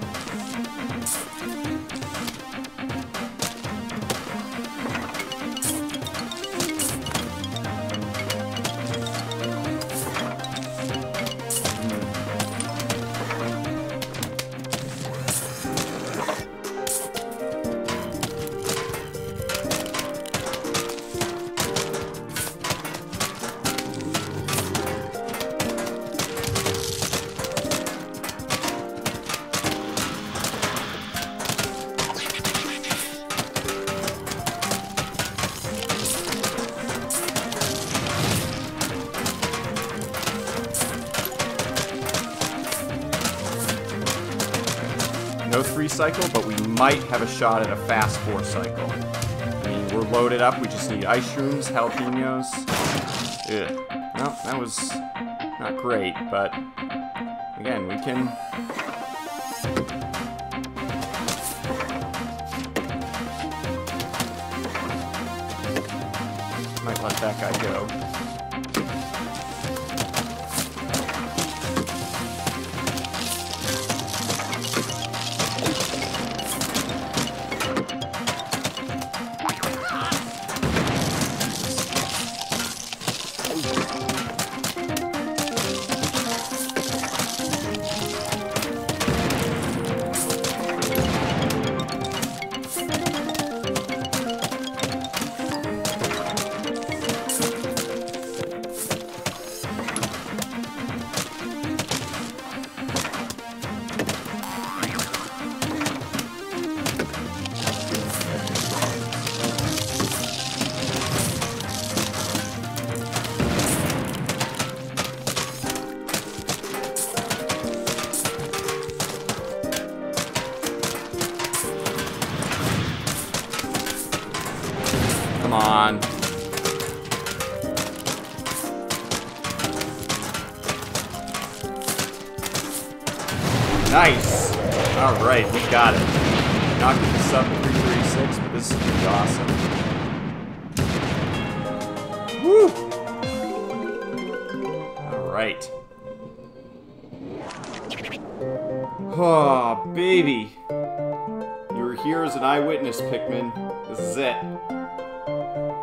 No 3 cycle, but we might have a shot at a fast 4 cycle. I mean, we're loaded up. We just need ice shrooms, jalapenos. Ugh. Well, that was not great, but again, we can. Might let that guy go. Come on. Nice. All right, we got it. Knocked it to sub 336, but this is gonna be awesome. Woo! All right. Oh, baby. here as an eyewitness, Pikmin. This is it.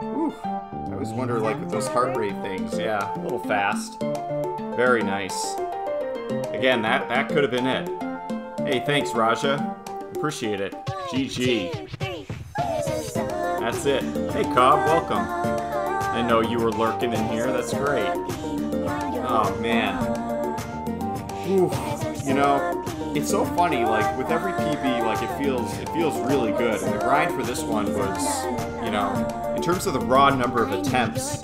Whew. I always wonder, like, with those heart rate things. Yeah, a little fast. Very nice. Again, that could have been it. Hey, thanks, Raja. Appreciate it. GG. That's it. Hey, Cobb, welcome. I know you were lurking in here. That's great. Oh, man. Oof. You know, it's so funny, like, with every PB, like, it feels really good. And the grind for this one was, you know, in terms of the raw number of attempts,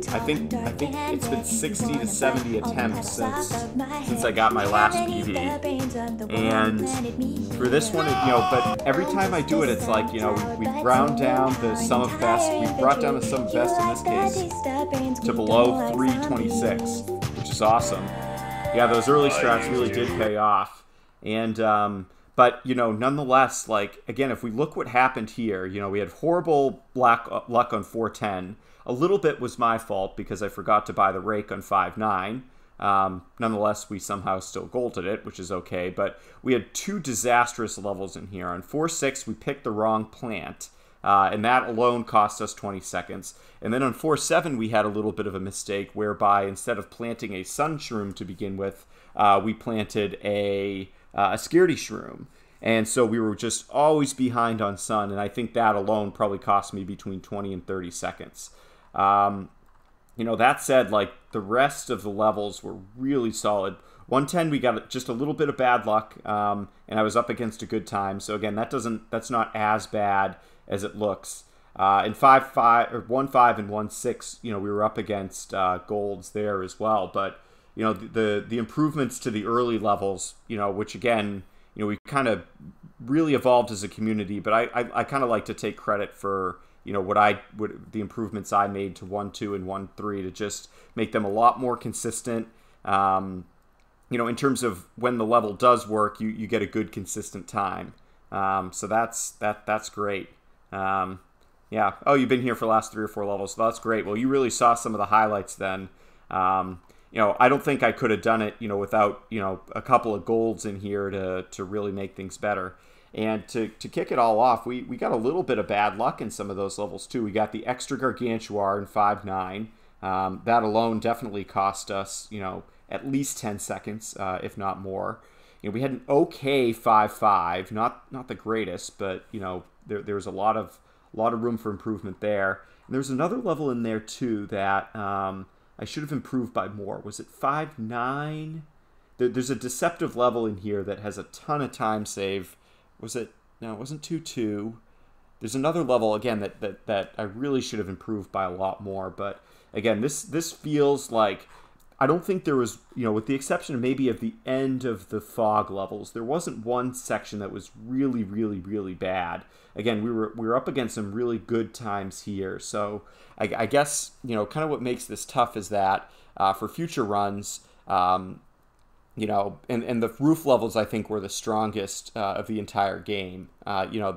I think it's been 60 to 70 attempts since I got my last PB. And for this one, you know, but every time I do it, it's like, you know, we ground down the sum of best. We brought down the sum of best in this case to below 326, which is awesome. Yeah, those early strats really did pay off. And but, you know, nonetheless, like, again, if we look what happened here, you know, we had horrible luck on 410. A little bit was my fault because I forgot to buy the rake on 5-9. Nonetheless, we somehow still golded it, which is okay. But we had two disastrous levels in here. On 4-6, we picked the wrong plant, and that alone cost us 20 seconds. And then on 4-7, we had a little bit of a mistake whereby instead of planting a sun shroom to begin with, we planted a scaredy shroom. And so we were just always behind on sun, and I think that alone probably cost me between 20 and 30 seconds. You know, that said, like, the rest of the levels were really solid. 110, we got just a little bit of bad luck, and I was up against a good time. So again, that's not as bad as it looks. In 5-5 or 1-5 and 1-6, you know, we were up against golds there as well. But you know, the improvements to the early levels, you know, which again, you know, we kind of really evolved as a community. But I kind of like to take credit for, you know, the improvements I made to 1-2 and 1-3 to just make them a lot more consistent. You know, in terms of when the level does work, you get a good consistent time. So that's great. Yeah. Oh, you've been here for the last 3 or 4 levels, so that's great. Well, you really saw some of the highlights then. You know, I don't think I could have done it, you know, without, you know, a couple of golds in here to really make things better. And to kick it all off, we got a little bit of bad luck in some of those levels too. We got the extra Gargantuar in 5-9. That alone definitely cost us, you know, at least 10 seconds, if not more. You know, we had an okay 5-5, not the greatest, but you know, there was a lot of room for improvement there. And there's another level in there too that I should have improved by more. Was it 5-9? There's a deceptive level in here that has a ton of time save. Was it? No, it wasn't 2-2. There's another level, again, that I really should have improved by a lot more. But, again, this feels like, I don't think there was, you know, with the exception of maybe of the end of the fog levels, there wasn't one section that was really, really, really bad. Again, we were up against some really good times here. So, I guess, you know, kind of what makes this tough is that for future runs, you know, and the roof levels, I think, were the strongest of the entire game. You know,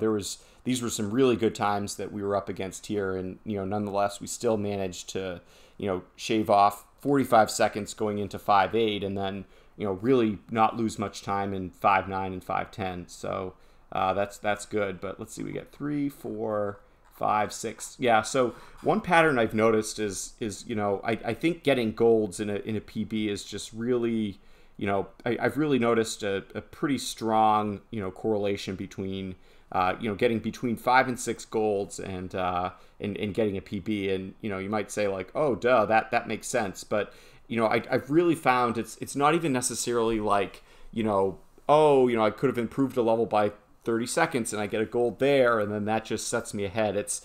these were some really good times that we were up against here, and, you know, nonetheless, we still managed to, you know, shave off 45 seconds going into 5-8, and then, you know, really not lose much time in 5-9 and 5-10. So that's good. But let's see, we get 3, 4, 5, 6. Yeah. So one pattern I've noticed is you know, I think getting golds in a PB is just really, you know, I've really noticed a pretty strong, you know, correlation between, you know, getting between 5 and 6 golds and getting a PB. And, you know, you might say like, oh, duh, that makes sense. But, you know, I've really found it's not even necessarily like, you know, oh, you know, I could have improved a level by 30 seconds and I get a gold there, and then that just sets me ahead. It's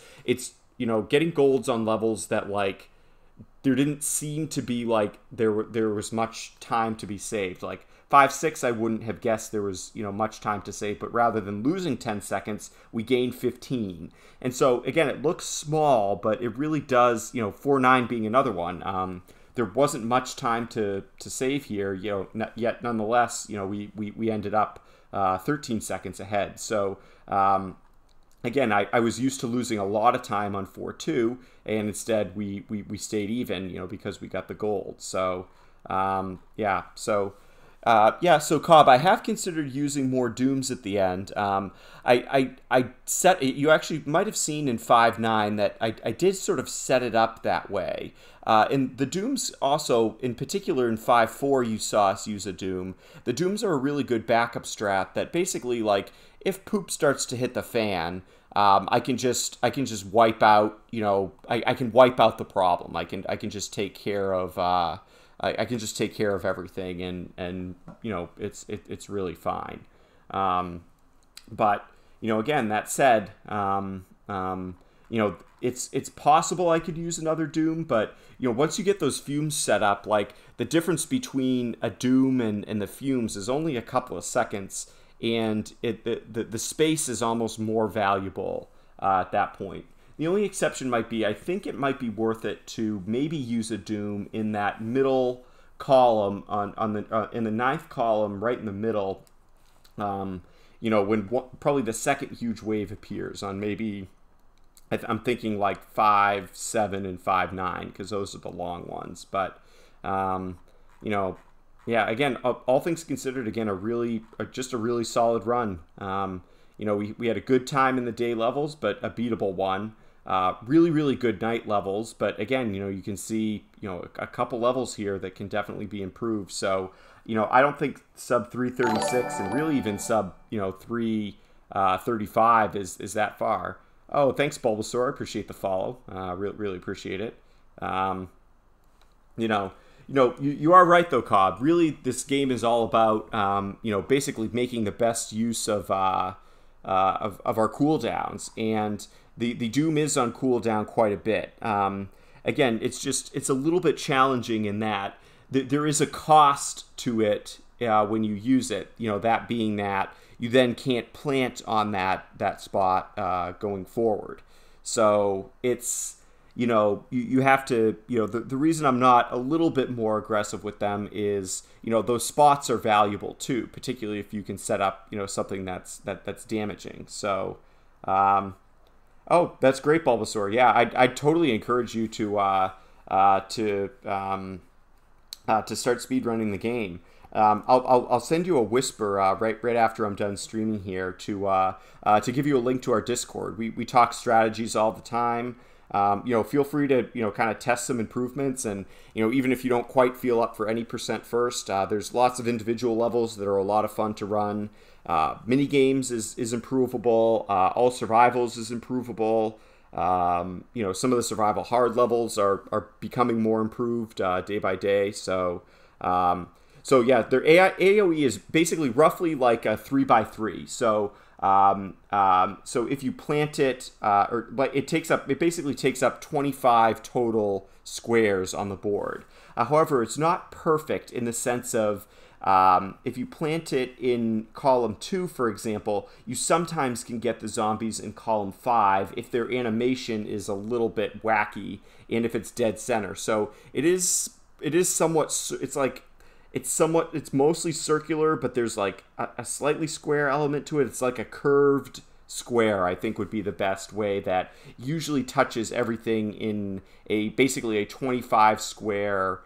you know, getting golds on levels that, like, there didn't seem to be like there was much time to be saved. Like 5-6, I wouldn't have guessed there was, you know, much time to save, but rather than losing 10 seconds, we gained 15. And so again, it looks small, but it really does, you know, 4-9 being another one. There wasn't much time to save here, you know, yet nonetheless, you know, we ended up 13 seconds ahead. So again, I was used to losing a lot of time on 4-2, and instead we stayed even, you know, because we got the gold. So yeah, so Yeah, so Cobb, I have considered using more dooms at the end. I set it. You actually might have seen in 5.9 that I did sort of set it up that way. And the dooms also, in particular in 5.4, you saw us use a doom. The dooms are a really good backup strat that basically, like, if poop starts to hit the fan, I can just wipe out. I can wipe out the problem. I can just take care of. I can just take care of everything, and it's really fine. But again, that said, it's possible I could use another Doom, but once you get those fumes set up, like the difference between a Doom and the fumes is only a couple of seconds, and the space is almost more valuable at that point. The only exception might be, I think it might be worth it to maybe use a Doom in that middle column in the ninth column, right in the middle. When probably the second huge wave appears on maybe, I'm thinking like 5, 7, and 5.9 because those are the long ones. But yeah. Again, all things considered, again, just a really solid run. We had a good time in the day levels, but a beatable one. Really, really good night levels, but again, you can see, a couple levels here that can definitely be improved. So, I don't think sub 336 and really even sub, 335 is that far. Oh, thanks, Bulbasaur. I appreciate the follow. Really appreciate it. You are right though, Cobb. Really, this game is all about, basically making the best use of our cooldowns, and the Doom is on cooldown quite a bit. Again, it's a little bit challenging in that there is a cost to it when you use it. That being that you then can't plant on that spot going forward. So it's you have to the reason I'm not a little bit more aggressive with them is those spots are valuable too, particularly if you can set up something that's damaging. So. Oh, that's great, Bulbasaur. Yeah, I'd totally encourage you to start speedrunning the game. I'll send you a whisper right after I'm done streaming here to give you a link to our Discord. We talk strategies all the time. Feel free to kind of test some improvements, and even if you don't quite feel up for any percent first, there's lots of individual levels that are a lot of fun to run. Mini games is improvable. All survivals is improvable. Some of the survival hard levels are becoming more improved day by day. So yeah, their AOE is basically roughly like a 3x3. So if you plant it, it basically takes up 25 total squares on the board. However, it's not perfect in the sense of if you plant it in column 2, for example, you sometimes can get the zombies in column 5 if their animation is a little bit wacky and if it's dead center. So it is somewhat, it's mostly circular, but there's like a slightly square element to it. It's like a curved square, I think, would be the best way that usually touches everything in basically a 25 square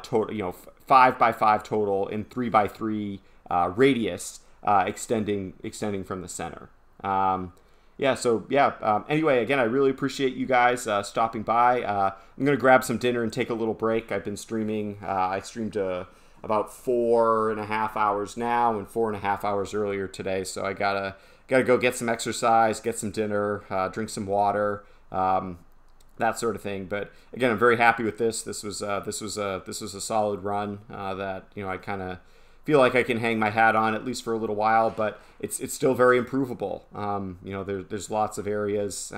total, 5x5 total and 3x3 radius extending from the center. Anyway, again, I really appreciate you guys stopping by. I'm gonna grab some dinner and take a little break. I've been streaming. I streamed about 4.5 hours now and 4.5 hours earlier today, so I gotta go get some exercise, get some dinner, drink some water. That sort of thing. But again, I'm very happy with this. This was a solid run that I kind of feel like I can hang my hat on at least for a little while. But it's still very improvable. There's lots of areas.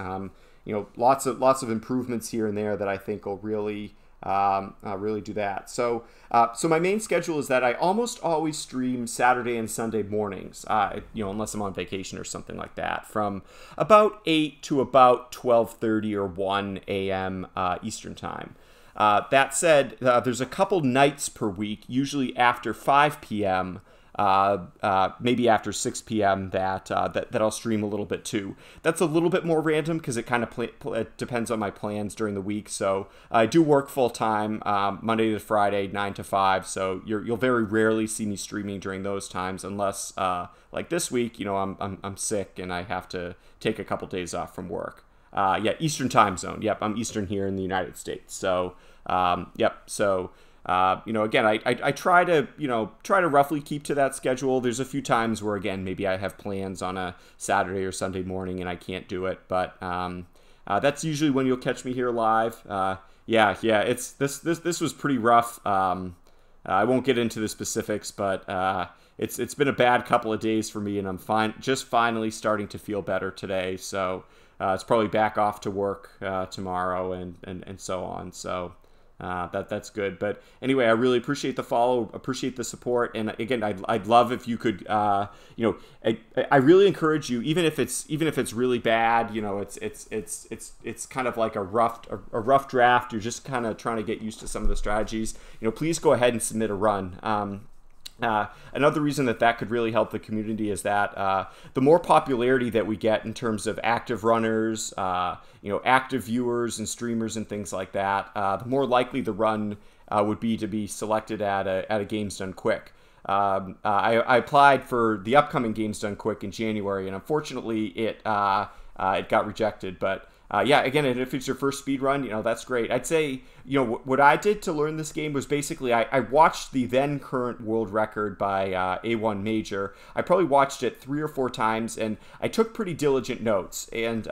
Lots of improvements here and there that I think will really do that. So my main schedule is that I almost always stream Saturday and Sunday mornings, unless I'm on vacation or something like that, from about 8 to about 12:30 or 1 a.m. Eastern time. That said, there's a couple nights per week, usually after 5 p.m., maybe after 6 p.m. that I'll stream a little bit too. That's a little bit more random because it kind of depends on my plans during the week. So I do work full time Monday to Friday, 9 to 5. So you'll very rarely see me streaming during those times unless like this week, I'm sick and I have to take a couple days off from work. Yeah, Eastern time zone. Yep, I'm Eastern here in the United States. So yep. So. Again, I try to roughly keep to that schedule. There's a few times where, again, maybe I have plans on a Saturday or Sunday morning and I can't do it. But that's usually when you'll catch me here live. Yeah, it's this was pretty rough. I won't get into the specifics, but it's been a bad couple of days for me, and I'm just finally starting to feel better today. So it's probably back off to work tomorrow and so on. So. That's good. But anyway, I really appreciate the follow, appreciate the support, and again, I'd love if you could, I really encourage you, even if it's really bad, it's kind of like a rough draft. You're just kind of trying to get used to some of the strategies. Please go ahead and submit a run. Another reason that could really help the community is that the more popularity that we get in terms of active runners, active viewers and streamers and things like that, the more likely the run would be to be selected at a Games Done Quick. I applied for the upcoming Games Done Quick in January, and unfortunately it got rejected. But yeah, again, if it's your first speed run, that's great. I'd say, what I did to learn this game was basically I watched the then current world record by A1 Major. I probably watched it 3 or 4 times, and I took pretty diligent notes. And,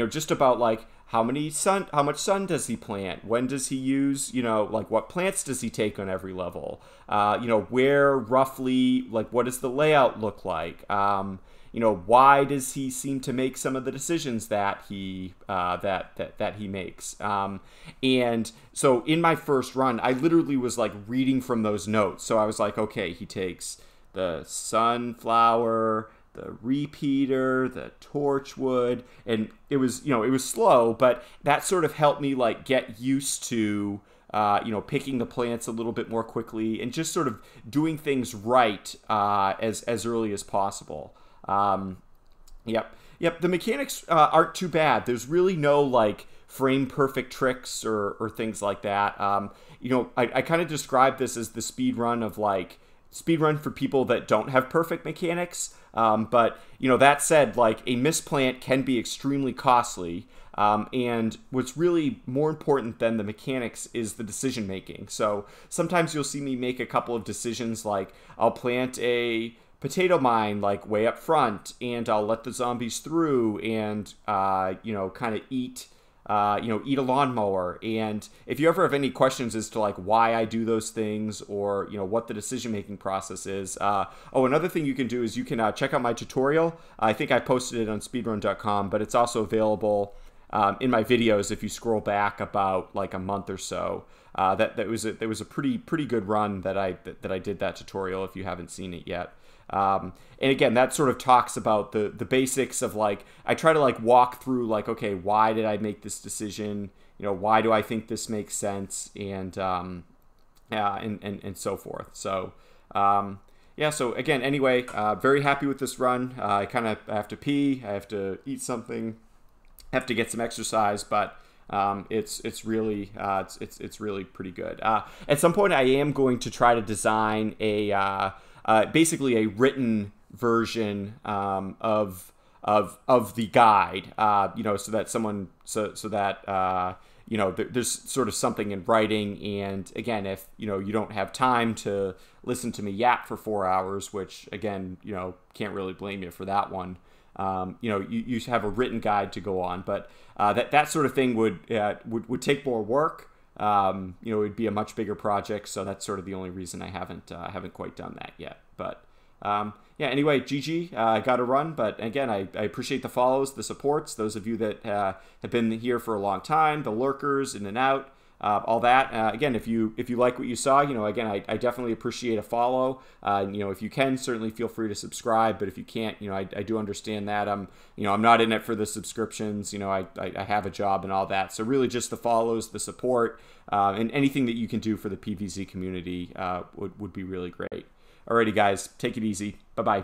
just about like how much sun does he plant? When does he use, like what plants does he take on every level? Where roughly, like what does the layout look like? Why does he seem to make some of the decisions that he that he makes? And so in my first run, I literally was like reading from those notes. So I was like, okay, he takes the sunflower, the repeater, the torchwood, and it was slow, but that sort of helped me like get used to picking the plants a little bit more quickly and just sort of doing things right as early as possible. Yep. The mechanics aren't too bad. There's really no like frame perfect tricks or things like that. I kind of describe this as the speed run for people that don't have perfect mechanics. But that said, like a misplant can be extremely costly. And what's really more important than the mechanics is the decision making. So sometimes you'll see me make a couple of decisions, like I'll plant a potato mine like way up front, and I'll let the zombies through and kind of eat a lawnmower. And if you ever have any questions as to like why I do those things or what the decision making process is, another thing you can do is you can check out my tutorial. I think I posted it on speedrun.com, but it's also available in my videos if you scroll back about like a month or so. That was a pretty good run that I did that tutorial if you haven't seen it yet. And again, that sort of talks about the basics of like, I try to like walk through like, okay, why did I make this decision? Why do I think this makes sense? And so forth. So, so again, anyway, very happy with this run. I kind of have to pee, I have to eat something, have to get some exercise, but it's really pretty good. At some point I am going to try to design basically a written version of the guide, so that there's sort of something in writing. And again, if you don't have time to listen to me yap for 4 hours, which again, can't really blame you for that one. You have a written guide to go on, but that sort of thing would take more work. It would be a much bigger project, so that's sort of the only reason I haven't quite done that yet. But anyway, GG, I got to run. But again, I appreciate the follows, the supports, those of you that have been here for a long time, the lurkers in and out. All that. Again, if you like what you saw, again, I definitely appreciate a follow. If you can, certainly feel free to subscribe. But if you can't, I do understand that. I'm not in it for the subscriptions. I have a job and all that. So really, just the follows, the support, and anything that you can do for the PvZ community would be really great. Alrighty, guys. Take it easy. Bye-bye.